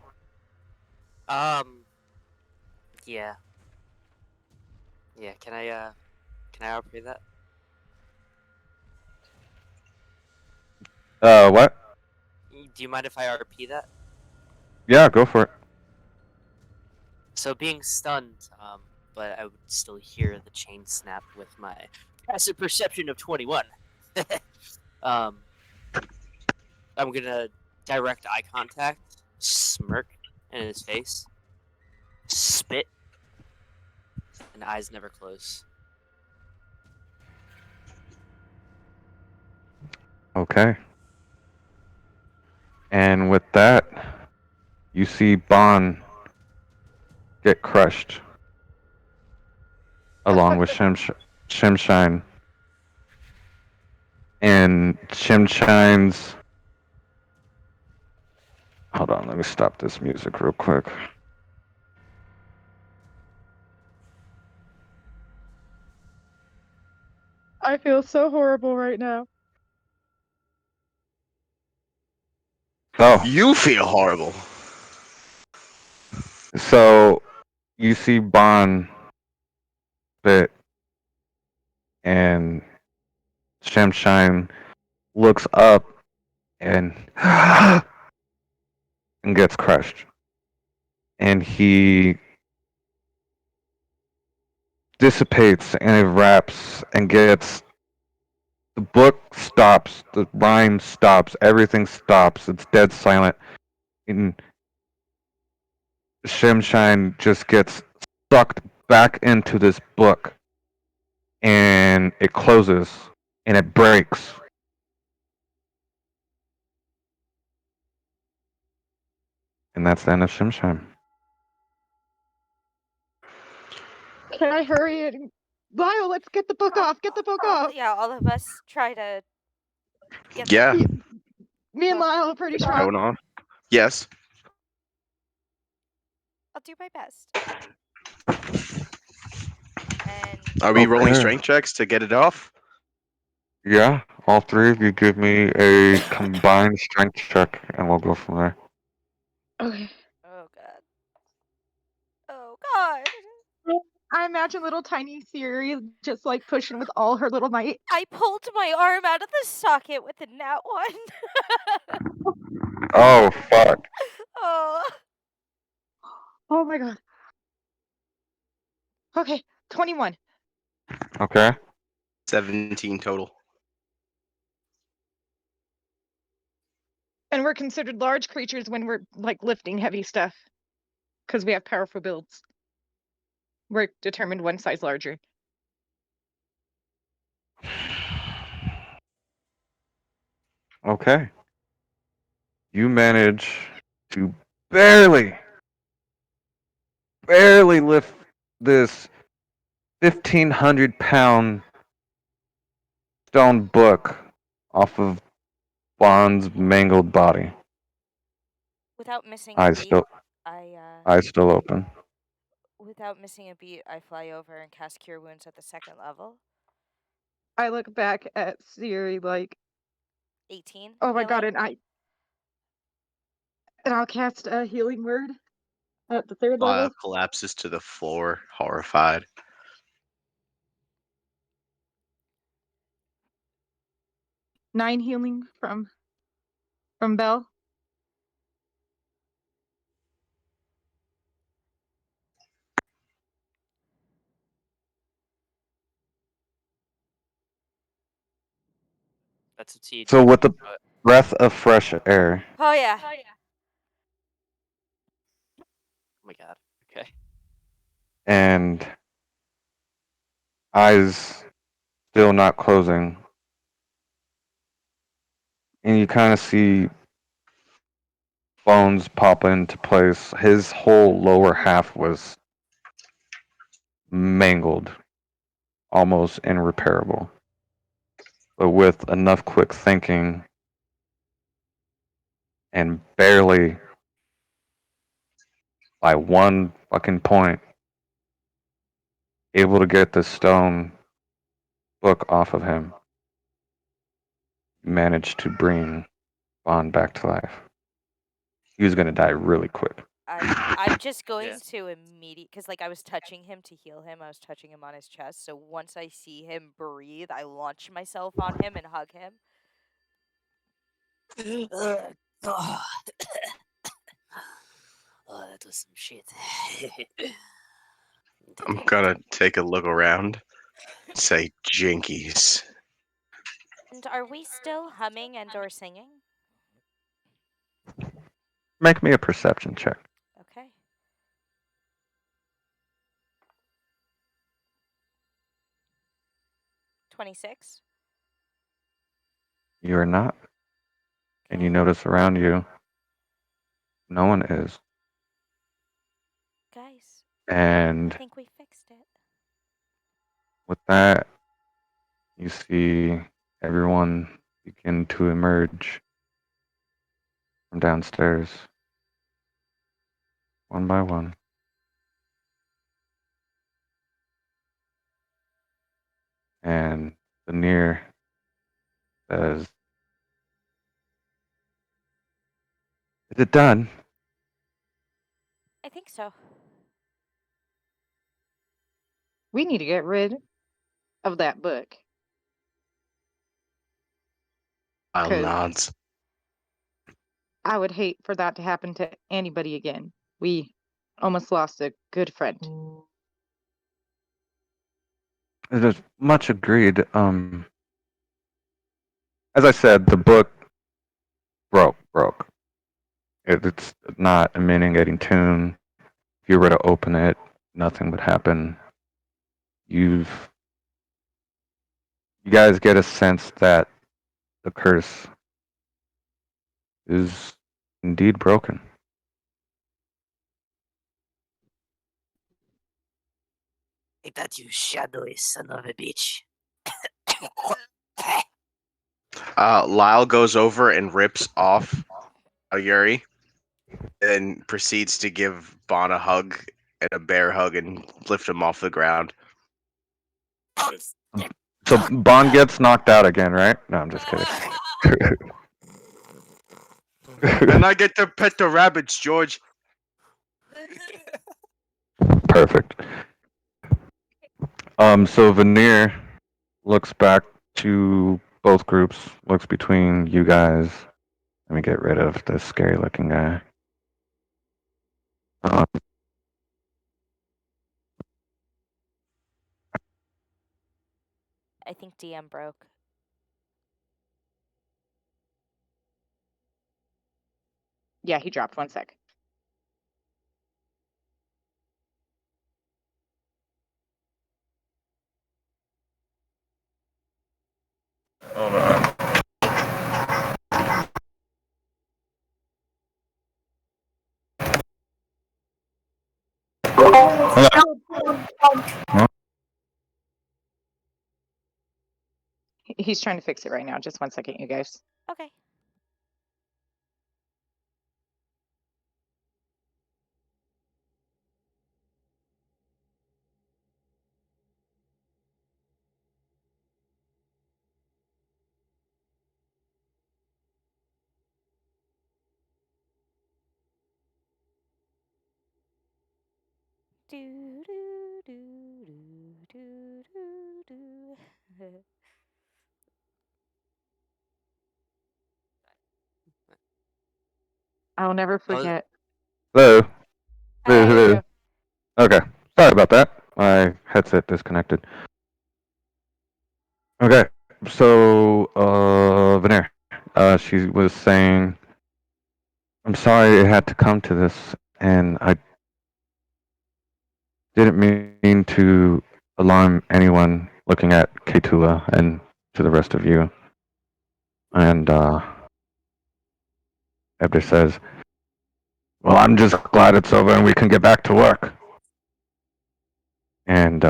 Um. Yeah. Yeah. Can I upgrade that? What? Do you mind if I RP that? Yeah, go for it. So being stunned, but I would still hear the chain snap with my passive perception of 21. um, I'm gonna direct eye contact, smirk in his face, spit, and eyes never close. Okay. And with that, you see Bon get crushed along with Shimshine. And Shimshine's. Hold on, let me stop this music real quick. I feel so horrible right now. So, You feel horrible. so you see Bon spit, and Shimshine looks up and and gets crushed. And he dissipates and evapes and gets the book stops, the rhyme stops, everything stops. It's dead silent. And Shimshine just gets sucked back into this book and it closes and it breaks. And that's the end of Shimshine. Can I hurry it? Lyle, let's get the book off. Get the book off. Yeah, all of us try to get Yeah, the Me and book. Lyle are pretty what's strong. going on? Yes. I'll do my best. And Are we rolling Okay. strength checks to get it off? Yeah, all three of you give me a combined strength check, and we'll go from there. Okay. Oh god. Oh god. I imagine little tiny Siri just like pushing with all her little might. I pulled my arm out of the socket with a nat one. Oh, fuck. Oh. Oh my god. Okay, 21. Okay. 17 total. And we're considered large creatures when we're like lifting heavy stuff. Because we have powerful builds. We're determined one size larger. Okay. You manage to barely lift this 1,500-pound stone book off of Bond's mangled body. Without missing a beat, I Eyes still open. without missing a beat, I fly over and cast Cure Wounds at the second level. I look back at Siri like, 18. oh my god, healing. and I'll cast a healing word at the third Lyle level. collapses to the floor, horrified. 9 healing from Belle. That's a T. So with the breath of fresh air, Oh yeah. Oh my god. Okay. and eyes still not closing, and you kind of see bones pop into place. His whole lower half was mangled, almost irreparable. But with enough quick thinking and barely by one fucking point able to get the stone book off of him, managed to bring Bond back to life. He was gonna die really quick. I'm just going Yeah. to immediate because like I was touching him to heal him. I was touching him on his chest. So once I see him breathe, I launch myself on him and hug him. Oh, that was some shit. I'm gonna take a look around. Say jinkies. And are we still humming and or singing? Make me a perception check. Okay. $26. You are not, and you Okay. notice around you, no one is. Guys, And I think we fixed it. with that, you see everyone begin to emerge from downstairs, one by one. And the near says, "Is it done?" I think so. We need to get rid of that book. Lyle 'Cause nods. I would hate for that to happen to anybody again. We almost lost a good friend. It is much agreed. As I said, the book broke. It's not emitting any tune. If you were to open it, nothing would happen. You guys get a sense that the curse is indeed broken. Take that, you shadowy son of a bitch. Lyle goes over and rips off a Yuri, and proceeds to give Bon a hug and a bear hug and lift him off the ground. So Bond gets knocked out again, right? No, I'm just kidding. And I get to pet the rabbits, George. Perfect. So Veneer looks back to both groups, looks between you guys. Let me get rid of this scary looking guy. Uh, I think DM broke. Yeah, he dropped 1 sec. Hold on. He's trying to fix it right now. Just 1 second, you guys. Okay. Do do do do do do do. I'll never That was- forget. Hello. Hi. There you Hello. go. Okay. Sorry about that. My headset disconnected. Okay. So, Veneer, she was saying, I'm sorry it had to come to this, and I didn't mean to alarm anyone looking at Ketula and to the rest of you. And, Ebder says, well, I'm just glad it's over and we can get back to work. And,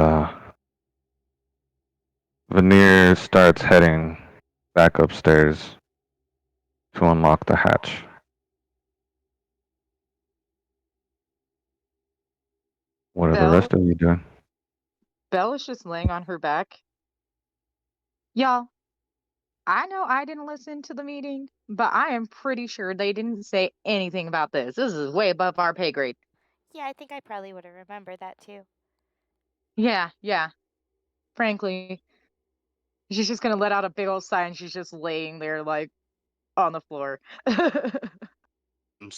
Veneer starts heading back upstairs to unlock the hatch. What are the Belle, rest of you doing? Belle is just laying on her back. Y'all, I know I didn't listen to the meeting, but I am pretty sure they didn't say anything about this. This is way above our pay grade. Yeah, I think I probably would have remembered that too. Yeah. Frankly, she's just gonna let out a big old sigh and she's just laying there like on the floor. I'm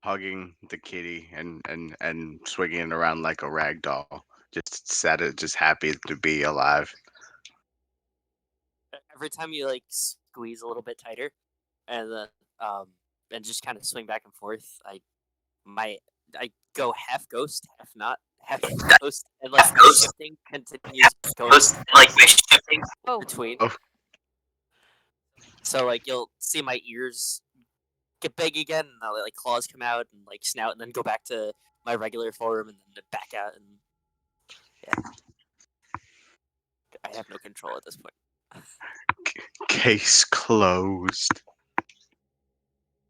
hugging the kitty and swinging it around like a rag doll. Just sad, just happy to be alive. Every time you like squeeze a little bit tighter, and then and just kind of swing back and forth, I go half ghost, half not, half ghost, and like my shifting continues going Oh, between. Oh. So like you'll see my ears get big again, and I'll, like claws come out and like snout, and then go back to my regular form, and then back out, and yeah, I have no control at this point. Case closed.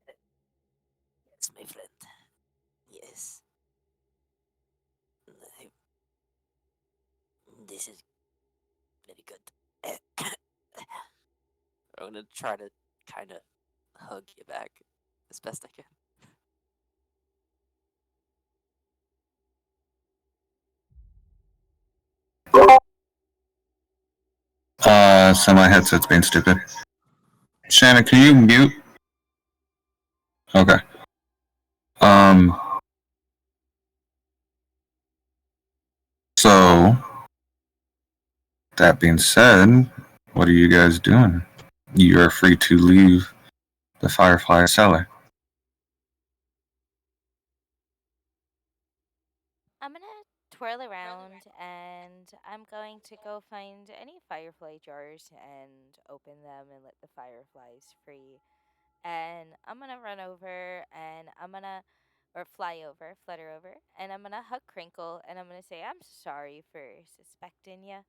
Yes, my friend. Yes. This is very good. I'm gonna try to kind of hug you back as best I can. So my headset's being stupid. Shannon, can you mute? Okay. Um, so, that being said, what are you guys doing? You are free to leave the Firefly cellar. I'm gonna twirl around and I'm going to go find any firefly jars and open them and let the fireflies free. And I'm gonna run over and or flutter over, and I'm gonna hug Crinkle and I'm gonna say, I'm sorry for suspecting you.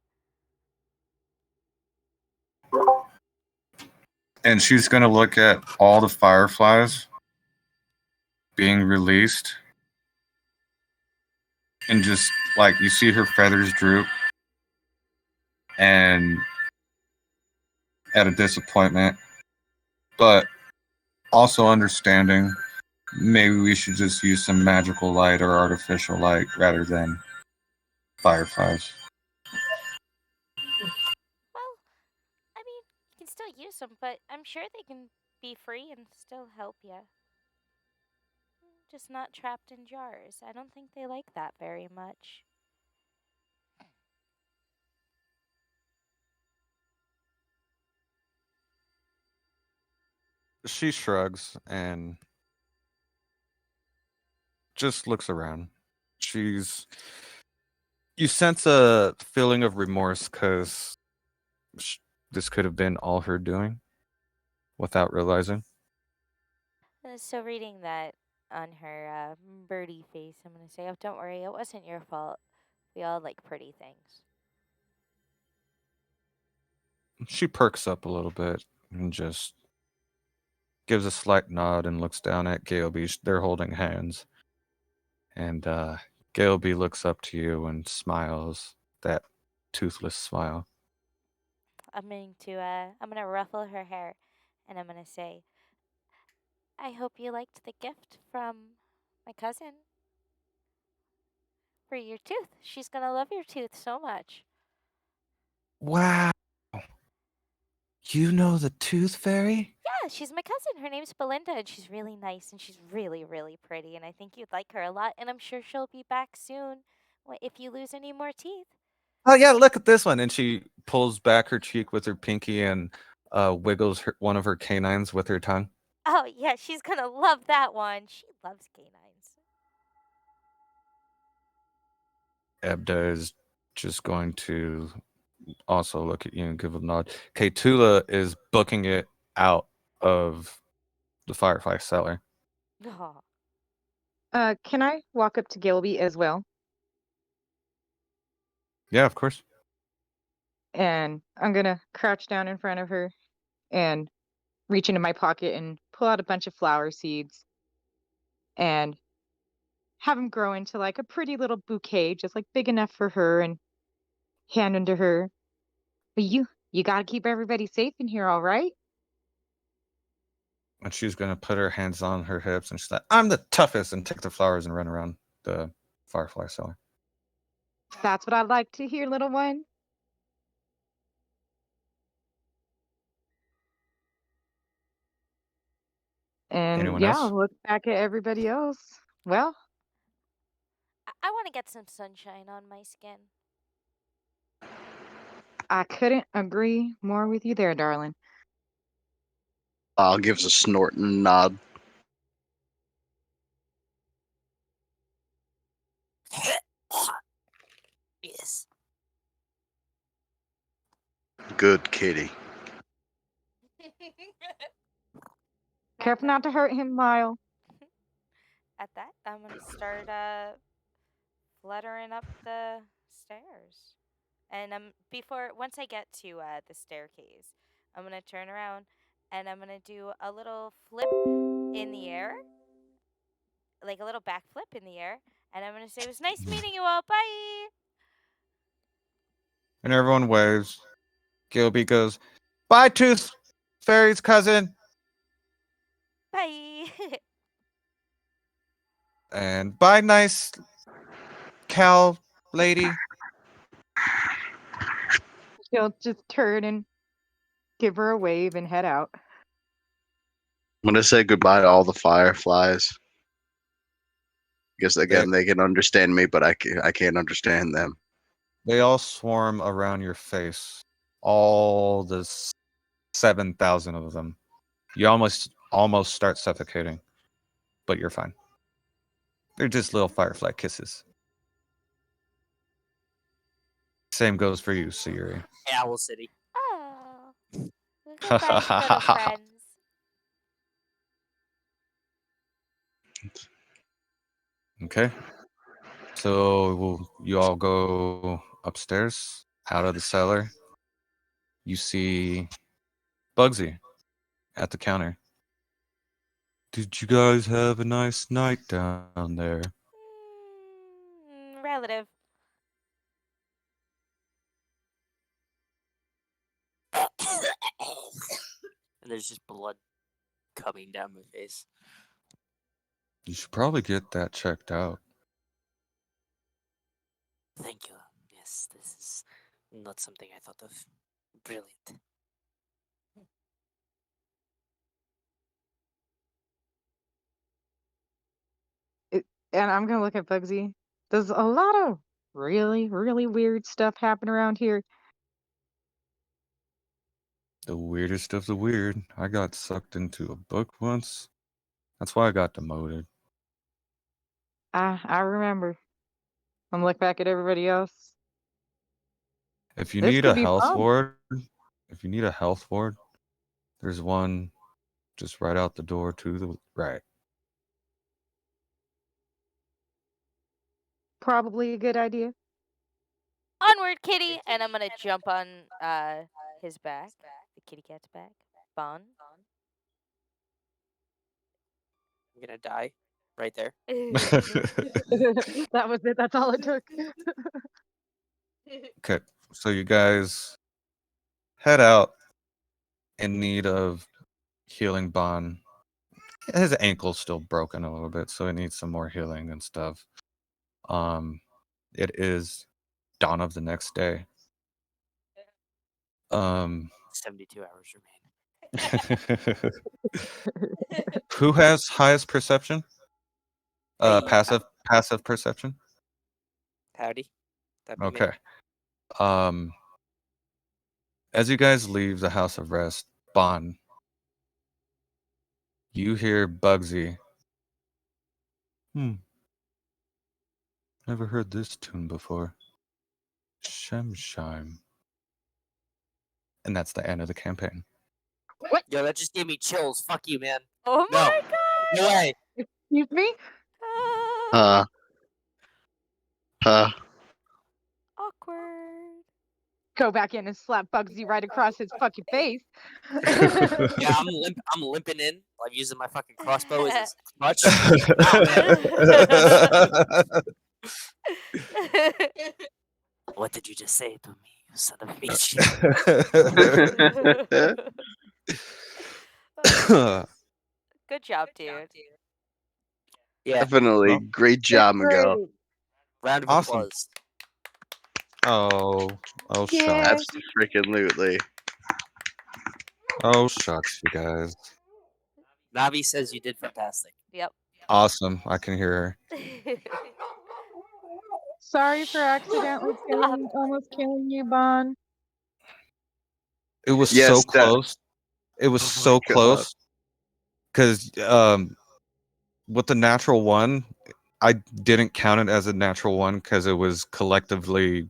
And she's gonna look at all the fireflies being released and just like you see her feathers droop and at a disappointment, but also understanding maybe we should just use some magical light or artificial light rather than fireflies. Well, I mean, you can still use them, but I'm sure they can be free and still help you. Just not trapped in jars. I don't think they like that very much. She shrugs and just looks around. She's You sense a feeling of remorse because this could have been all her doing without realizing. So reading that on her birdie face, I'm gonna say, "Oh, don't worry, it wasn't your fault. We all like pretty things." She perks up a little bit and just gives a slight nod and looks down at Gailby. They're holding hands. And Gailby looks up to you and smiles that toothless smile. I'm gonna ruffle her hair, and I'm gonna say, "I hope you liked the gift from my cousin for your tooth. She's gonna love your tooth so much." Wow. You know the tooth fairy? Yeah, she's my cousin. Her name's Belinda, and she's really nice, and she's really, really pretty, and I think you'd like her a lot, and I'm sure she'll be back soon if you lose any more teeth. Oh yeah, look at this one. And she pulls back her cheek with her pinky and wiggles one of her canines with her tongue. Oh, yeah, she's gonna love that one. She loves canines. Ebda is just going to also look at you and give a nod. Tula is booking it out of the firefly cellar. Aw. Can I walk up to Gilby as well? Yeah, of course. And I'm gonna crouch down in front of her and reach into my pocket and pull out a bunch of flower seeds and have them grow into like a pretty little bouquet, just like big enough for her, and hand them to her. But you gotta keep everybody safe in here, all right? And she's going to put her hands on her hips and she's like, I'm the toughest, and take the flowers and run around the firefly cellar. That's what I'd like to hear, little one. And Anyone yeah, else? I'll look back at everybody else. Well, I want to get some sunshine on my skin. I couldn't agree more with you there, darling. Lyle gives a snort and nod. Yes. Good kitty. Careful not to hurt him, Lyle. At that, I'm gonna start fluttering up the stairs. And once I get to the staircase, I'm gonna turn around and I'm gonna do a little flip in the air, like a little back flip in the air, and I'm gonna say, "It was nice meeting you all. Bye." And everyone waves. Gilby goes, Bye, Tooth Fairy's cousin. Bye. And bye, nice cow lady. She'll just turn and give her a wave and head out. I'm gonna say goodbye to all the fireflies. Guess They, again they can understand me, but I can't understand them. they all swarm around your face. All the 7,000 of them. You almost start suffocating, but you're fine. They're just little firefly kisses. Same goes for you, Sayuri. Owl City. Oh, goodbye, little friends. Okay. So you all go upstairs, out of the cellar. You see Bugsy at the counter. Did you guys have a nice night down there? Relative. and there's just blood coming down my face. You should probably get that checked out. Thank you. Yes, this is not something I thought of. Brilliant. And I'm gonna look at Bugsy. There's a lot of really, really weird stuff happen around here. The weirdest of the weird. I got sucked into a book once. That's why I got demoted. I remember. I'm look back at everybody else. If you This need could a be health fun. ward, there's one just right out the door to the right. Probably a good idea. Onward, kitty! And I'm gonna jump on his back, the kitty cat's back. Bon. I'm gonna die right there. That was it. That's all it took. Okay, so you guys head out in need of healing Bon. His ankle's still broken a little bit, so it needs some more healing and stuff. It is dawn of the next day. 72 hours remain. Who has highest perception? Hey, Passive perception. howdy. That'd be me. Okay. As you guys leave the house of rest, Bon, you hear Bugsy. Never heard this tune before. Shemshime. And that's the end of the campaign. Yo, that just gave me chills. Fuck you, man. Oh No. my god! No way. Excuse me? Ah, Uh, awkward. Go back in and slap Bugsy right across his fucking face. Yeah, I'm limping in. I'm using my fucking crossbow as a crutch. Oh, man. What did you just say to me, you son of a bitch? Good job, dude. Yeah, definitely. Well, Great job, Miguel. Great. round of Awesome. applause. Oh Yeah. shucks. Absolutely. Oh shucks, you guys. Navi says you did fantastic. Yep. Awesome. I can hear her. Sorry for accidentally almost killing you, Bon. It was Yes, so that- close. It was Oh my so God. close. Because with the natural one, I didn't count it as a natural one because it was collectively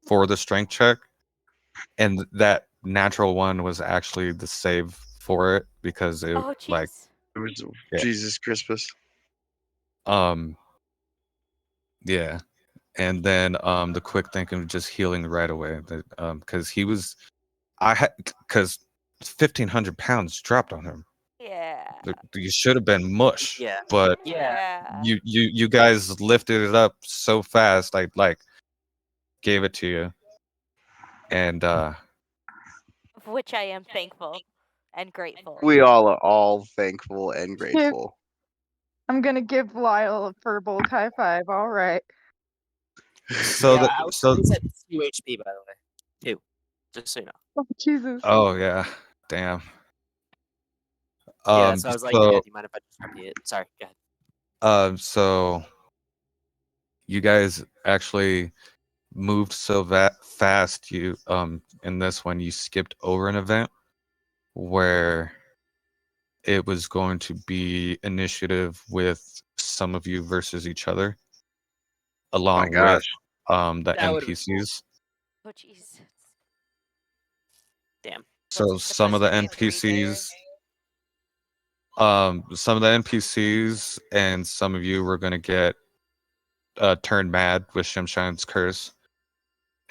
for the strength check. And that natural one was actually the save for it because it Oh, like jeez. It was Yeah. Jesus Christmas. yeah. And then the quick thinking just healing right away. Because he was because 1,500 pounds dropped on him. Yeah. You should have been mush. Yeah. But Yeah. you guys lifted it up so fast. I like gave it to you. And Of which I am thankful and grateful. We all are all thankful and grateful. I'm gonna give Lyle a Furbolg high five. All right. so Yeah, I so was at 2 HP, by the way. 2. Just so you know. Oh, Jesus. oh yeah, damn. Yeah, so I was like, yeah, do you mind if I just copy it? Sorry, go ahead. So you guys actually moved so fast. You in this one you skipped over an event where it was going to be initiative with some of you versus each other, along with gosh. the That would've been cool. NPCs. Oh, jeez. Damn. So Was it some of the supposed to be a three-player? NPCs, some of the NPCs, and some of you were going to get turned mad with Shemshine's curse.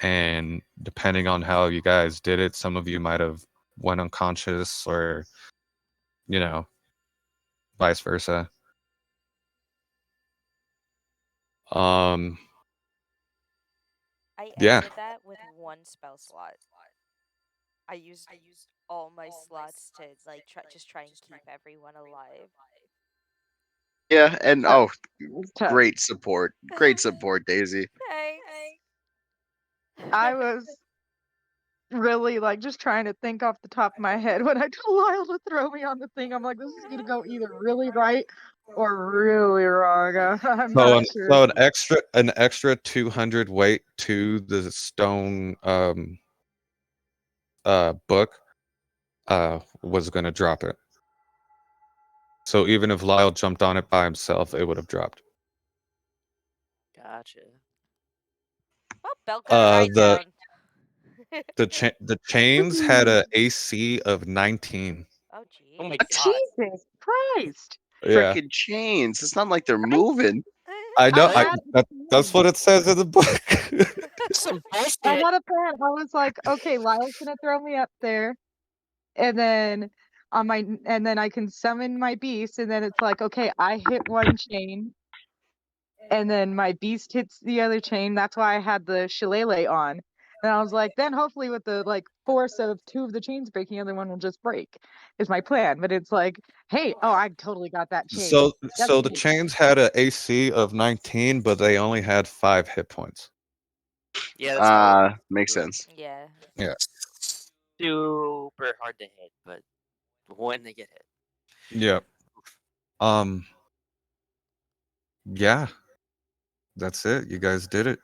And depending on how you guys did it, some of you might have went unconscious, or vice versa. I Yeah. ended that with one spell slot. I used all my slots to like try and keep everyone alive. Yeah, and It was tough. great support. Great support, Daisy. Thanks. I was really like just trying to think off the top of my head when I told Lyle to throw me on the thing. I'm like, this is gonna go either really right or really wrong. I'm So not an sure. so an extra 200 weight to the stone book was gonna drop it. So even if Lyle jumped on it by himself, it would have dropped. Gotcha. Well, Belle got it right The down. the chains had a AC of 19. Oh, Oh my jeez. god. Jesus Christ! Yeah, Freaking chains. It's not like they're I moving. I know. I Right? had That's what it says in the book. Some I bullshit. had a plan. I was like, okay, Lyle's gonna throw me up there, and then and then I can summon my beast, and then it's like, okay, I hit one chain, and then my beast hits the other chain. That's why I had the shillelagh on. And I was like, then hopefully with the like force of two of the chains breaking, the other one will just break. Is my plan. But it's like, hey, oh, I totally got that chain. That's So the me. chains had a AC of 19, but they only had 5 hit points. Yeah, that's how it Makes was. sense. Yeah. Yeah. Super hard to hit, but when they get hit. Yeah. Um. Yeah. That's it. You guys did it.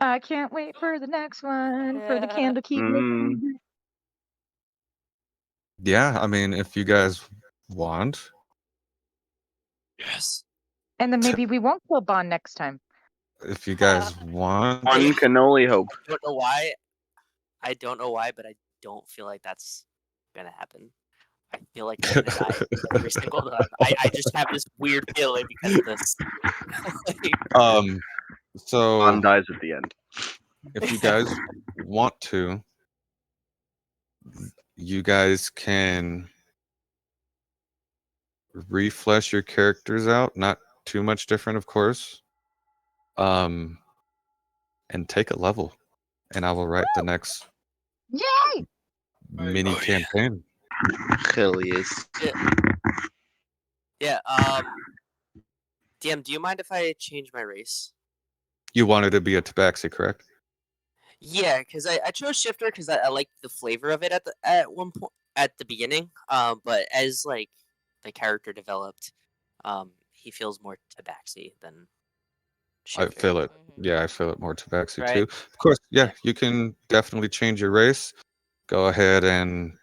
I can't wait for the next one for the Yeah. Candlekeep Mm. mystery. Yeah. I mean, if you guys want, Yes. And then maybe we won't kill Bond next time. if you guys want, One can only hope. Don't know why. I don't know why, but I don't feel like that's gonna happen. I feel like I'm gonna die every single time. I just have this weird feeling because of this. um. So Bond dies at the end. if you guys want to, you guys can reflesh your characters out. Not too much different, of course. And take a level, and I will write the next Yay! mini campaign. Hell yes. Yeah. DM, do you mind if I change my race? You wanted to be a tabaxi, correct? Yeah, because I chose shifter because I liked the flavor of it at one point at the beginning. But as like the character developed, he feels more tabaxi than I shifter. feel it. Mhm. Yeah, I feel it more tabaxi Right? too. Of course, yeah, Yeah. you can definitely change your race. Go ahead and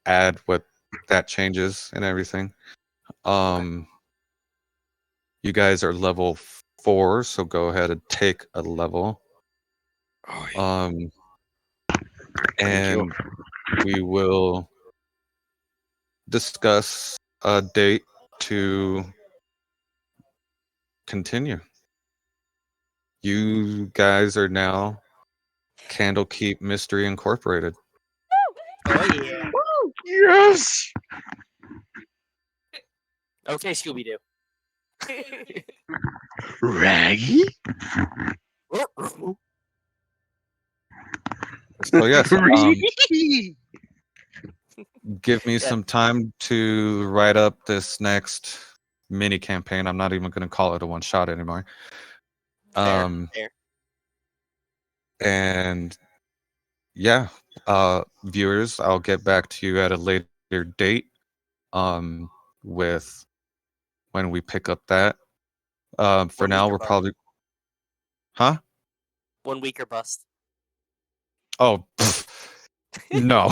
add what that changes and everything. You guys are level 4, so go ahead and take a level. Oh, Um, Thank you. and we will discuss a date to continue. You guys are now Candlekeep Mystery Incorporated. oh yeah. Woo! Yes. Okay, Scooby Doo. Raggy. So yes, Ree. give me Yeah. some time to write up this next mini campaign. I'm not even going to call it a one shot anymore. Fair. Um, Fair. and yeah, viewers, I'll get back to you at a later date. With when we pick up that. For 1 week now, or we're bust. probably, huh? 1 week or bust. Oh, no.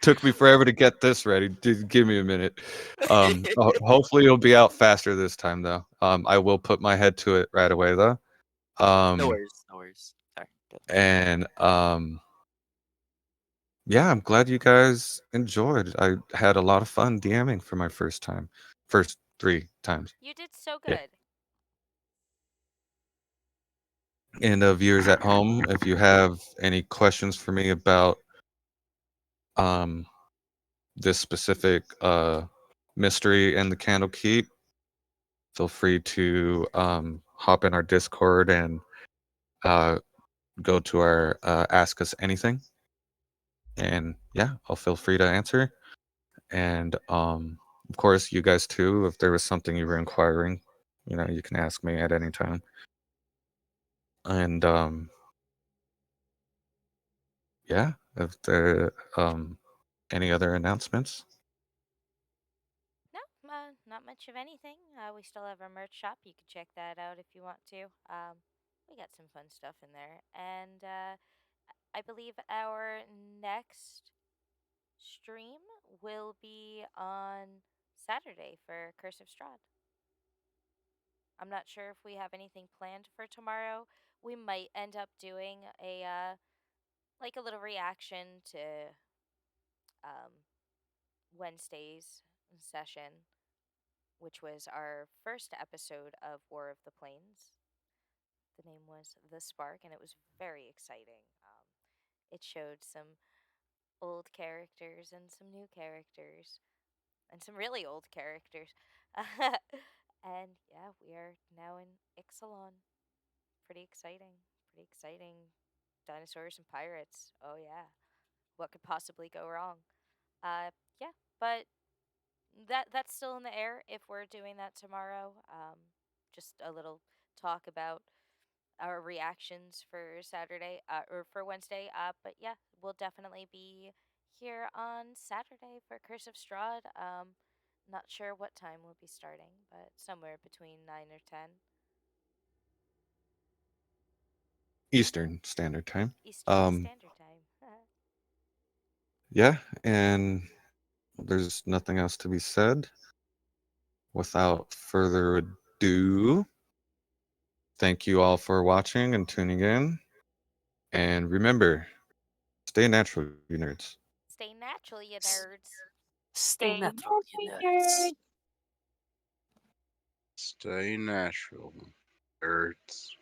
Took me forever to get this ready. Dude, give me a minute. Hopefully it'll be out faster this time, though. I will put my head to it right away, though. No worries. No worries. Sorry. Good. And yeah, I'm glad you guys enjoyed. I had a lot of fun DMing for my first 3 times. You did so Yeah. good. And viewers at home, if you have any questions for me about this specific mystery and the Candlekeep, feel free to hop in our Discord and go to our Ask Us Anything, and yeah, I'll feel free to answer. And of course, you guys too, if there was something you were inquiring, you can ask me at any time. And yeah, if there any other announcements? No, not much of anything. We still have our merch shop. You can check that out if you want to. We got some fun stuff in there. And I believe our next stream will be on Saturday for Curse of Strahd. I'm not sure if we have anything planned for tomorrow. We might end up doing a like a little reaction to um, Wednesday's session, which was our first episode of War of the Plains. The name was The Spark, and it was very exciting. It showed some old characters and some new characters and some really old characters. And yeah, we are now in Ixalan. Pretty exciting. Pretty exciting. Dinosaurs and pirates. Oh yeah. What could possibly go wrong? Yeah, but that's still in the air if we're doing that tomorrow. Just a little talk about our reactions for Saturday or for Wednesday. But yeah, we'll definitely be here on Saturday for Curse of Strahd. Not sure what time we'll be starting, but somewhere between 9 or 10 Eastern Standard Time. Eastern Standard Time. Yeah, and there's nothing else to be said. Without further ado, thank you all for watching and tuning in. And remember, stay natural, you nerds. Stay natural, you S- nerds. Stay Stay natural, you healthy, nerds. nerd. Stay natural, Earths.